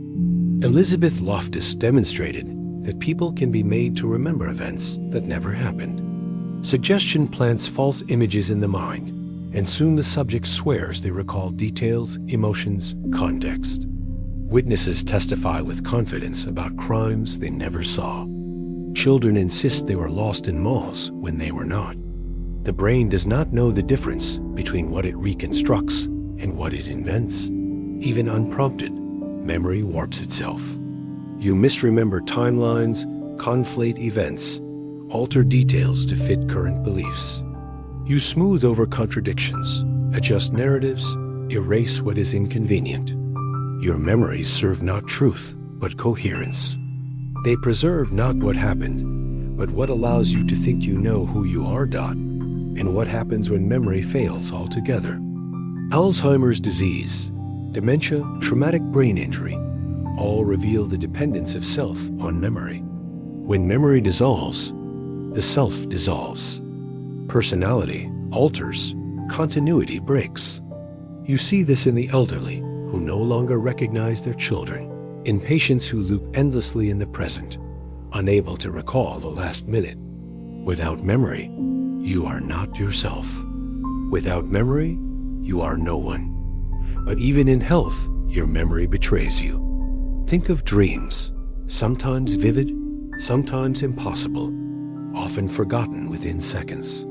Elizabeth Loftus demonstrated that people can be made to remember events that never happened. Suggestion plants false images in the mind, and soon the subject swears they recall details, emotions, context. Witnesses testify with confidence about crimes they never saw. Children insist they were lost in malls when they were not. The brain does not know the difference between what it reconstructs and what it invents. Even unprompted, memory warps itself. You misremember timelines, conflate events, alter details to fit current beliefs. You smooth over contradictions, adjust narratives, erase what is inconvenient. Your memories serve not truth, but coherence. They preserve not what happened, but what allows you to think you know who you are. And what happens when memory fails altogether. Alzheimer's disease, dementia, traumatic brain injury, all reveal the dependence of self on memory. When memory dissolves, the self dissolves. Personality alters, continuity breaks. You see this in the elderly who no longer recognize their children, in patients who loop endlessly in the present, unable to recall the last minute. Without memory, you are not yourself. Without memory, you are no one. But even in health, your memory betrays you. Think of dreams, sometimes vivid, sometimes impossible, often forgotten within seconds.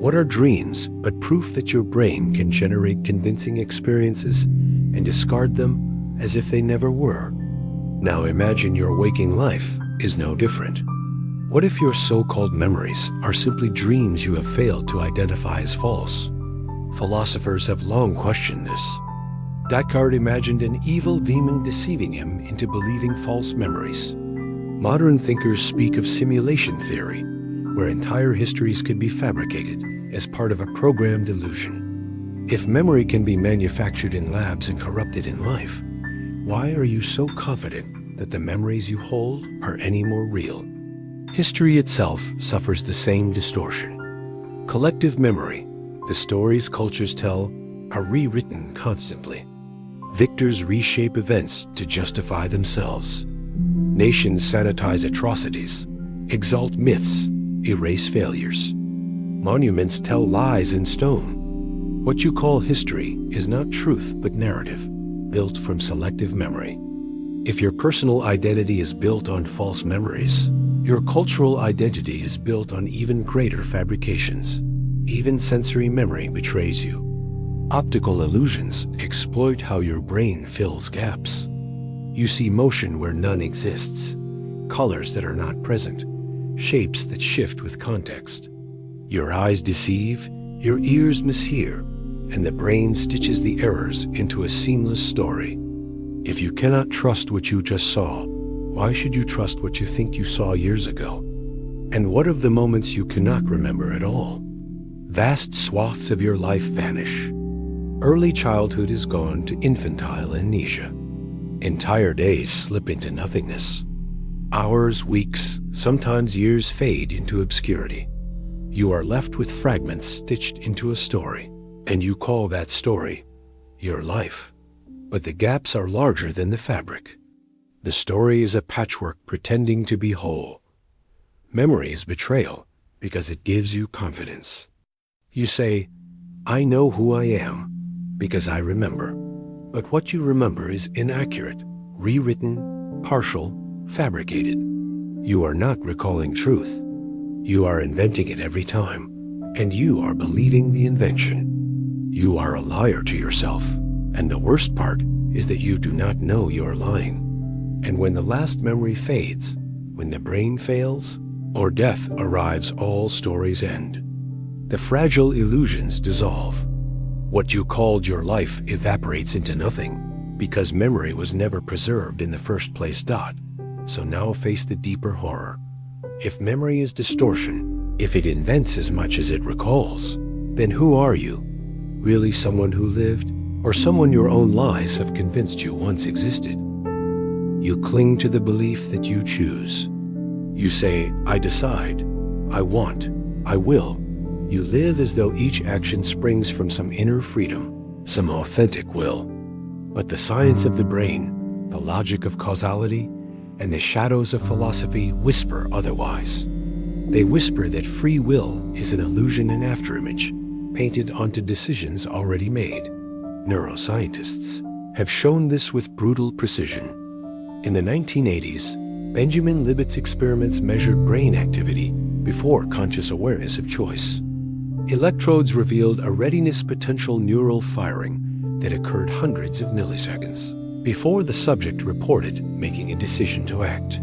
What are dreams but proof that your brain can generate convincing experiences and discard them as if they never were? Now imagine your waking life is no different. What if your so-called memories are simply dreams you have failed to identify as false? Philosophers have long questioned this. Descartes imagined an evil demon deceiving him into believing false memories. Modern thinkers speak of simulation theory, where entire histories could be fabricated as part of a programmed illusion. If memory can be manufactured in labs and corrupted in life, why are you so confident that the memories you hold are any more real? History itself suffers the same distortion. Collective memory, the stories cultures tell, are rewritten constantly. Victors reshape events to justify themselves. Nations sanitize atrocities, exalt myths, erase failures. Monuments tell lies in stone. What you call history is not truth but narrative, built from selective memory. If your personal identity is built on false memories, your cultural identity is built on even greater fabrications. Even sensory memory betrays you. Optical illusions exploit how your brain fills gaps. You see motion where none exists, colors that are not present, shapes that shift with context. Your eyes deceive, your ears mishear, and the brain stitches the errors into a seamless story. If you cannot trust what you just saw, why should you trust what you think you saw years ago? And what of the moments you cannot remember at all? Vast swaths of your life vanish. Early childhood is gone to infantile amnesia. Entire days slip into nothingness. Hours, weeks, sometimes years fade into obscurity. You are left with fragments stitched into a story, and you call that story your life. But the gaps are larger than the fabric. The story is a patchwork pretending to be whole. Memory is betrayal because it gives you confidence. You say, I know who I am because I remember. But what you remember is inaccurate, rewritten, partial, fabricated. You are not recalling truth. You are inventing it every time, and you are believing the invention. You are a liar to yourself, and the worst part is that you do not know you're lying. And when the last memory fades, when the brain fails, or death arrives, all stories end. The fragile illusions dissolve. What you called your life evaporates into nothing, because memory was never preserved in the first place. So now face the deeper horror. If memory is distortion, if it invents as much as it recalls, then who are you? Really someone who lived, or someone your own lies have convinced you once existed? You cling to the belief that you choose. You say, I decide, I want, I will. You live as though each action springs from some inner freedom, some authentic will. But the science of the brain, the logic of causality, and the shadows of philosophy whisper otherwise. They whisper that free will is an illusion and afterimage, painted onto decisions already made. Neuroscientists have shown this with brutal precision. In the 1980s, Benjamin Libet's experiments measured brain activity before conscious awareness of choice. Electrodes revealed a readiness potential neural firing that occurred hundreds of milliseconds before the subject reported making a decision to act.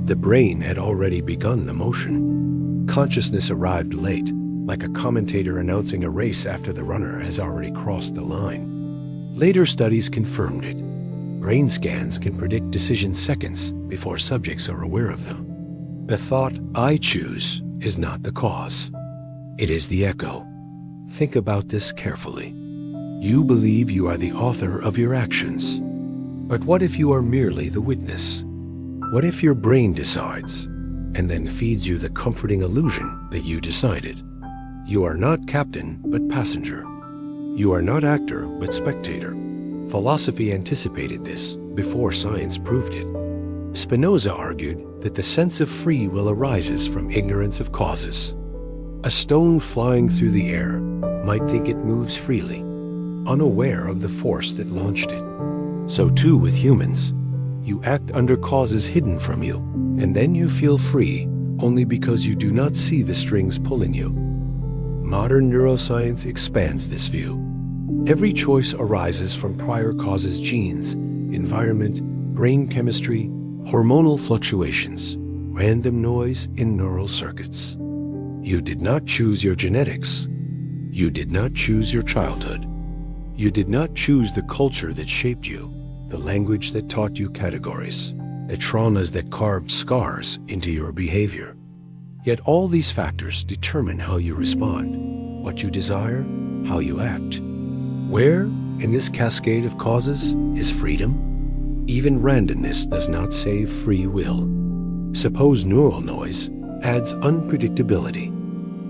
The brain had already begun the motion. Consciousness arrived late, like a commentator announcing a race after the runner has already crossed the line. Later studies confirmed it. Brain scans can predict decisions seconds before subjects are aware of them. The thought, I choose, is not the cause. It is the echo. Think about this carefully. You believe you are the author of your actions. But what if you are merely the witness? What if your brain decides, and then feeds you the comforting illusion that you decided? You are not captain, but passenger. You are not actor, but spectator. Philosophy anticipated this before science proved it. Spinoza argued that the sense of free will arises from ignorance of causes. A stone flying through the air might think it moves freely, unaware of the force that launched it. So too with humans. You act under causes hidden from you, and then you feel free only because you do not see the strings pulling you. Modern neuroscience expands this view. Every choice arises from prior causes: genes, environment, brain chemistry, hormonal fluctuations, random noise in neural circuits. You did not choose your genetics. You did not choose your childhood. You did not choose the culture that shaped you, the language that taught you categories, the traumas that carved scars into your behavior. Yet all these factors determine how you respond, what you desire, how you act. Where, in this cascade of causes, is freedom? Even randomness does not save free will. Suppose neural noise adds unpredictability.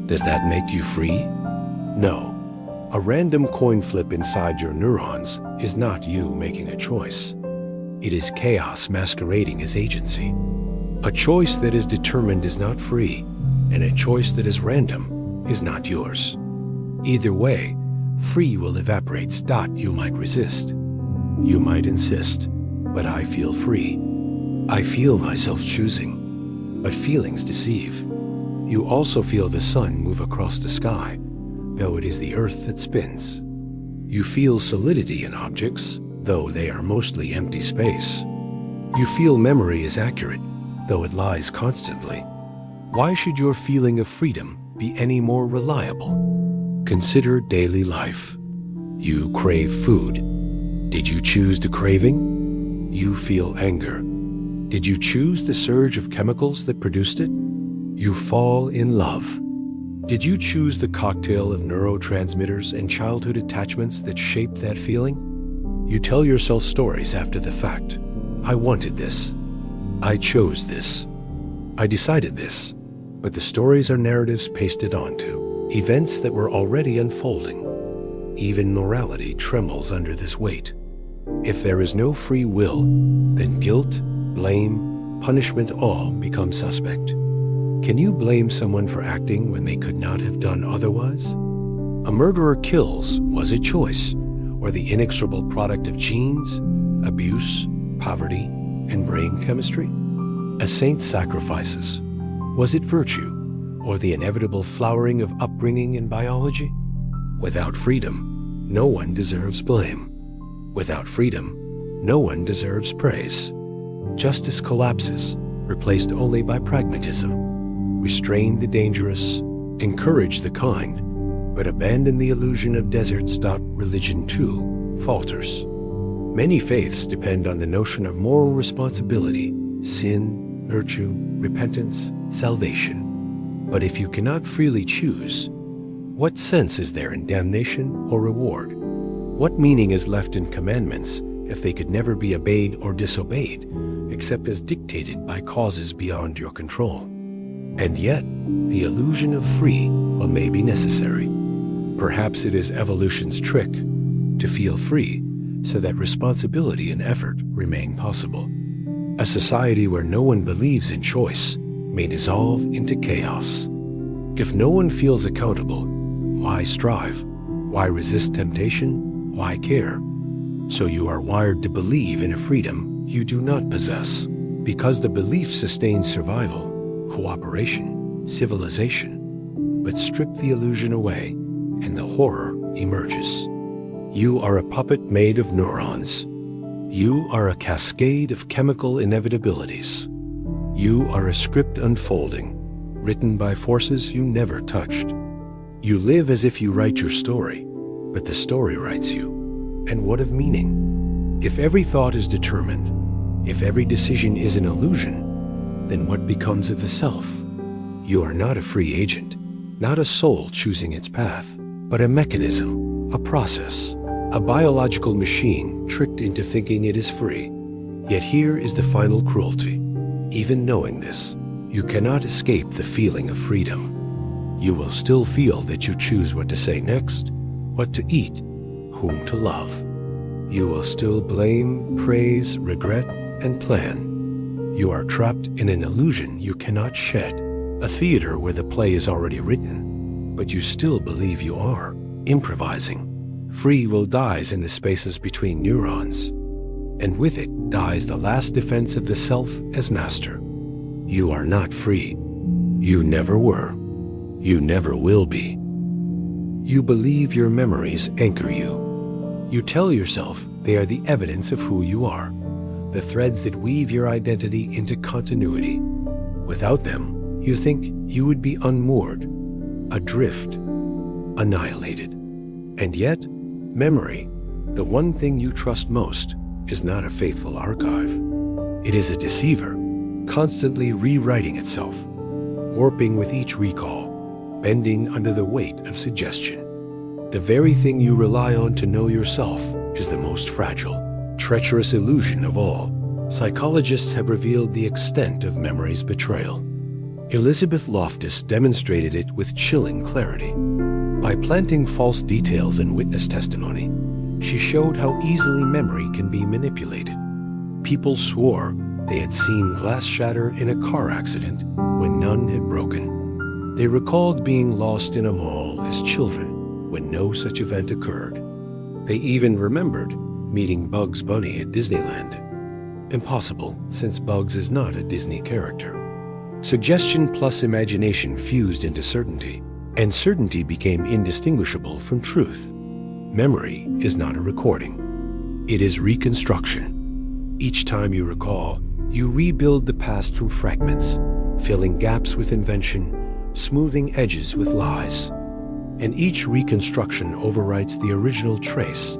Does that make you free? No. A random coin flip inside your neurons is not you making a choice. It is chaos masquerading as agency. A choice that is determined is not free, and a choice that is random is not yours. Either way, free will evaporates. You might resist. You might insist, but I feel free. I feel myself choosing, but feelings deceive. You also feel the sun move across the sky, though it is the earth that spins. You feel solidity in objects, though they are mostly empty space. You feel memory is accurate, though it lies constantly. Why should your feeling of freedom be any more reliable? Consider daily life. You crave food. Did you choose the craving? You feel anger. Did you choose the surge of chemicals that produced it? You fall in love. Did you choose the cocktail of neurotransmitters and childhood attachments that shaped that feeling? You tell yourself stories after the fact. I wanted this. I chose this. I decided this. But the stories are narratives pasted onto events that were already unfolding. Even morality trembles under this weight. If there is no free will, then guilt, blame, punishment all become suspect. Can you blame someone for acting when they could not have done otherwise? A murderer kills. Was it choice, or the inexorable product of genes, abuse, poverty, and brain chemistry? A saint sacrifices. Was it virtue, or the inevitable flowering of upbringing and biology? Without freedom, no one deserves blame. Without freedom, no one deserves praise. Justice collapses, replaced only by pragmatism. Restrain the dangerous, encourage the kind, but abandon the illusion of deserts. Religion, too, falters. Many faiths depend on the notion of moral responsibility, sin, virtue, repentance, salvation. But if you cannot freely choose, what sense is there in damnation or reward? What meaning is left in commandments if they could never be obeyed or disobeyed, except as dictated by causes beyond your control? And yet, the illusion of free will may be necessary. Perhaps it is evolution's trick to feel free so that responsibility and effort remain possible. A society where no one believes in choice may dissolve into chaos. If no one feels accountable, why strive? Why resist temptation? Why care? So you are wired to believe in a freedom you do not possess, because the belief sustains survival, cooperation, civilization. But strip the illusion away, and the horror emerges. You are a puppet made of neurons. You are a cascade of chemical inevitabilities. You are a script unfolding, written by forces you never touched. You live as if you write your story, but the story writes you. And what of meaning? If every thought is determined, if every decision is an illusion, then what becomes of the self? You are not a free agent, not a soul choosing its path, but a mechanism, a process. a biological machine tricked into thinking it is free. Yet here is the final cruelty. Even knowing this, you cannot escape the feeling of freedom. You will still feel that you choose what to say next, what to eat, whom to love. You will still blame, praise, regret, and plan. You are trapped in an illusion you cannot shed, a theater where the play is already written, but you still believe you are, improvising. Free will dies in the spaces between neurons, and with it dies the last defense of the self as master. You are not free. You never were. You never will be. You believe your memories anchor you. You tell yourself they are the evidence of who you are, the threads that weave your identity into continuity. Without them, you think you would be unmoored, adrift, annihilated. And yet, memory, the one thing you trust most, is not a faithful archive. It is a deceiver, constantly rewriting itself, warping with each recall, bending under the weight of suggestion. The very thing you rely on to know yourself is the most fragile, treacherous illusion of all. Psychologists have revealed the extent of memory's betrayal. Elizabeth Loftus demonstrated it with chilling clarity. By planting false details in witness testimony, she showed how easily memory can be manipulated. People swore they had seen glass shatter in a car accident when none had broken. They recalled being lost in a mall as children when no such event occurred. They even remembered meeting Bugs Bunny at Disneyland. Impossible, since Bugs is not a Disney character. Suggestion plus imagination fused into certainty, and certainty became indistinguishable from truth. Memory is not a recording. It is reconstruction. Each time you recall, you rebuild the past from fragments, filling gaps with invention, smoothing edges with lies. And each reconstruction overwrites the original trace,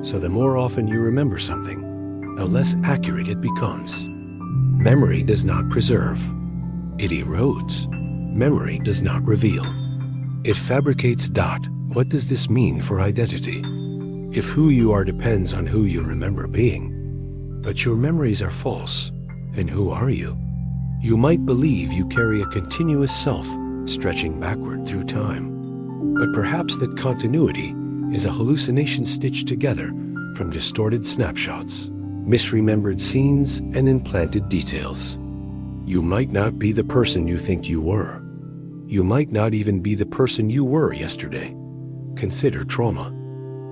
so the more often you remember something, the less accurate it becomes. Memory does not preserve. It erodes. Memory does not reveal. It fabricates. What does this mean for identity? If who you are depends on who you remember being, but your memories are false, then who are you? You might believe you carry a continuous self stretching backward through time, but perhaps that continuity is a hallucination stitched together from distorted snapshots, misremembered scenes, and implanted details. You might not be the person you think you were. You might not even be the person you were yesterday. Consider trauma.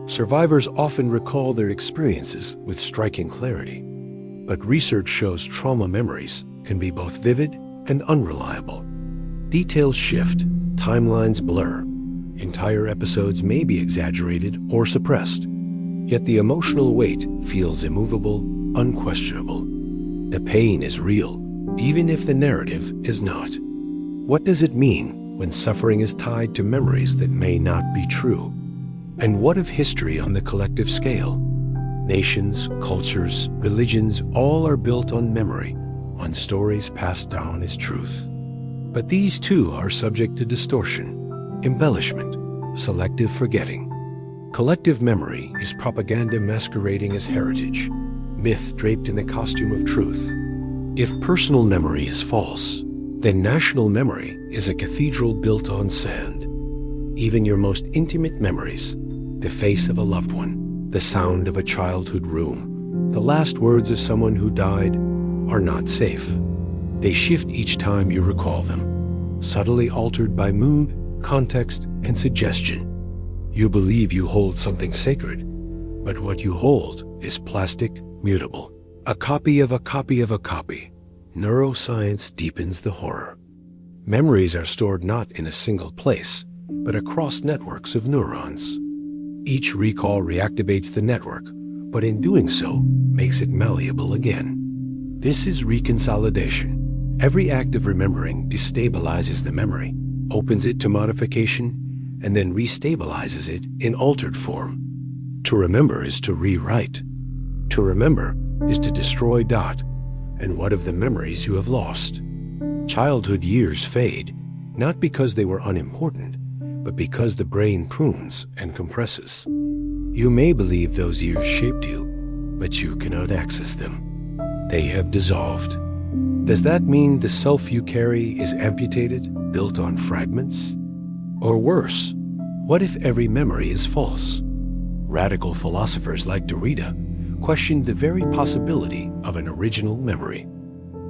Survivors often recall their experiences with striking clarity, but research shows trauma memories can be both vivid and unreliable. Details shift, timelines blur, entire episodes may be exaggerated or suppressed, yet the emotional weight feels immovable, unquestionable. The pain is real, even if the narrative is not. What does it mean when suffering is tied to memories that may not be true? And what of history on the collective scale? Nations, cultures, religions, all are built on memory, on stories passed down as truth. But these too are subject to distortion, embellishment, selective forgetting. Collective memory is propaganda masquerading as heritage, myth draped in the costume of truth. If personal memory is false, then national memory is a cathedral built on sand. Even your most intimate memories, the face of a loved one, the sound of a childhood room, the last words of someone who died, are not safe. They shift each time you recall them, subtly altered by mood, context, and suggestion. You believe you hold something sacred, but what you hold is plastic, mutable. A copy of a copy of a copy. Neuroscience deepens the horror. Memories are stored not in a single place, but across networks of neurons. Each recall reactivates the network, but in doing so, makes it malleable again. This is reconsolidation. Every act of remembering destabilizes the memory, opens it to modification, and then restabilizes it in altered form. To remember is to rewrite. To remember is to destroy. And what of the memories you have lost? Childhood years fade, not because they were unimportant, but because the brain prunes and compresses. You may believe those years shaped you, but you cannot access them. They have dissolved. Does that mean the self you carry is amputated, built on fragments? Or worse, what if every memory is false? Radical philosophers like Derrida questioned the very possibility of an original memory.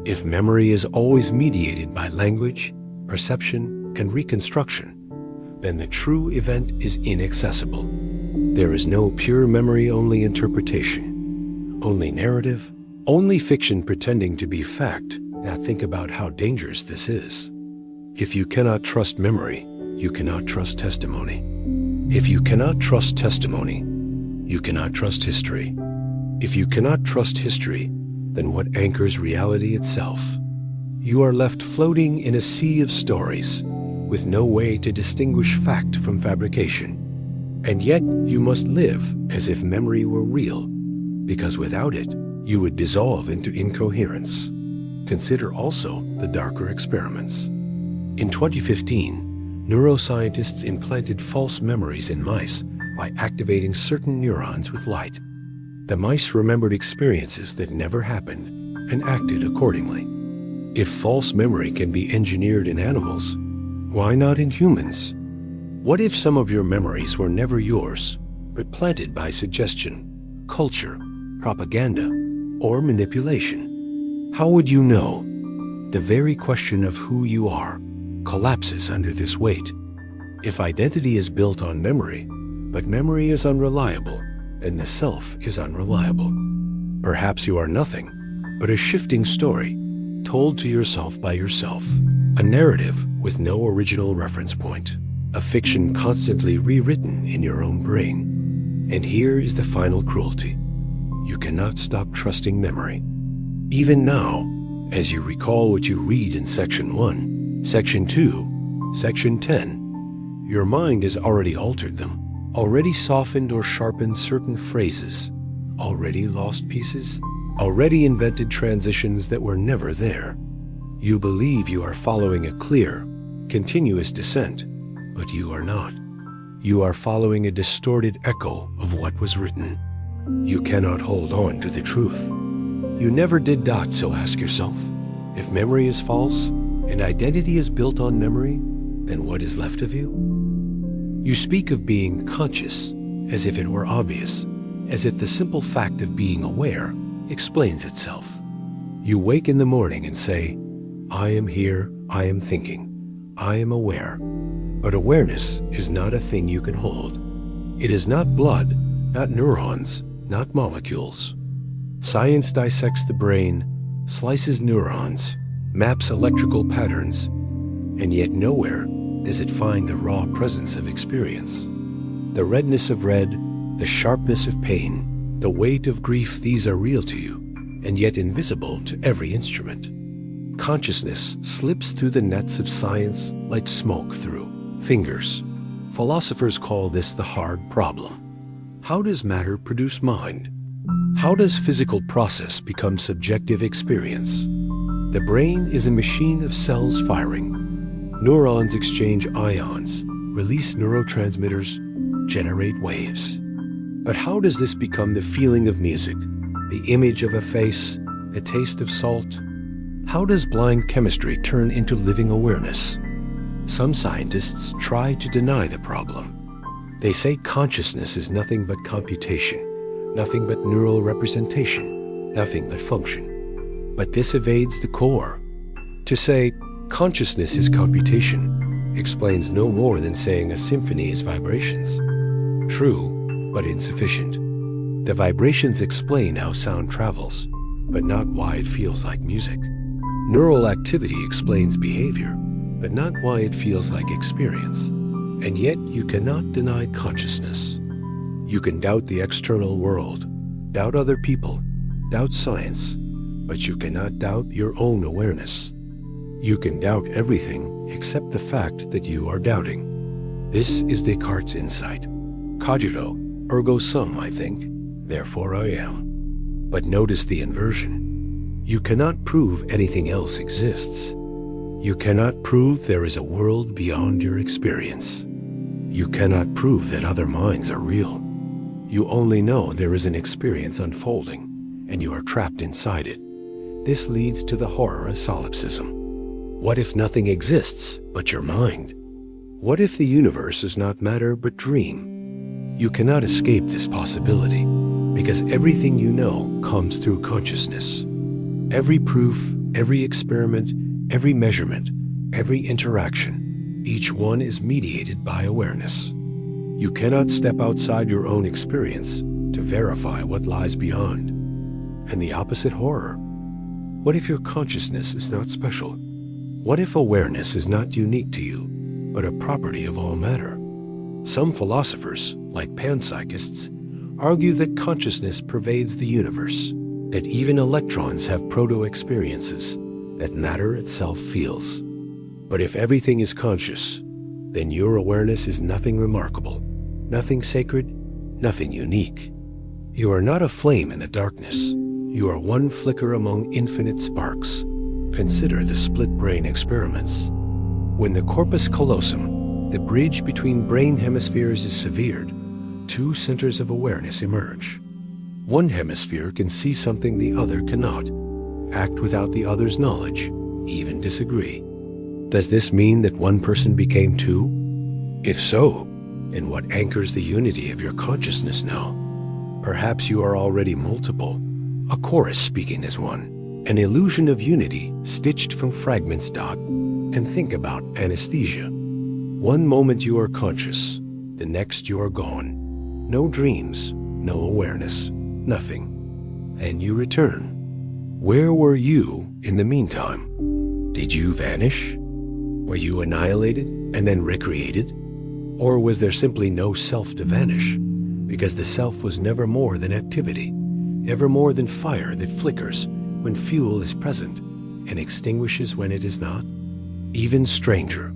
If memory is always mediated by language, perception, and reconstruction, then the true event is inaccessible. There is no pure memory-only interpretation, only narrative, only fiction pretending to be fact. Now think about how dangerous this is. If you cannot trust memory, you cannot trust testimony. If you cannot trust testimony, you cannot trust history. If you cannot trust history, then what anchors reality itself? You are left floating in a sea of stories, with no way to distinguish fact from fabrication. And yet you must live as if memory were real, because without it, you would dissolve into incoherence. Consider also the darker experiments. In 2015, neuroscientists implanted false memories in mice by activating certain neurons with light. The mice remembered experiences that never happened and acted accordingly. If false memory can be engineered in animals, why not in humans? What if some of your memories were never yours, but planted by suggestion, culture, propaganda, or manipulation? How would you know? The very question of who you are collapses under this weight. If identity is built on memory, but memory is unreliable, and the self is unreliable, perhaps you are nothing but a shifting story told to yourself by yourself, a narrative with no original reference point, a fiction constantly rewritten in your own brain. And here is the final cruelty. You cannot stop trusting memory. Even now, as you recall what you read in Section 1, Section 2, Section 10, your mind has already altered them, already softened or sharpened certain phrases, already lost pieces, already invented transitions that were never there. You believe you are following a clear, continuous descent, but you are not. You are following a distorted echo of what was written. You cannot hold on to the truth. You never did. So ask yourself, if memory is false and identity is built on memory, then what is left of you? You speak of being conscious as if it were obvious, as if the simple fact of being aware explains itself. You wake in the morning and say, I am here, I am thinking, I am aware. But awareness is not a thing you can hold. It is not blood, not neurons, not molecules. Science dissects the brain, slices neurons, maps electrical patterns, and yet nowhere does it find the raw presence of experience. The redness of red, the sharpness of pain, the weight of grief, these are real to you, and yet invisible to every instrument. Consciousness slips through the nets of science like smoke through fingers. Philosophers call this the hard problem. How does matter produce mind? How does physical process become subjective experience? The brain is a machine of cells firing. Neurons exchange ions, release neurotransmitters, generate waves. But how does this become the feeling of music, the image of a face, a taste of salt? How does blind chemistry turn into living awareness? Some scientists try to deny the problem. They say consciousness is nothing but computation, nothing but neural representation, nothing but function. But this evades the core. To say consciousness is computation explains no more than saying a symphony is vibrations. True, but insufficient. The vibrations explain how sound travels, but not why it feels like music. Neural activity explains behavior, but not why it feels like experience. And yet you cannot deny consciousness. You can doubt the external world, doubt other people, doubt science, but you cannot doubt your own awareness. You can doubt everything except the fact that you are doubting. This is Descartes' insight. Cogito, ergo sum, I think, therefore I am. But notice the inversion. You cannot prove anything else exists. You cannot prove there is a world beyond your experience. You cannot prove that other minds are real. You only know there is an experience unfolding, and you are trapped inside it. This leads to the horror of solipsism. What if nothing exists but your mind? What if the universe is not matter but dream? You cannot escape this possibility, because everything you know comes through consciousness. Every proof, every experiment, every measurement, every interaction, each one is mediated by awareness. You cannot step outside your own experience to verify what lies beyond. And the opposite horror. What if your consciousness is not special? What if awareness is not unique to you, but a property of all matter? Some philosophers, like panpsychists, argue that consciousness pervades the universe, that even electrons have proto-experiences that matter itself feels. But if everything is conscious, then your awareness is nothing remarkable, nothing sacred, nothing unique. You are not a flame in the darkness. You are one flicker among infinite sparks. Consider the split brain experiments. When the corpus callosum, the bridge between brain hemispheres, is severed, two centers of awareness emerge. One hemisphere can see something the other cannot, act without the other's knowledge, even disagree. Does this mean that one person became two? If so, then what anchors the unity of your consciousness now? Perhaps you are already multiple, a chorus speaking as one, an illusion of unity stitched from fragments. And think about anesthesia. One moment you are conscious, the next you are gone. No dreams, no awareness, nothing. And you return. Where were you in the meantime? Did you vanish? Were you annihilated and then recreated? Or was there simply no self to vanish, because the self was never more than activity, ever more than fire that flickers when fuel is present and extinguishes when it is not? Even stranger,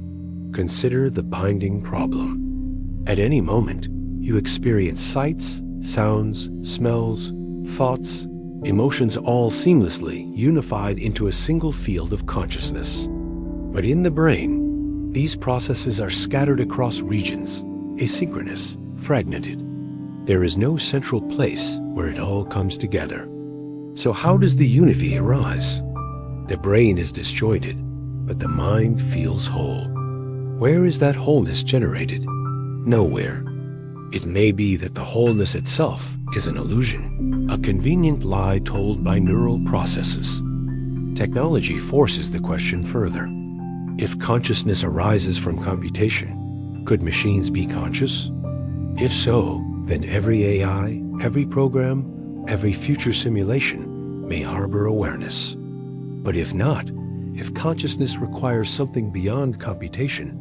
consider the binding problem. At any moment, you experience sights, sounds, smells, thoughts, emotions, all seamlessly unified into a single field of consciousness. But in the brain, these processes are scattered across regions, asynchronous, fragmented. There is no central place where it all comes together. So how does the unity arise? The brain is disjointed, but the mind feels whole. Where is that wholeness generated? Nowhere. It may be that the wholeness itself is an illusion, a convenient lie told by neural processes. Technology forces the question further. If consciousness arises from computation, could machines be conscious? If so, then every AI, every program, every future simulation may harbor awareness. But if not, if consciousness requires something beyond computation,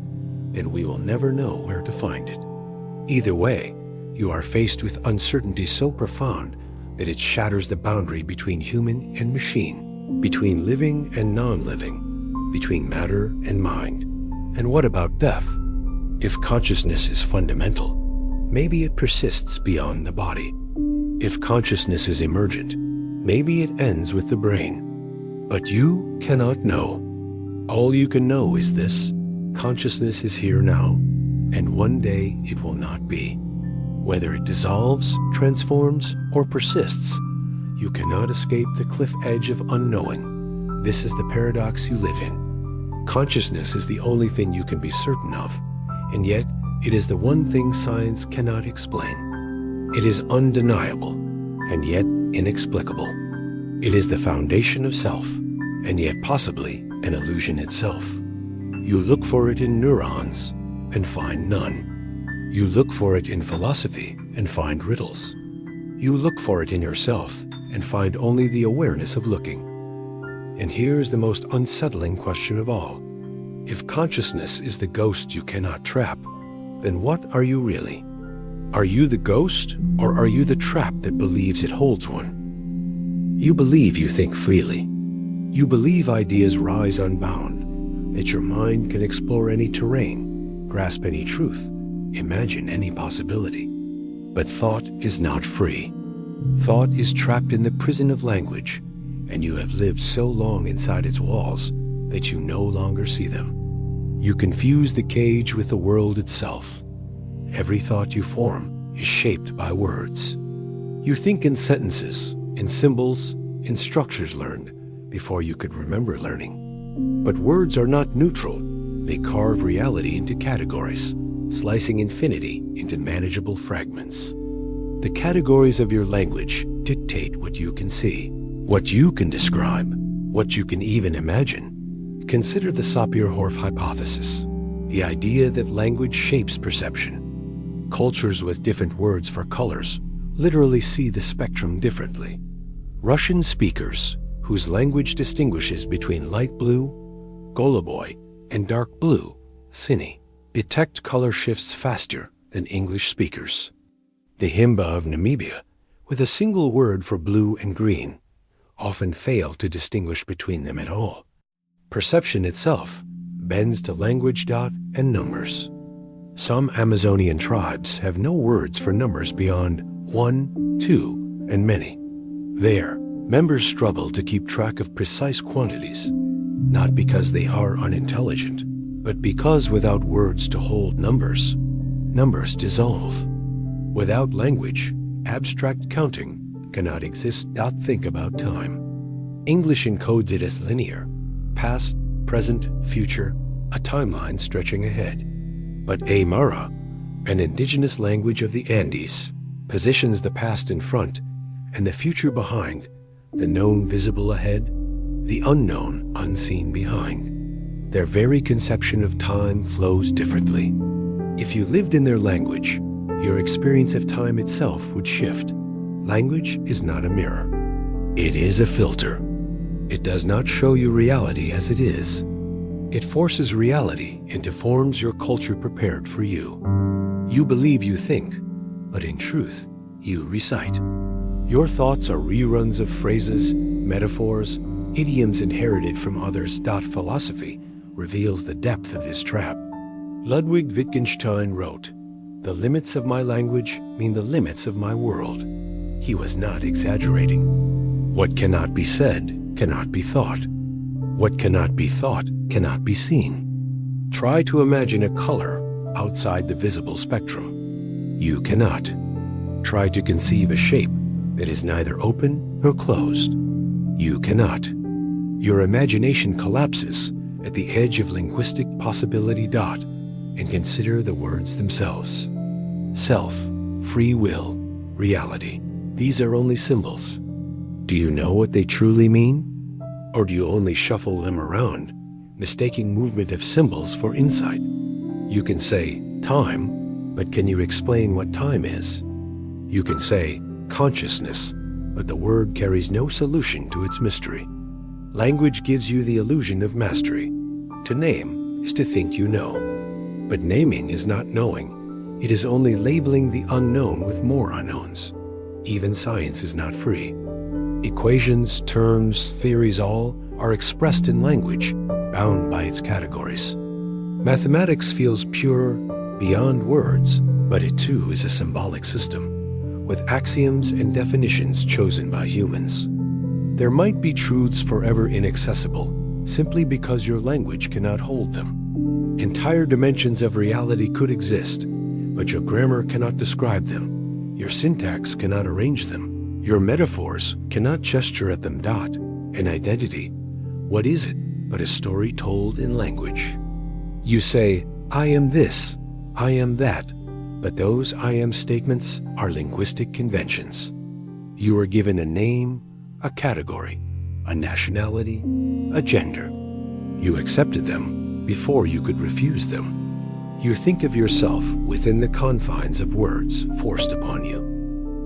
then we will never know where to find it. Either way, you are faced with uncertainty so profound that it shatters the boundary between human and machine, between living and non-living, between matter and mind. And what about death? If consciousness is fundamental, maybe it persists beyond the body. If consciousness is emergent, maybe it ends with the brain. But you cannot know. All you can know is this: consciousness is here now, and one day it will not be. Whether it dissolves, transforms, or persists, you cannot escape the cliff edge of unknowing. This is the paradox you live in. Consciousness is the only thing you can be certain of, and yet it is the one thing science cannot explain. It is undeniable, and yet inexplicable. It is the foundation of self, and yet possibly an illusion itself. You look for it in neurons and find none. You look for it in philosophy and find riddles. You look for it in yourself and find only the awareness of looking. And here's the most unsettling question of all. If consciousness is the ghost you cannot trap, then what are you really? Are you the ghost, or are you the trap that believes it holds one? You believe you think freely. You believe ideas rise unbound, that your mind can explore any terrain, grasp any truth, imagine any possibility. But thought is not free. Thought is trapped in the prison of language, and you have lived so long inside its walls that you no longer see them. You confuse the cage with the world itself. Every thought you form is shaped by words. You think in sentences, in symbols, in structures learned before you could remember learning. But words are not neutral. They carve reality into categories, slicing infinity into manageable fragments. The categories of your language dictate what you can see, what you can describe, what you can even imagine. Consider the Sapir-Whorf hypothesis, the idea that language shapes perception. Cultures with different words for colors literally see the spectrum differently. Russian speakers, whose language distinguishes between light blue, goluboy, and dark blue, sini, detect color shifts faster than English speakers. The Himba of Namibia, with a single word for blue and green, often fail to distinguish between them at all. Perception itself bends to language, dot, and numbers. Some Amazonian tribes have no words for numbers beyond 1, 2, and many. There, members struggle to keep track of precise quantities, not because they are unintelligent, but because without words to hold numbers, numbers dissolve. Without language, abstract counting cannot exist. Think about time. English encodes it as linear, past, present, future, a timeline stretching ahead. But Aymara, an indigenous language of the Andes, positions the past in front and the future behind, the known visible ahead, the unknown unseen behind. Their very conception of time flows differently. If you lived in their language, your experience of time itself would shift. Language is not a mirror. It is a filter. It does not show you reality as it is. It forces reality into forms your culture prepared for you. You believe you think, but in truth, you recite. Your thoughts are reruns of phrases, metaphors, idioms inherited from others. Philosophy reveals the depth of this trap. Ludwig Wittgenstein wrote, "The limits of my language mean the limits of my world." He was not exaggerating. What cannot be said cannot be thought. What cannot be thought cannot be seen. Try to imagine a color outside the visible spectrum. You cannot. Try to conceive a shape that is neither open nor closed. You cannot. Your imagination collapses at the edge of linguistic possibility. And consider the words themselves. Self, free will, reality. These are only symbols. Do you know what they truly mean? Or do you only shuffle them around, mistaking movement of symbols for insight? You can say time, but can you explain what time is? You can say consciousness, but the word carries no solution to its mystery. Language gives you the illusion of mastery. To name is to think you know. But naming is not knowing. It is only labeling the unknown with more unknowns. Even science is not free. Equations, terms, theories, all are expressed in language, bound by its categories. Mathematics feels pure, beyond words, but it too is a symbolic system, with axioms and definitions chosen by humans. There might be truths forever inaccessible, simply because your language cannot hold them. Entire dimensions of reality could exist, but your grammar cannot describe them. Your syntax cannot arrange them. Your metaphors cannot gesture at them. An identity. What is it but a story told in language? You say, I am this, I am that, but those I am statements are linguistic conventions. You are given a name, a category, a nationality, a gender. You accepted them before you could refuse them. You think of yourself within the confines of words forced upon you.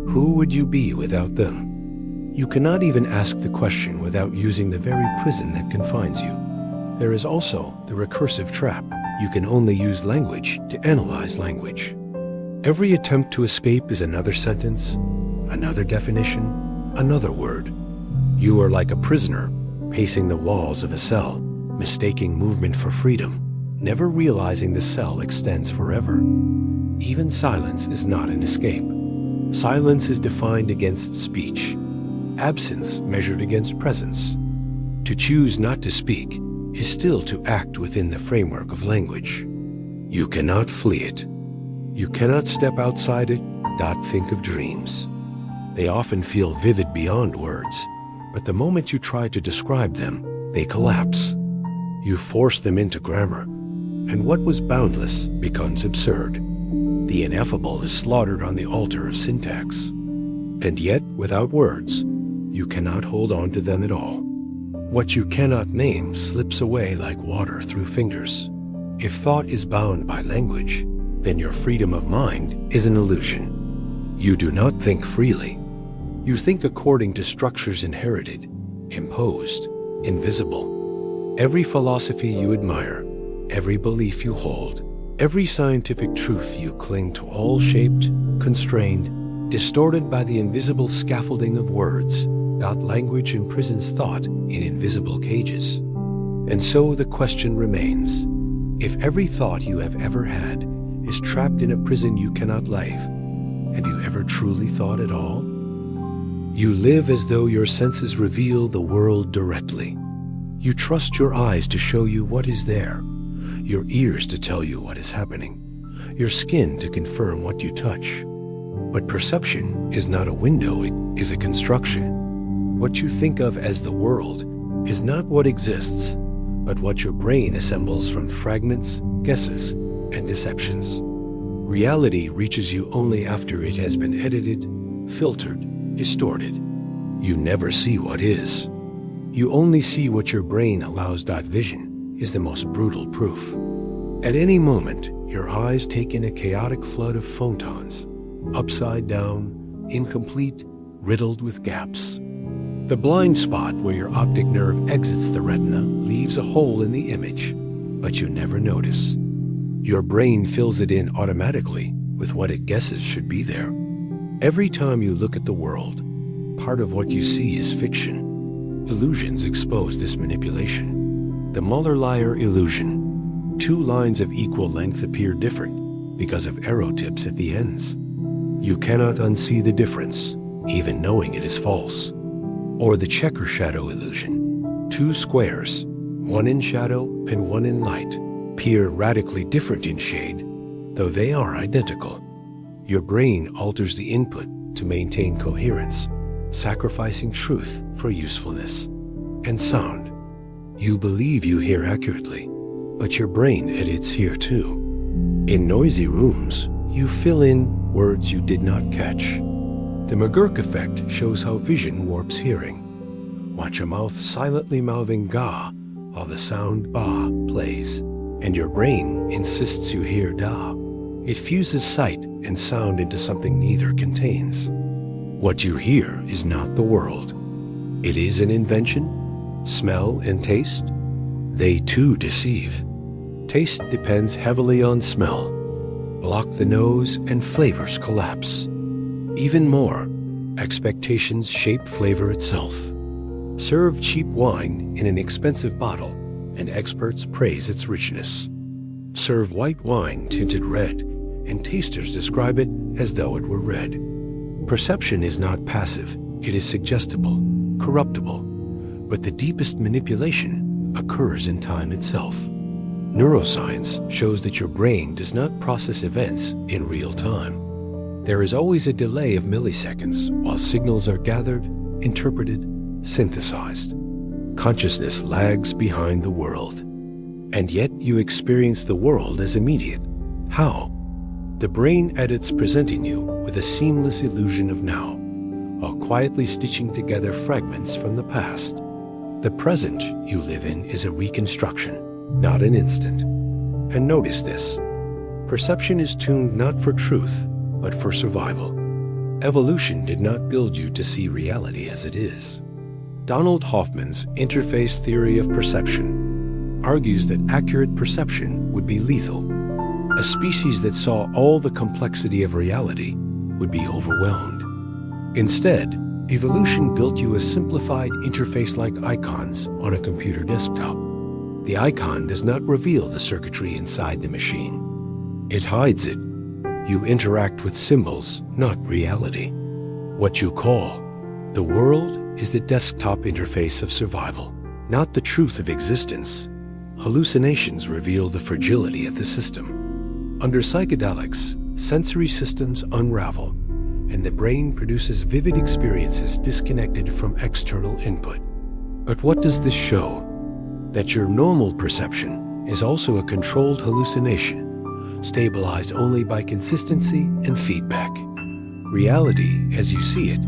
Who would you be without them? You cannot even ask the question without using the very prison that confines you. There is also the recursive trap. You can only use language to analyze language. Every attempt to escape is another sentence, another definition, another word. You are like a prisoner pacing the walls of a cell, mistaking movement for freedom, never realizing the cell extends forever. Even silence is not an escape. Silence is defined against speech, absence measured against presence. To choose not to speak is still to act within the framework of language. You cannot flee it. You cannot step outside it Think of dreams. They often feel vivid beyond words, but the moment you try to describe them, they collapse. You force them into grammar, and what was boundless becomes absurd. The ineffable is slaughtered on the altar of syntax. And yet, without words, you cannot hold on to them at all. What you cannot name slips away like water through fingers. If thought is bound by language, then your freedom of mind is an illusion. You do not think freely. You think according to structures inherited, imposed, invisible. Every philosophy you admire, every belief you hold, every scientific truth you cling to, all shaped, constrained, distorted by the invisible scaffolding of words. Language imprisons thought in invisible cages. And so the question remains, if every thought you have ever had is trapped in a prison you cannot leave, have you ever truly thought at all? You live as though your senses reveal the world directly. You trust your eyes to show you what is there, your ears to tell you what is happening, your skin to confirm what you touch. But perception is not a window, it is a construction. What you think of as the world is not what exists, but what your brain assembles from fragments, guesses, and deceptions. Reality reaches you only after it has been edited, filtered, distorted. You never see what is. You only see what your brain allows. Vision is the most brutal proof. At any moment, your eyes take in a chaotic flood of photons, upside down, incomplete, riddled with gaps. The blind spot where your optic nerve exits the retina leaves a hole in the image, but you never notice. Your brain fills it in automatically with what it guesses should be there. Every time you look at the world, part of what you see is fiction. Illusions expose this manipulation. The Muller-Lyer illusion. Two lines of equal length appear different because of arrow tips at the ends. You cannot unsee the difference, even knowing it is false. Or the checker shadow illusion. Two squares, one in shadow and one in light, appear radically different in shade, though they are identical. Your brain alters the input to maintain coherence, sacrificing truth for usefulness. And sound. You believe you hear accurately, but your brain edits here too. In noisy rooms, you fill in words you did not catch. The McGurk effect shows how vision warps hearing. Watch a mouth silently mouthing ga while the sound ba plays, and your brain insists you hear da. It fuses sight and sound into something neither contains. What you hear is not the world. It is an invention. Smell and taste, they too deceive. Taste depends heavily on smell. Block the nose and flavors collapse. Even more, expectations shape flavor itself. Serve cheap wine in an expensive bottle, and experts praise its richness. Serve white wine tinted red, and tasters describe it as though it were red. Perception is not passive, it is suggestible, corruptible, but the deepest manipulation occurs in time itself. Neuroscience shows that your brain does not process events in real time. There is always a delay of milliseconds while signals are gathered, interpreted, synthesized. Consciousness lags behind the world. And yet you experience the world as immediate. How? The brain edits presenting you with a seamless illusion of now, while quietly stitching together fragments from the past. The present you live in is a reconstruction, not an instant. And notice this. Perception is tuned not for truth, but for survival. Evolution did not build you to see reality as it is. Donald Hoffman's interface theory of perception argues that accurate perception would be lethal. A species that saw all the complexity of reality would be overwhelmed. Instead, evolution built you a simplified interface like icons on a computer desktop. The icon does not reveal the circuitry inside the machine. It hides it. You interact with symbols, not reality. What you call the world is the desktop interface of survival, not the truth of existence. Hallucinations reveal the fragility of the system. Under psychedelics, sensory systems unravel, and the brain produces vivid experiences disconnected from external input. But what does this show? That your normal perception is also a controlled hallucination, stabilized only by consistency and feedback. Reality, as you see it,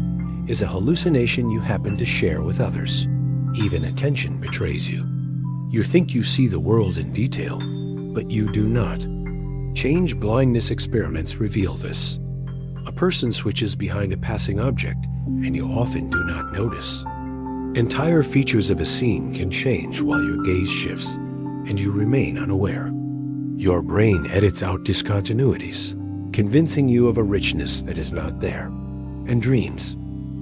is a hallucination you happen to share with others. Even attention betrays you. You think you see the world in detail, but you do not. Change blindness experiments reveal this. A person switches behind a passing object, and you often do not notice. Entire features of a scene can change while your gaze shifts, and you remain unaware. Your brain edits out discontinuities, convincing you of a richness that is not there. And dreams.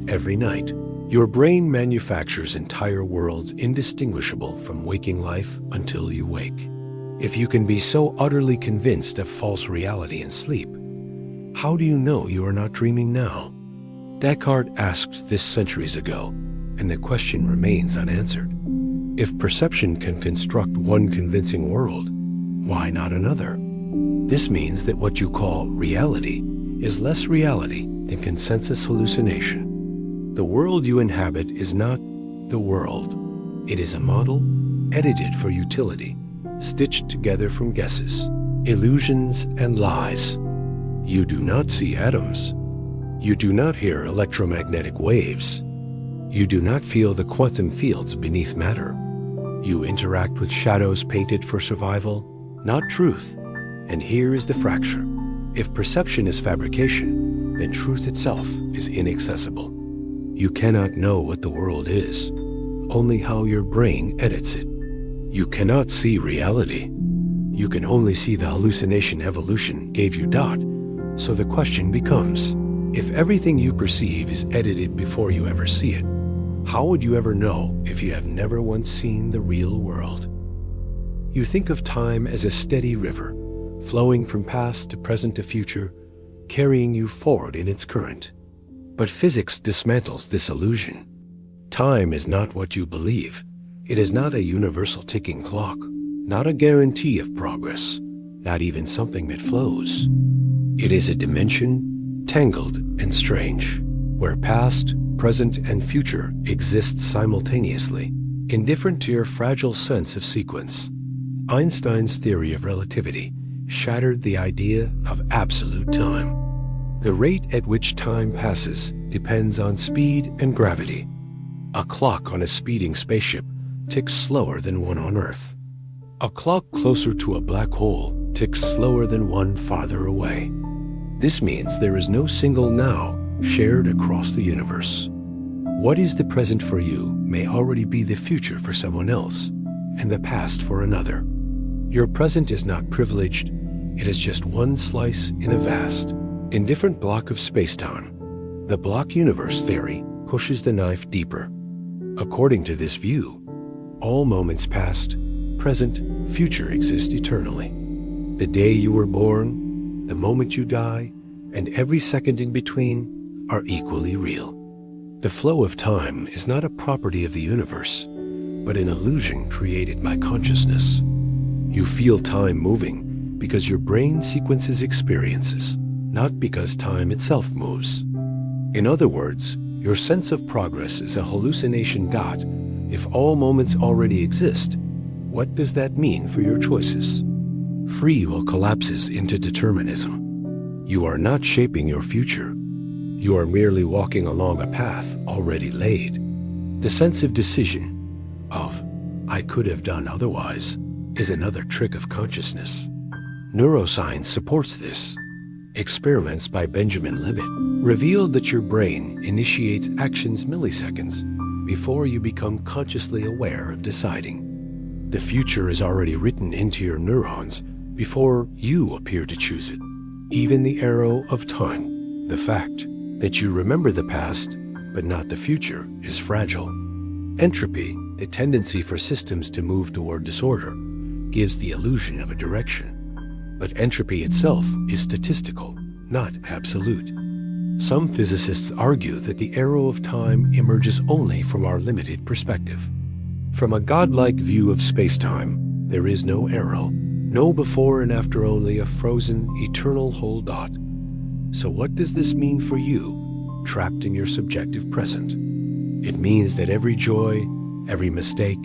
Every night, your brain manufactures entire worlds indistinguishable from waking life until you wake. If you can be so utterly convinced of false reality in sleep, how do you know you are not dreaming now? Descartes asked this centuries ago, and the question remains unanswered. If perception can construct one convincing world, why not another? This means that what you call reality is less reality than consensus hallucination. The world you inhabit is not the world. It is a model edited for utility, stitched together from guesses, illusions, and lies. You do not see atoms. You do not hear electromagnetic waves. You do not feel the quantum fields beneath matter. You interact with shadows painted for survival, not truth. And here is the fracture. If perception is fabrication, then truth itself is inaccessible. You cannot know what the world is, only how your brain edits it. You cannot see reality. You can only see the hallucination evolution gave you. So the question becomes, if everything you perceive is edited before you ever see it, how would you ever know if you have never once seen the real world? You think of time as a steady river, flowing from past to present to future, carrying you forward in its current. But physics dismantles this illusion. Time is not what you believe. It is not a universal ticking clock, not a guarantee of progress, not even something that flows. It is a dimension, tangled and strange, where past, present, and future exist simultaneously, indifferent to your fragile sense of sequence. Einstein's theory of relativity shattered the idea of absolute time. The rate at which time passes depends on speed and gravity. A clock on a speeding spaceship ticks slower than one on Earth. A clock closer to a black hole ticks slower than one farther away. This means there is no single now shared across the universe. What is the present for you may already be the future for someone else, and the past for another. Your present is not privileged, it is just one slice in a vast, indifferent block of spacetime. The block universe theory pushes the knife deeper. According to this view, all moments past, present, future exist eternally. The day you were born, the moment you die, and every second in between are equally real. The flow of time is not a property of the universe, but an illusion created by consciousness. You feel time moving because your brain sequences experiences, not because time itself moves. In other words, your sense of progress is a hallucination. If all moments already exist, what does that mean for your choices? Free will collapses into determinism. You are not shaping your future. You are merely walking along a path already laid. The sense of decision, of "I could have done otherwise," is another trick of consciousness. Neuroscience supports this. Experiments by Benjamin Libet revealed that your brain initiates actions milliseconds before you become consciously aware of deciding. The future is already written into your neurons before you appear to choose it. Even the arrow of time, the fact that you remember the past but not the future, is fragile. Entropy, the tendency for systems to move toward disorder, gives the illusion of a direction. But entropy itself is statistical, not absolute. Some physicists argue that the arrow of time emerges only from our limited perspective. From a godlike view of space-time, there is no arrow, no before and after, only a frozen, eternal whole dot. So what does this mean for you, trapped in your subjective present? It means that every joy, every mistake,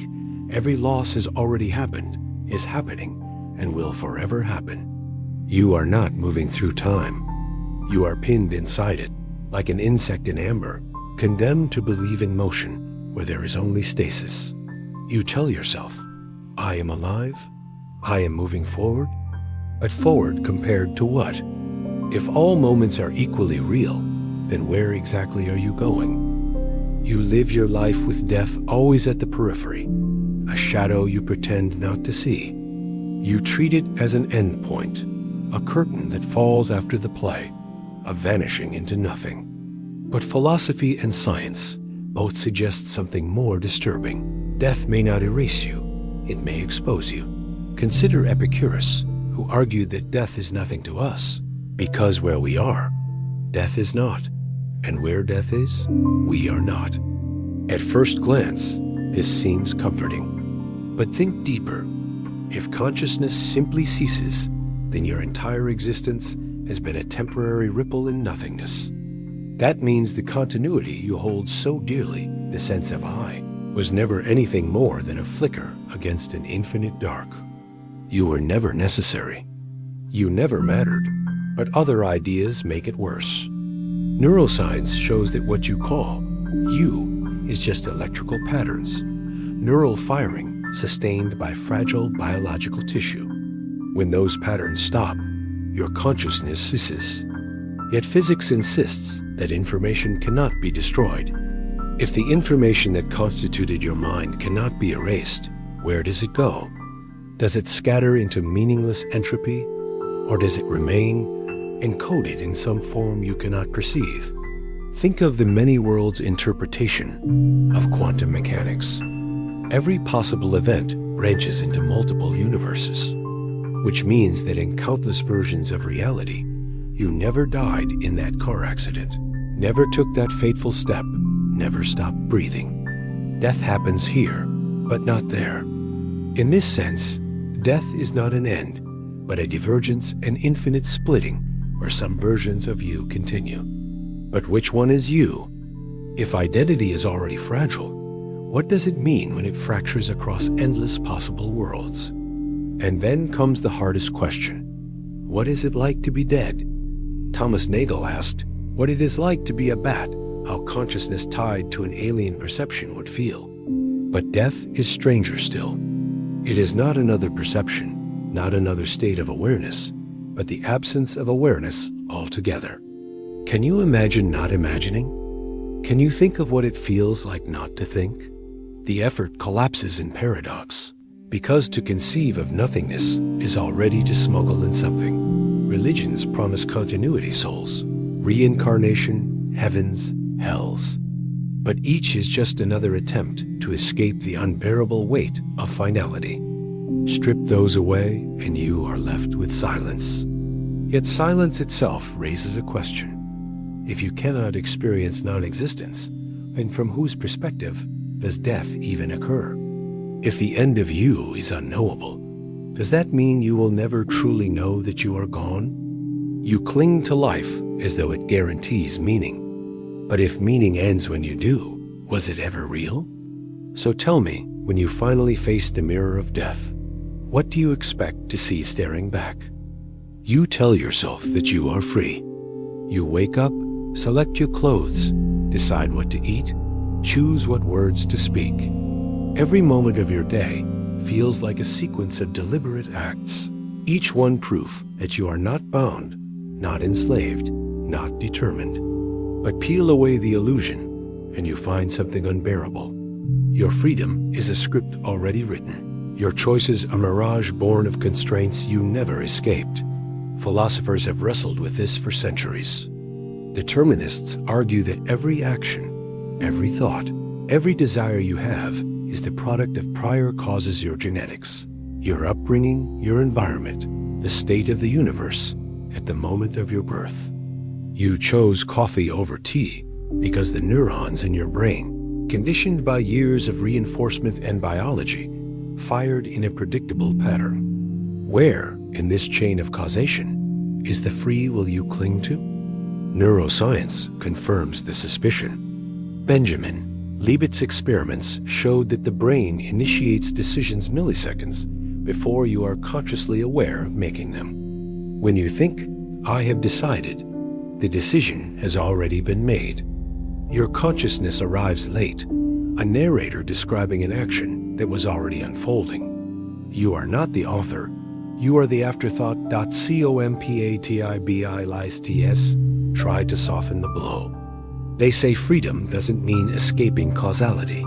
every loss has already happened, is happening, and will forever happen. You are not moving through time. You are pinned inside it, like an insect in amber, condemned to believe in motion where there is only stasis. You tell yourself, I am alive, I am moving forward. But forward compared to what? If all moments are equally real, then where exactly are you going? You live your life with death always at the periphery, a shadow you pretend not to see. You treat it as an end point, a curtain that falls after the play, a vanishing into nothing. But philosophy and science both suggest something more disturbing. Death may not erase you, it may expose you. Consider Epicurus, who argued that death is nothing to us, because where we are, death is not, and where death is, we are not. At first glance, this seems comforting. But think deeper. If consciousness simply ceases, then your entire existence has been a temporary ripple in nothingness. That means the continuity you hold so dearly, the sense of I, was never anything more than a flicker against an infinite dark. You were never necessary. You never mattered, but other ideas make it worse. Neuroscience shows that what you call you is just electrical patterns, neural firing sustained by fragile biological tissue. When those patterns stop, your consciousness ceases. Yet physics insists that information cannot be destroyed. If the information that constituted your mind cannot be erased, where does it go? Does it scatter into meaningless entropy, or does it remain encoded in some form you cannot perceive? Think of the many worlds interpretation of quantum mechanics. Every possible event branches into multiple universes, which means that in countless versions of reality, you never died in that car accident, never took that fateful step, never stopped breathing. Death happens here, but not there. In this sense, death is not an end, but a divergence and infinite splitting where some versions of you continue. But which one is you? If identity is already fragile, what does it mean when it fractures across endless possible worlds? And then comes the hardest question. What is it like to be dead? Thomas Nagel asked what it is like to be a bat, how consciousness tied to an alien perception would feel. But death is stranger still. It is not another perception, not another state of awareness, but the absence of awareness altogether. Can you imagine not imagining? Can you think of what it feels like not to think? The effort collapses in paradox, because to conceive of nothingness is already to smuggle in something. Religions promise continuity souls, reincarnation, heavens, hells. But each is just another attempt to escape the unbearable weight of finality. Strip those away, and you are left with silence. Yet silence itself raises a question. If you cannot experience non-existence, then from whose perspective does death even occur? If the end of you is unknowable, does that mean you will never truly know that you are gone? You cling to life as though it guarantees meaning. But if meaning ends when you do, was it ever real? So tell me, when you finally face the mirror of death, what do you expect to see staring back? You tell yourself that you are free. You wake up, select your clothes, decide what to eat, choose what words to speak. Every moment of your day feels like a sequence of deliberate acts, each one proof that you are not bound, not enslaved, not determined. But peel away the illusion, and you find something unbearable. Your freedom is a script already written. Your choices a mirage born of constraints you never escaped. Philosophers have wrestled with this for centuries. Determinists argue that every action, every thought, every desire you have is the product of prior causes, your genetics, your upbringing, your environment, the state of the universe at the moment of your birth. You chose coffee over tea because the neurons in your brain, conditioned by years of reinforcement and biology, fired in a predictable pattern. Where, in this chain of causation, is the free will you cling to? Neuroscience confirms the suspicion. Benjamin Libet's experiments showed that the brain initiates decisions milliseconds before you are consciously aware of making them. When you think, "I have decided," the decision has already been made. Your consciousness arrives late, a narrator describing an action that was already unfolding. You are not the author. You are the afterthought. Compatibilis tried to soften the blow. They say freedom doesn't mean escaping causality.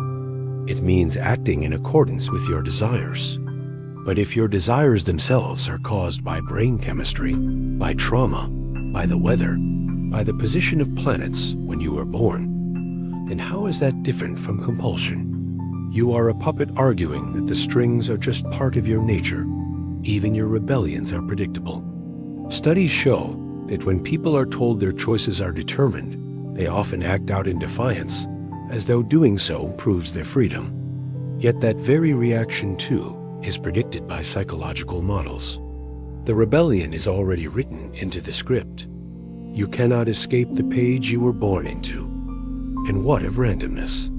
It means acting in accordance with your desires. But if your desires themselves are caused by brain chemistry, by trauma, by the weather, by the position of planets when you were born, then how is that different from compulsion? You are a puppet arguing that the strings are just part of your nature. Even your rebellions are predictable. Studies show that when people are told their choices are determined, they often act out in defiance, as though doing so proves their freedom. Yet that very reaction, too, is predicted by psychological models. The rebellion is already written into the script. You cannot escape the page you were born into. And what of randomness?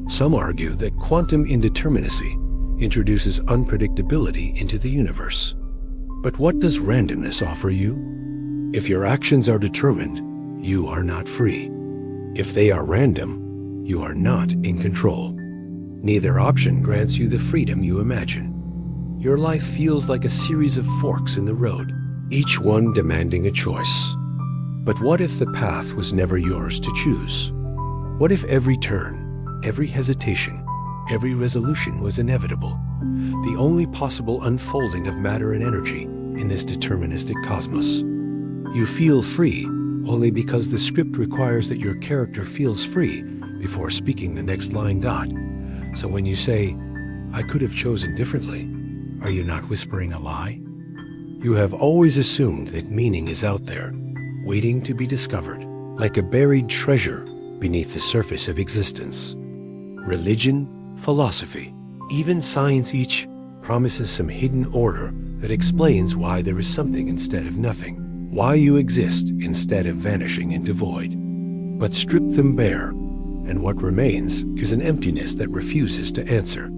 Some argue that quantum indeterminacy introduces unpredictability into the universe. But what does randomness offer you? If your actions are determined, you are not free. If they are random, you are not in control. Neither option grants you the freedom you imagine. Your life feels like a series of forks in the road, each one demanding a choice. But what if the path was never yours to choose? What if every turn, every hesitation, every resolution was inevitable, the only possible unfolding of matter and energy in this deterministic cosmos? You feel free only because the script requires that your character feels free before speaking the next line. So when you say, "I could have chosen differently," are you not whispering a lie? You have always assumed that meaning is out there, waiting to be discovered, like a buried treasure beneath the surface of existence. Religion, philosophy, even science each promises some hidden order that explains why there is something instead of nothing, why you exist instead of vanishing into void. But strip them bare, and what remains is an emptiness that refuses to answer.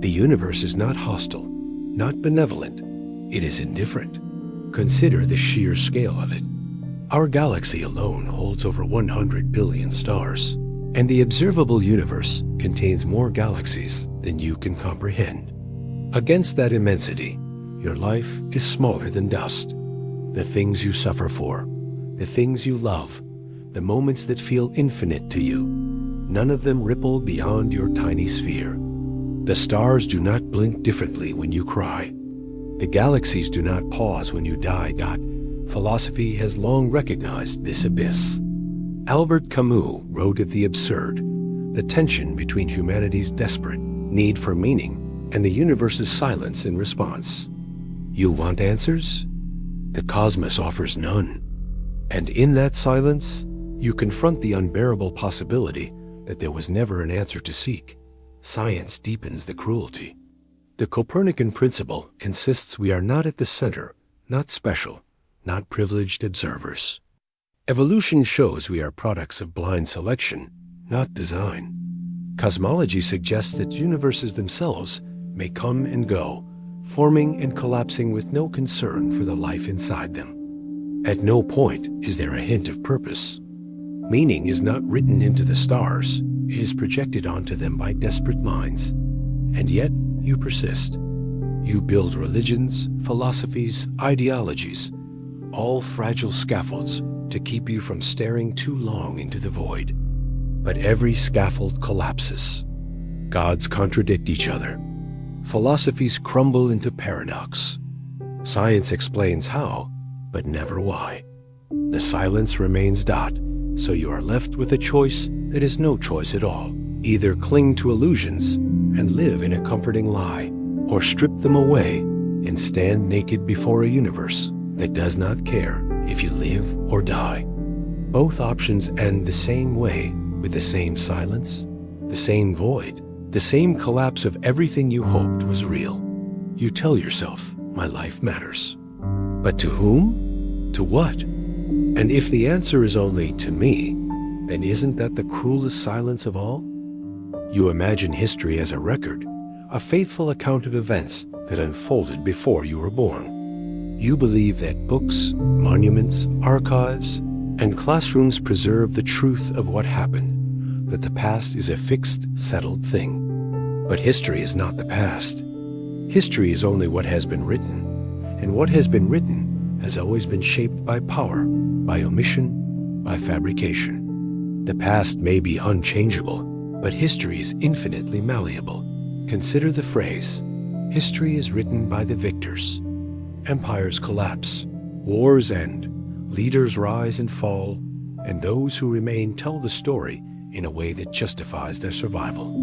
The universe is not hostile, not benevolent. It is indifferent. Consider the sheer scale of it. Our galaxy alone holds over 100 billion stars, and the observable universe contains more galaxies than you can comprehend. Against that immensity, your life is smaller than dust. The things you suffer for, the things you love, the moments that feel infinite to you, none of them ripple beyond your tiny sphere. The stars do not blink differently when you cry. The galaxies do not pause when you die. Philosophy has long recognized this abyss. Albert Camus wrote of the absurd, the tension between humanity's desperate need for meaning and the universe's silence in response. You want answers? The cosmos offers none. And in that silence, you confront the unbearable possibility that there was never an answer to seek. Science deepens the cruelty. The Copernican principle insists we are not at the center, not special, not privileged observers. Evolution shows we are products of blind selection, not design. Cosmology suggests that universes themselves may come and go, forming and collapsing with no concern for the life inside them. At no point is there a hint of purpose. Meaning is not written into the stars, it is projected onto them by desperate minds. And yet, you persist. You build religions, philosophies, ideologies, all fragile scaffolds to keep you from staring too long into the void. But every scaffold collapses. Gods contradict each other. Philosophies crumble into paradox. Science explains how, but never why. The silence remains. So you are left with a choice that is no choice at all. Either cling to illusions and live in a comforting lie, or strip them away and stand naked before a universe that does not care if you live or die. Both options end the same way, with the same silence, the same void, the same collapse of everything you hoped was real. You tell yourself, my life matters. But to whom? To what? And if the answer is only to me, then isn't that the cruelest silence of all? You imagine history as a record, a faithful account of events that unfolded before you were born. You believe that books, monuments, archives, and classrooms preserve the truth of what happened, that the past is a fixed, settled thing. But history is not the past. History is only what has been written, and what has been written has always been shaped by power, by omission, by fabrication. The past may be unchangeable, but history is infinitely malleable. Consider the phrase, history is written by the victors. Empires collapse, wars end, leaders rise and fall, and those who remain tell the story in a way that justifies their survival.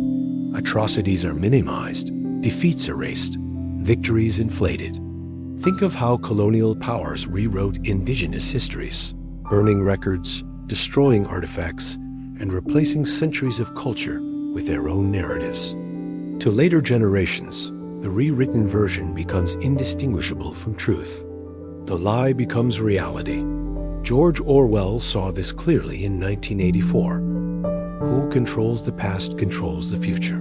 Atrocities are minimized, defeats erased, victories inflated. Think of how colonial powers rewrote indigenous histories, burning records, destroying artifacts, and replacing centuries of culture with their own narratives. To later generations, the rewritten version becomes indistinguishable from truth. The lie becomes reality. George Orwell saw this clearly in 1984. Who controls the past controls the future.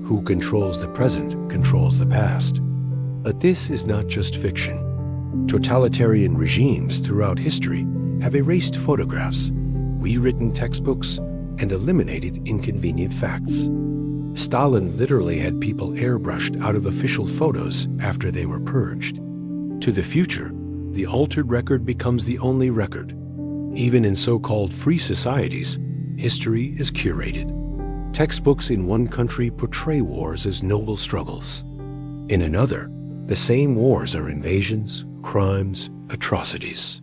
Who controls the present controls the past. But this is not just fiction. Totalitarian regimes throughout history have erased photographs, rewritten textbooks, and eliminated inconvenient facts. Stalin literally had people airbrushed out of official photos after they were purged. To the future, the altered record becomes the only record. Even in so-called free societies, history is curated. Textbooks in one country portray wars as noble struggles. In another, the same wars are invasions, crimes, atrocities.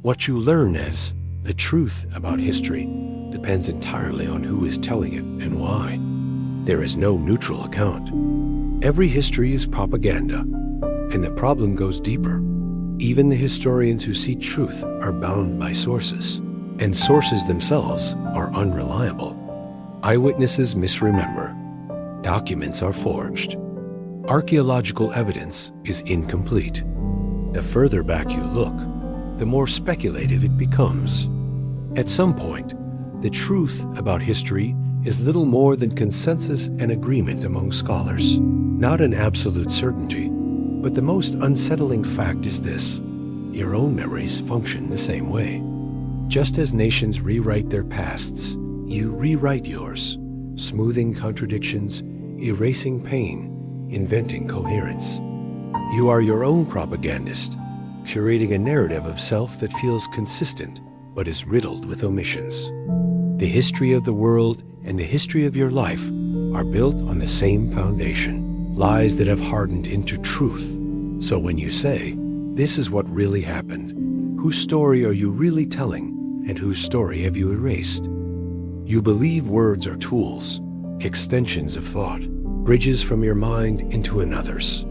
What you learn as the truth about history depends entirely on who is telling it and why. There is no neutral account. Every history is propaganda, and the problem goes deeper. Even the historians who seek truth are bound by sources, and sources themselves are unreliable. Eyewitnesses misremember. Documents are forged. Archaeological evidence is incomplete. The further back you look, the more speculative it becomes. At some point, the truth about history is little more than consensus and agreement among scholars. Not an absolute certainty, but the most unsettling fact is this: your own memories function the same way. Just as nations rewrite their pasts, you rewrite yours, smoothing contradictions, erasing pain, inventing coherence. You are your own propagandist, curating a narrative of self that feels consistent but is riddled with omissions. The history of the world and the history of your life are built on the same foundation, lies that have hardened into truth. So when you say, "This is what really happened," whose story are you really telling, and whose story have you erased? You believe words are tools, extensions of thought, bridges from your mind into another's.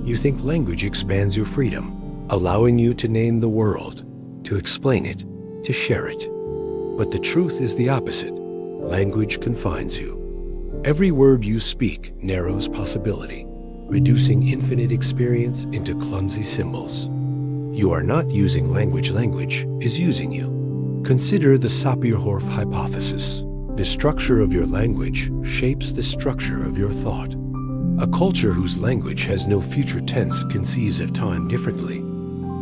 You think language expands your freedom, allowing you to name the world, to explain it, to share it. But the truth is the opposite. Language confines you. Every word you speak narrows possibility, reducing infinite experience into clumsy symbols. You are not using language. Language is using you. Consider the Sapir-Whorf hypothesis. The structure of your language shapes the structure of your thought. A culture whose language has no future tense conceives of time differently.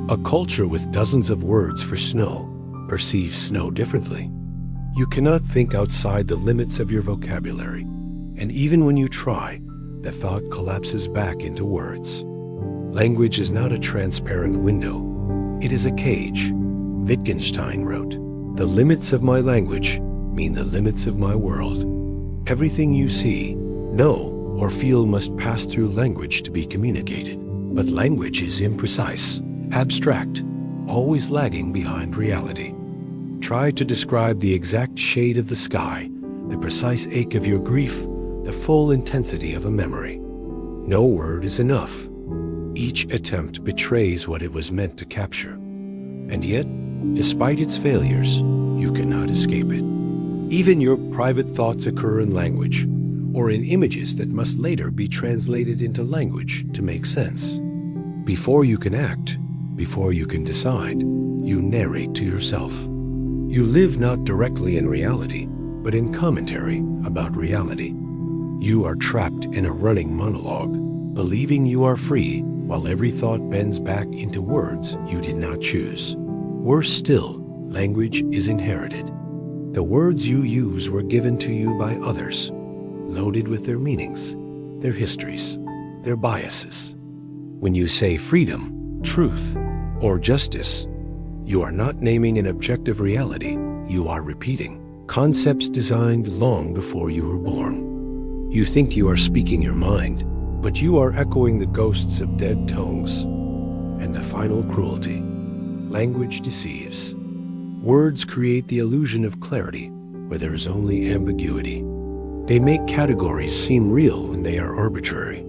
A culture with dozens of words for snow perceives snow differently. You cannot think outside the limits of your vocabulary, and even when you try, the thought collapses back into words. Language is not a transparent window. It is a cage. Wittgenstein wrote, "The limits of my language mean the limits of my world." Everything you see, know, or feel must pass through language to be communicated. But language is imprecise, abstract, always lagging behind reality. Try to describe the exact shade of the sky, the precise ache of your grief, the full intensity of a memory. No word is enough. Each attempt betrays what it was meant to capture. And yet, despite its failures, you cannot escape it. Even your private thoughts occur in language, or in images that must later be translated into language to make sense. Before you can act, Before you can decide, you narrate to yourself. You live not directly in reality, but in commentary about reality. You are trapped in a running monologue, believing you are free, while every thought bends back into words you did not choose. Worse still, language is inherited. The words you use were given to you by others, loaded with their meanings, their histories, their biases. When you say freedom, truth, or justice, you are not naming an objective reality, you are repeating concepts designed long before you were born. You think you are speaking your mind, but you are echoing the ghosts of dead tongues. And the final cruelty: language deceives. Words create the illusion of clarity where there is only ambiguity. They make categories seem real when they are arbitrary.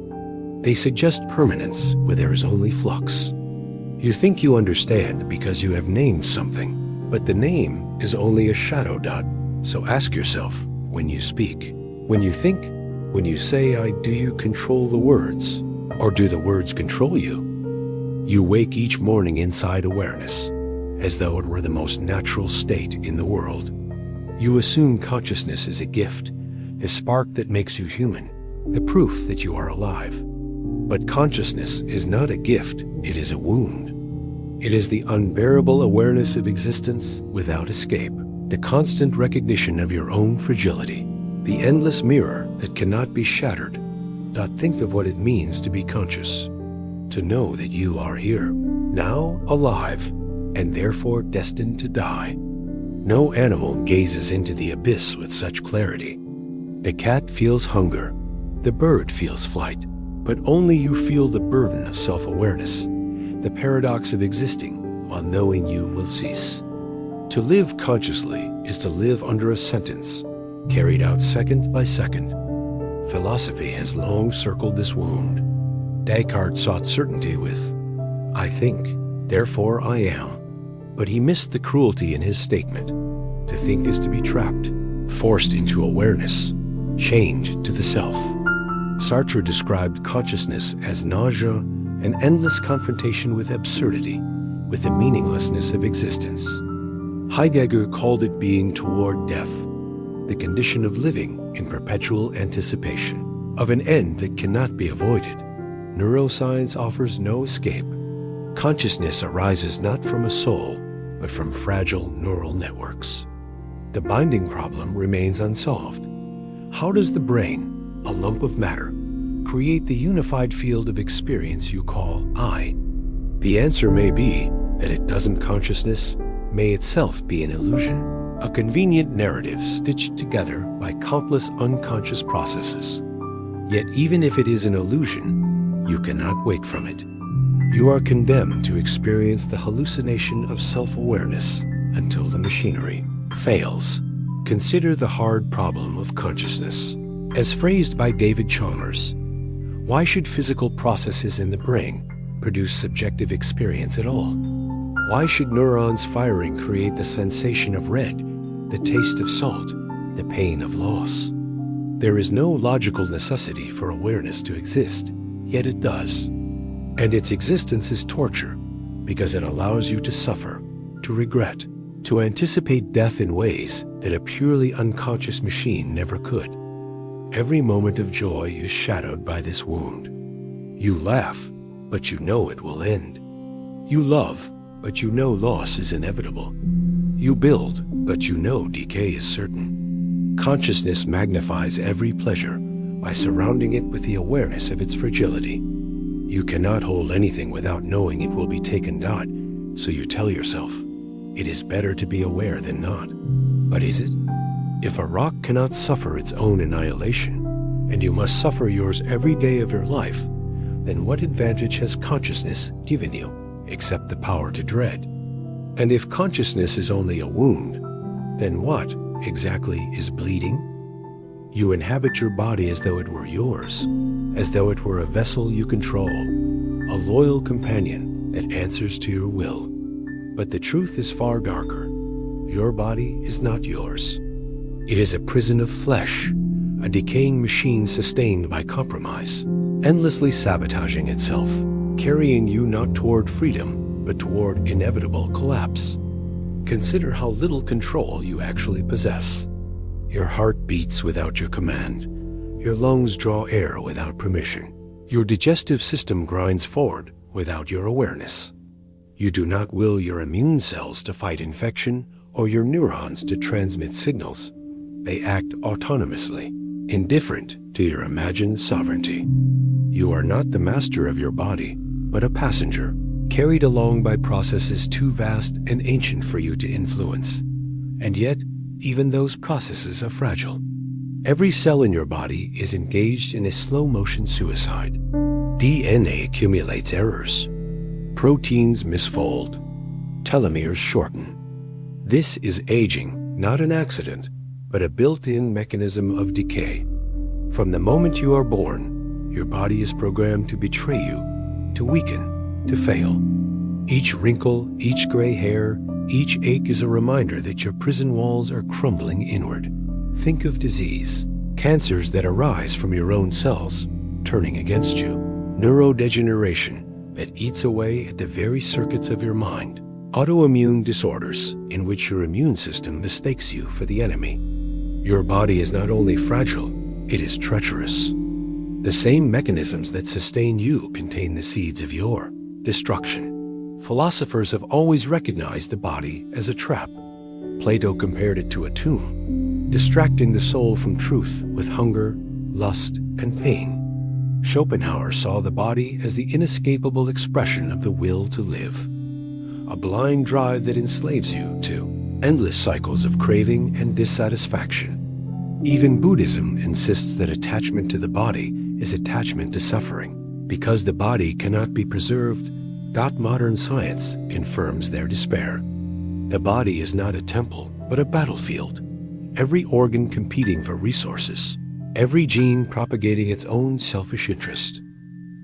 They suggest permanence where there is only flux. You think you understand because you have named something, but the name is only a shadow dot. So ask yourself, when you speak, when you think, when you say, do you control the words, or do the words control you? You wake each morning inside awareness, as though it were the most natural state in the world. You assume consciousness is a gift, the spark that makes you human, the proof that you are alive. But consciousness is not a gift, it is a wound. It is the unbearable awareness of existence without escape, the constant recognition of your own fragility, the endless mirror that cannot be shattered. Think of what it means to be conscious, to know that you are here, now alive, and therefore destined to die. No animal gazes into the abyss with such clarity. The cat feels hunger, the bird feels flight, but only you feel the burden of self-awareness, the paradox of existing while knowing you will cease. To live consciously is to live under a sentence, carried out second by second. Philosophy has long circled this wound. Descartes sought certainty with, I think, therefore I am. But he missed the cruelty in his statement. To think is to be trapped, forced into awareness, chained to the self. Sartre described consciousness as nausea, an endless confrontation with absurdity, with the meaninglessness of existence. Heidegger called it being toward death, the condition of living in perpetual anticipation of an end that cannot be avoided. Neuroscience offers no escape. Consciousness arises not from a soul, but from fragile neural networks. The binding problem remains unsolved. How does the brain, a lump of matter, create the unified field of experience you call I? The answer may be that it doesn't. Consciousness may itself be an illusion, a convenient narrative stitched together by countless unconscious processes. Yet even if it is an illusion, you cannot wake from it. You are condemned to experience the hallucination of self-awareness until the machinery fails. Consider the hard problem of consciousness. As phrased by David Chalmers, why should physical processes in the brain produce subjective experience at all? Why should neurons firing create the sensation of red, the taste of salt, the pain of loss? There is no logical necessity for awareness to exist, yet it does. And its existence is torture, because it allows you to suffer, to regret, to anticipate death in ways that a purely unconscious machine never could. Every moment of joy is shadowed by this wound. You laugh, but you know it will end. You love, but you know loss is inevitable. You build, but you know decay is certain. Consciousness magnifies every pleasure by surrounding it with the awareness of its fragility. You cannot hold anything without knowing it will be taken. So you tell yourself, it is better to be aware than not. But is it? If a rock cannot suffer its own annihilation, and you must suffer yours every day of your life, then what advantage has consciousness given you, except the power to dread? And if consciousness is only a wound, then what exactly is bleeding? You inhabit your body as though it were yours, as though it were a vessel you control, a loyal companion that answers to your will. But the truth is far darker. Your body is not yours. It is a prison of flesh, a decaying machine sustained by compromise, endlessly sabotaging itself, carrying you not toward freedom, but toward inevitable collapse. Consider how little control you actually possess. Your heart beats without your command. Your lungs draw air without permission. Your digestive system grinds forward without your awareness. You do not will your immune cells to fight infection or your neurons to transmit signals. They act autonomously, indifferent to your imagined sovereignty. You are not the master of your body, but a passenger, carried along by processes too vast and ancient for you to influence. And yet, even those processes are fragile. Every cell in your body is engaged in a slow-motion suicide. DNA accumulates errors. Proteins misfold. Telomeres shorten. This is aging, not an accident, but a built-in mechanism of decay. From the moment you are born, your body is programmed to betray you, to weaken, to fail. Each wrinkle, each gray hair, each ache is a reminder that your prison walls are crumbling inward. Think of disease, cancers that arise from your own cells, turning against you. Neurodegeneration that eats away at the very circuits of your mind. Autoimmune disorders in which your immune system mistakes you for the enemy. Your body is not only fragile, it is treacherous. The same mechanisms that sustain you contain the seeds of your destruction. Philosophers have always recognized the body as a trap. Plato compared it to a tomb, distracting the soul from truth with hunger, lust, and pain. Schopenhauer saw the body as the inescapable expression of the will to live, a blind drive that enslaves you to endless cycles of craving and dissatisfaction. Even Buddhism insists that attachment to the body is attachment to suffering. Because the body cannot be preserved, modern science confirms their despair. The body is not a temple, but a battlefield. Every organ competing for resources. Every gene propagating its own selfish interest.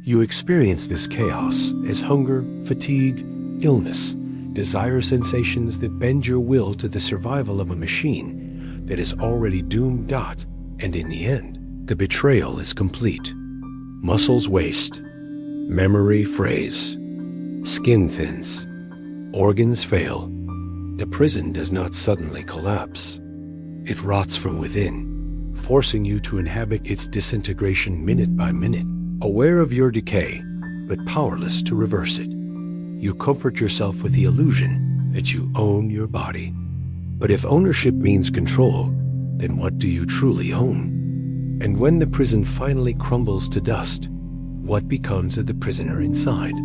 You experience this chaos as hunger, fatigue, illness, desire sensations that bend your will to the survival of a machine that is already doomed. And in the end, the betrayal is complete. Muscles waste, memory frays, skin thins, organs fail. The prison does not suddenly collapse. It rots from within, forcing you to inhabit its disintegration minute by minute, aware of your decay, but powerless to reverse it. You comfort yourself with the illusion that you own your body. But if ownership means control, then what do you truly own? And when the prison finally crumbles to dust, what becomes of the prisoner inside?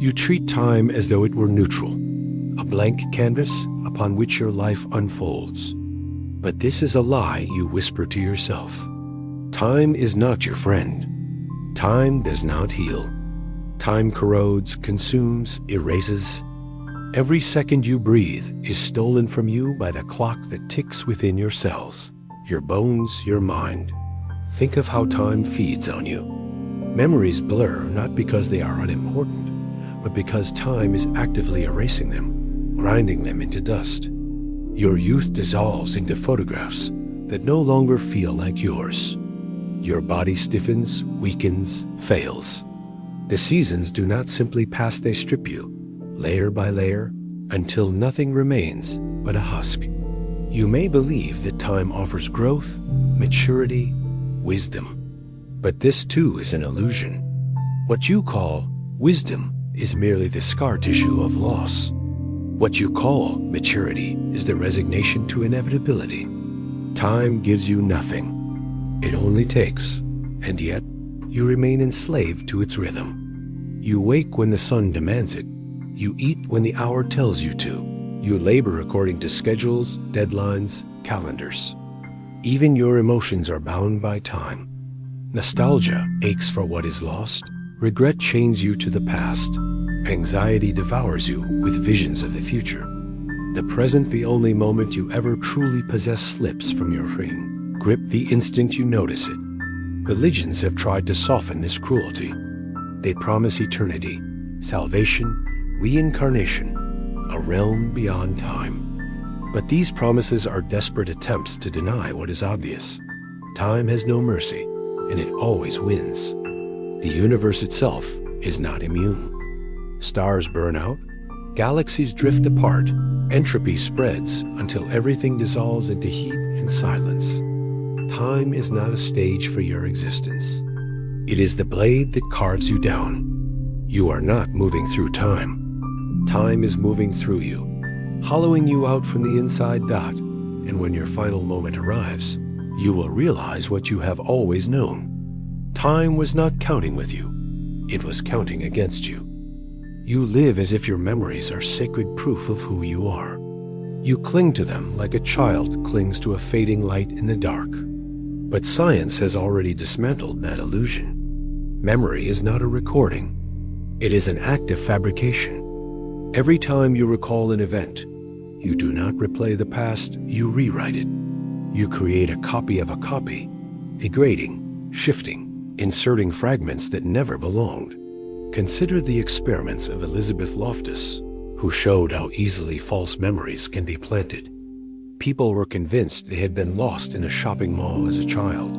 You treat time as though it were neutral, a blank canvas upon which your life unfolds. But this is a lie you whisper to yourself. Time is not your friend. Time does not heal. Time corrodes, consumes, erases. Every second you breathe is stolen from you by the clock that ticks within your cells, your bones, your mind. Think of how time feeds on you. Memories blur not because they are unimportant, but because time is actively erasing them, grinding them into dust. Your youth dissolves into photographs that no longer feel like yours. Your body stiffens, weakens, fails. The seasons do not simply pass, they strip you, layer by layer, until nothing remains but a husk. You may believe that time offers growth, maturity, wisdom. But this too is an illusion. What you call wisdom is merely the scar tissue of loss. What you call maturity is the resignation to inevitability. Time gives you nothing. It only takes, and yet you remain enslaved to its rhythm. You wake when the sun demands it. You eat when the hour tells you to. You labor according to schedules, deadlines, calendars. Even your emotions are bound by time. Nostalgia aches for what is lost. Regret chains you to the past. Anxiety devours you with visions of the future. The present, the only moment you ever truly possess, slips from your grip the instant you notice it. Religions have tried to soften this cruelty. They promise eternity, salvation, reincarnation, a realm beyond time. But these promises are desperate attempts to deny what is obvious. Time has no mercy, and it always wins. The universe itself is not immune. Stars burn out, galaxies drift apart, entropy spreads until everything dissolves into heat and silence. Time is not a stage for your existence. It is the blade that carves you down. You are not moving through time. Time is moving through you, hollowing you out from the inside dot, and when your final moment arrives, you will realize what you have always known. Time was not counting with you. It was counting against you. You live as if your memories are sacred proof of who you are. You cling to them like a child clings to a fading light in the dark. But science has already dismantled that illusion. Memory is not a recording. It is an act of fabrication. Every time you recall an event, you do not replay the past, you rewrite it. You create a copy of a copy, degrading, shifting, inserting fragments that never belonged. Consider the experiments of Elizabeth Loftus, who showed how easily false memories can be planted. People were convinced they had been lost in a shopping mall as a child,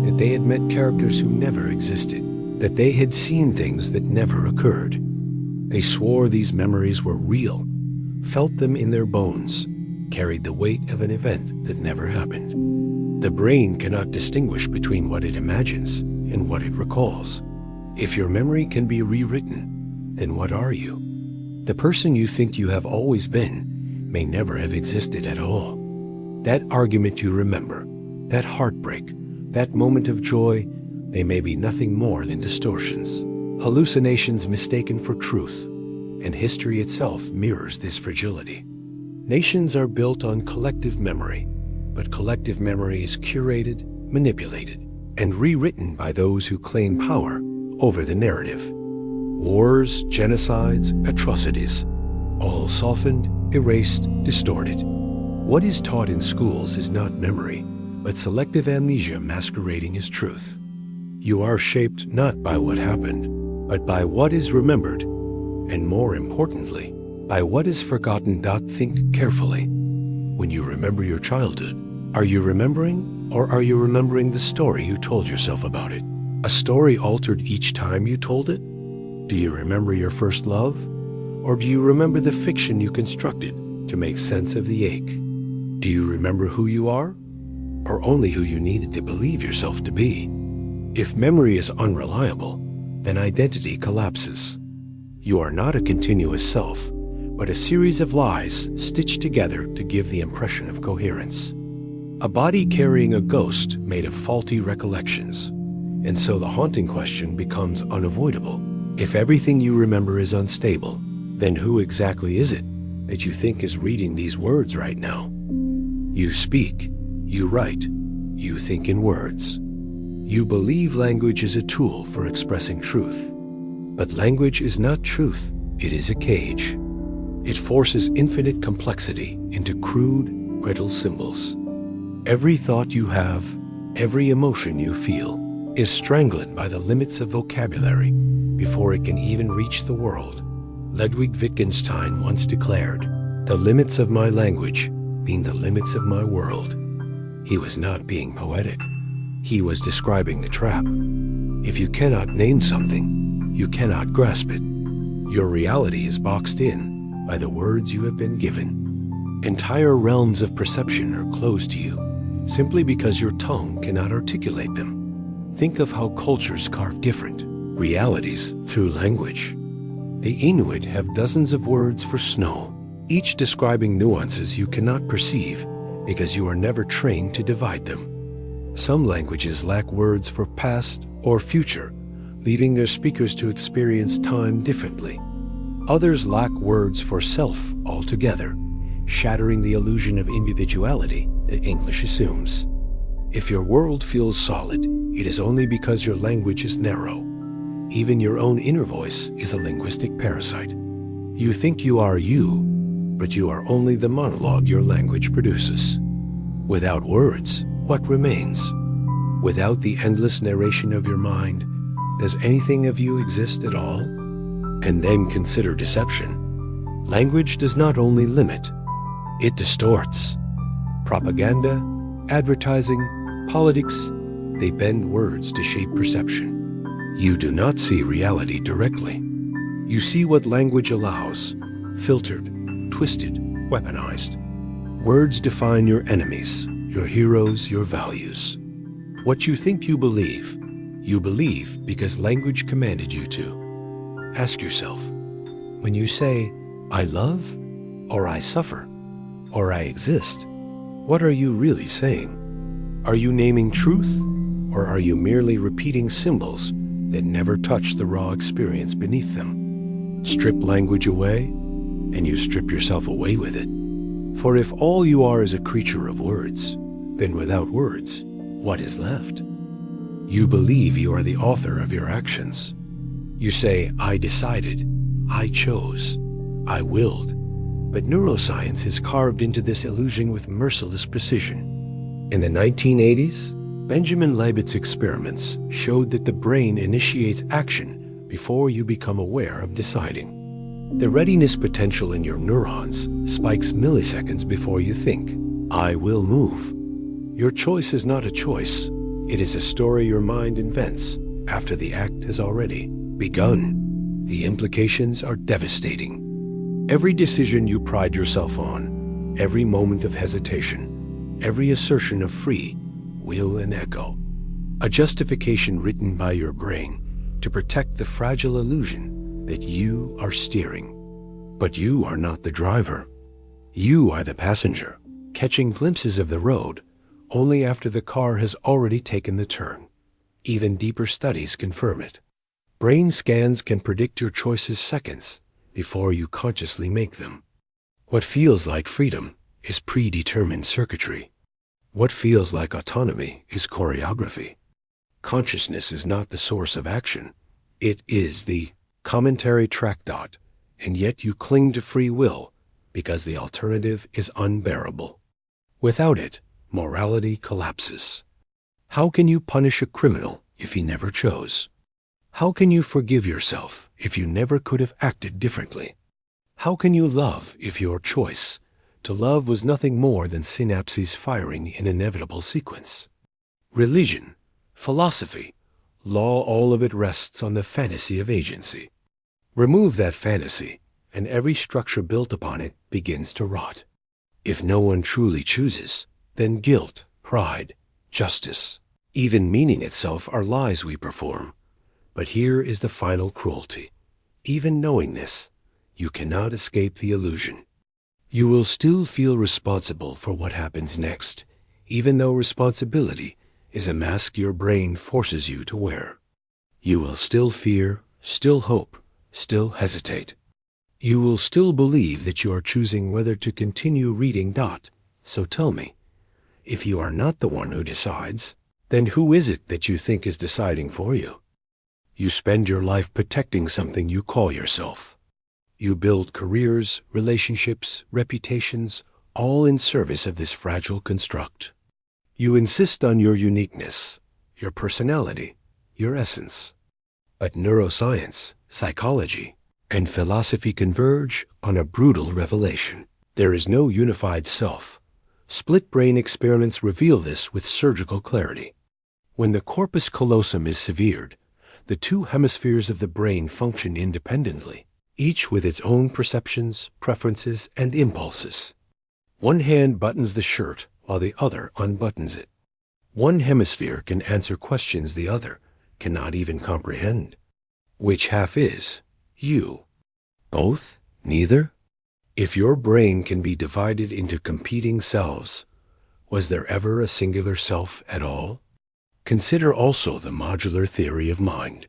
that they had met characters who never existed, that they had seen things that never occurred. They swore these memories were real, felt them in their bones, carried the weight of an event that never happened. The brain cannot distinguish between what it imagines and what it recalls. If your memory can be rewritten, then what are you? The person you think you have always been may never have existed at all. That argument you remember, that heartbreak, that moment of joy, they may be nothing more than distortions, hallucinations mistaken for truth, and history itself mirrors this fragility. Nations are built on collective memory, but collective memory is curated, manipulated, and rewritten by those who claim power over the narrative. Wars, genocides, atrocities, all softened, erased, distorted. What is taught in schools is not memory, but selective amnesia masquerading as truth. You are shaped not by what happened, but by what is remembered, and more importantly, by what is forgotten. Think carefully. When you remember your childhood, are you remembering, or are you remembering the story you told yourself about it? A story altered each time you told it? Do you remember your first love? Or do you remember the fiction you constructed to make sense of the ache? Do you remember who you are? Or only who you needed to believe yourself to be? If memory is unreliable, then identity collapses. You are not a continuous self, but a series of lies stitched together to give the impression of coherence. A body carrying a ghost made of faulty recollections. And so the haunting question becomes unavoidable. If everything you remember is unstable, then who exactly is it that you think is reading these words right now? You speak, you write, you think in words. You believe language is a tool for expressing truth. But language is not truth, it is a cage. It forces infinite complexity into crude, brittle symbols. Every thought you have, every emotion you feel, is strangled by the limits of vocabulary before it can even reach the world. Ludwig Wittgenstein once declared, "The limits of my language being the limits of my world." He was not being poetic. He was describing the trap. If you cannot name something, you cannot grasp it. Your reality is boxed in by the words you have been given. Entire realms of perception are closed to you simply because your tongue cannot articulate them. Think of how cultures carve different realities through language. The Inuit have dozens of words for snow, each describing nuances you cannot perceive because you are never trained to divide them. Some languages lack words for past or future, leaving their speakers to experience time differently. Others lack words for self altogether, shattering the illusion of individuality that English assumes. If your world feels solid, it is only because your language is narrow. Even your own inner voice is a linguistic parasite. You think you are you, but you are only the monologue your language produces. Without words, what remains? Without the endless narration of your mind, does anything of you exist at all? And then consider deception. Language does not only limit, it distorts. Propaganda, advertising, politics, they bend words to shape perception. You do not see reality directly. You see what language allows, filtered, twisted, weaponized. Words define your enemies, your heroes, your values. What you think you believe because language commanded you to. Ask yourself, when you say, I love, or I suffer, or I exist, what are you really saying? Are you naming truth, or are you merely repeating symbols that never touch the raw experience beneath them? Strip language away, and you strip yourself away with it. For if all you are is a creature of words, then without words, what is left? You believe you are the author of your actions. You say, I decided, I chose, I willed. But neuroscience has carved into this illusion with merciless precision. In the 1980s, Benjamin Leibotz's experiments showed that the brain initiates action before you become aware of deciding. The readiness potential in your neurons spikes milliseconds before you think, I will move. Your choice is not a choice. It is a story your mind invents after the act has already begun. The implications are devastating. Every decision you pride yourself on, every moment of hesitation, every assertion of free will and echo, a justification written by your brain to protect the fragile illusion that you are steering. But you are not the driver. You are the passenger, catching glimpses of the road only after the car has already taken the turn. Even deeper studies confirm it. Brain scans can predict your choices seconds before you consciously make them. What feels like freedom is predetermined circuitry. What feels like autonomy is choreography. Consciousness is not the source of action. It is the commentary track dot, and yet you cling to free will because the alternative is unbearable. Without it, morality collapses. How can you punish a criminal if he never chose? How can you forgive yourself if you never could have acted differently? How can you love if your choice to love was nothing more than synapses firing in inevitable sequence? Religion, philosophy, law, all of it rests on the fantasy of agency. Remove that fantasy, and every structure built upon it begins to rot. If no one truly chooses, then guilt, pride, justice, even meaning itself are lies we perform. But here is the final cruelty. Even knowing this, you cannot escape the illusion. You will still feel responsible for what happens next, even though responsibility is a mask your brain forces you to wear. You will still fear, still hope, still hesitate. You will still believe that you are choosing whether to continue reading. So tell me, if you are not the one who decides, then who is it that you think is deciding for you? You spend your life protecting something you call yourself. You build careers, relationships, reputations, all in service of this fragile construct. You insist on your uniqueness, your personality, your essence. But neuroscience, psychology, and philosophy converge on a brutal revelation. There is no unified self. Split brain experiments reveal this with surgical clarity. When the corpus callosum is severed, the two hemispheres of the brain function independently, each with its own perceptions, preferences, and impulses. One hand buttons the shirt while the other unbuttons it. One hemisphere can answer questions the other cannot even comprehend. Which half is you? Both? Neither? If your brain can be divided into competing selves, was there ever a singular self at all? Consider also the modular theory of mind.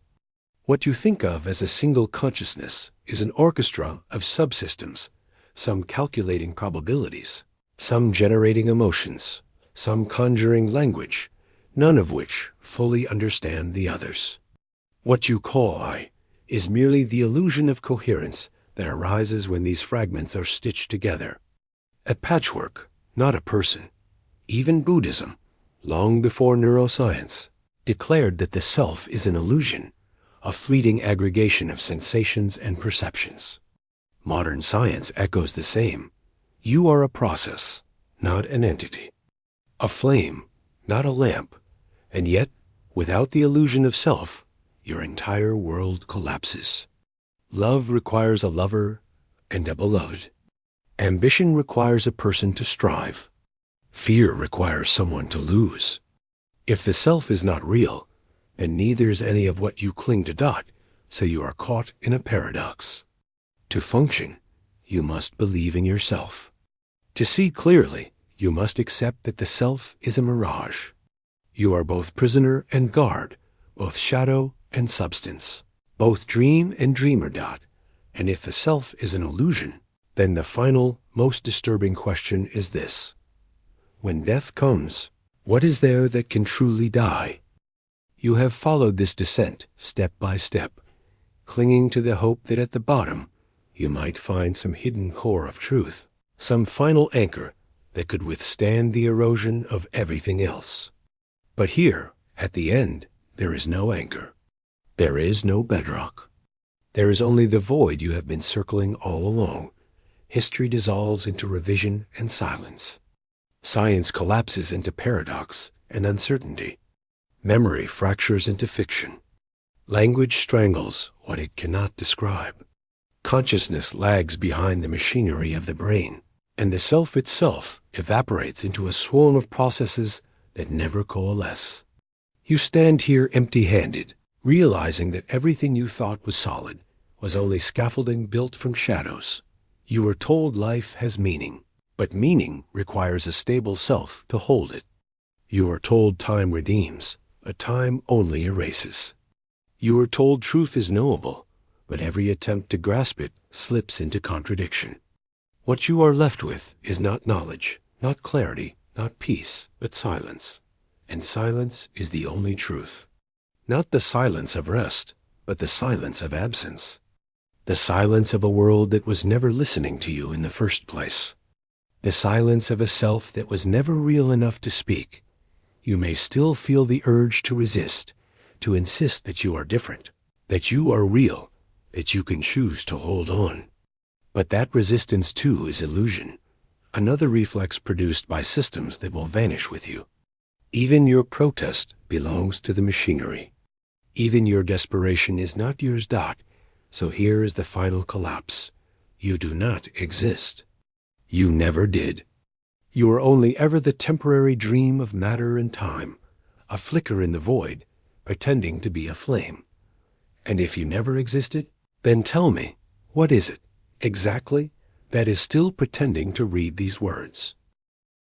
What you think of as a single consciousness is an orchestra of subsystems, some calculating probabilities, some generating emotions, some conjuring language, none of which fully understand the others. What you call I is merely the illusion of coherence that arises when these fragments are stitched together. A patchwork, not a person. Even Buddhism, long before neuroscience, declared that the self is an illusion, a fleeting aggregation of sensations and perceptions. Modern science echoes the same. You are a process, not an entity. A flame, not a lamp. And yet, without the illusion of self, your entire world collapses. Love requires a lover and a beloved. Ambition requires a person to strive. Fear requires someone to lose. If the self is not real, and neither is any of what you cling to, so you are caught in a paradox. To function, you must believe in yourself. To see clearly, you must accept that the self is a mirage. You are both prisoner and guard, both shadow and substance, both dream and dreamer. And if the self is an illusion, then the final, most disturbing question is this: when death comes, what is there that can truly die? You have followed this descent step by step, clinging to the hope that at the bottom you might find some hidden core of truth, some final anchor that could withstand the erosion of everything else. But here, at the end, there is no anchor. There is no bedrock. There is only the void you have been circling all along. History dissolves into revision and silence. Science collapses into paradox and uncertainty. Memory fractures into fiction. Language strangles what it cannot describe. Consciousness lags behind the machinery of the brain, and the self itself evaporates into a swarm of processes that never coalesce. You stand here empty-handed, realizing that everything you thought was solid was only scaffolding built from shadows. You were told life has meaning, but meaning requires a stable self to hold it. You are told time redeems, but time only erases. You are told truth is knowable, but every attempt to grasp it slips into contradiction. What you are left with is not knowledge, not clarity, not peace, but silence. And silence is the only truth. Not the silence of rest, but the silence of absence. The silence of a world that was never listening to you in the first place. The silence of a self that was never real enough to speak. You may still feel the urge to resist, to insist that you are different, that you are real, that you can choose to hold on. But that resistance too is illusion, another reflex produced by systems that will vanish with you. Even your protest belongs to the machinery. Even your desperation is not yours. So here is the final collapse. You do not exist. You never did. You are only ever the temporary dream of matter and time, a flicker in the void, pretending to be a flame. And if you never existed, then tell me, what is it, exactly, that is still pretending to read these words?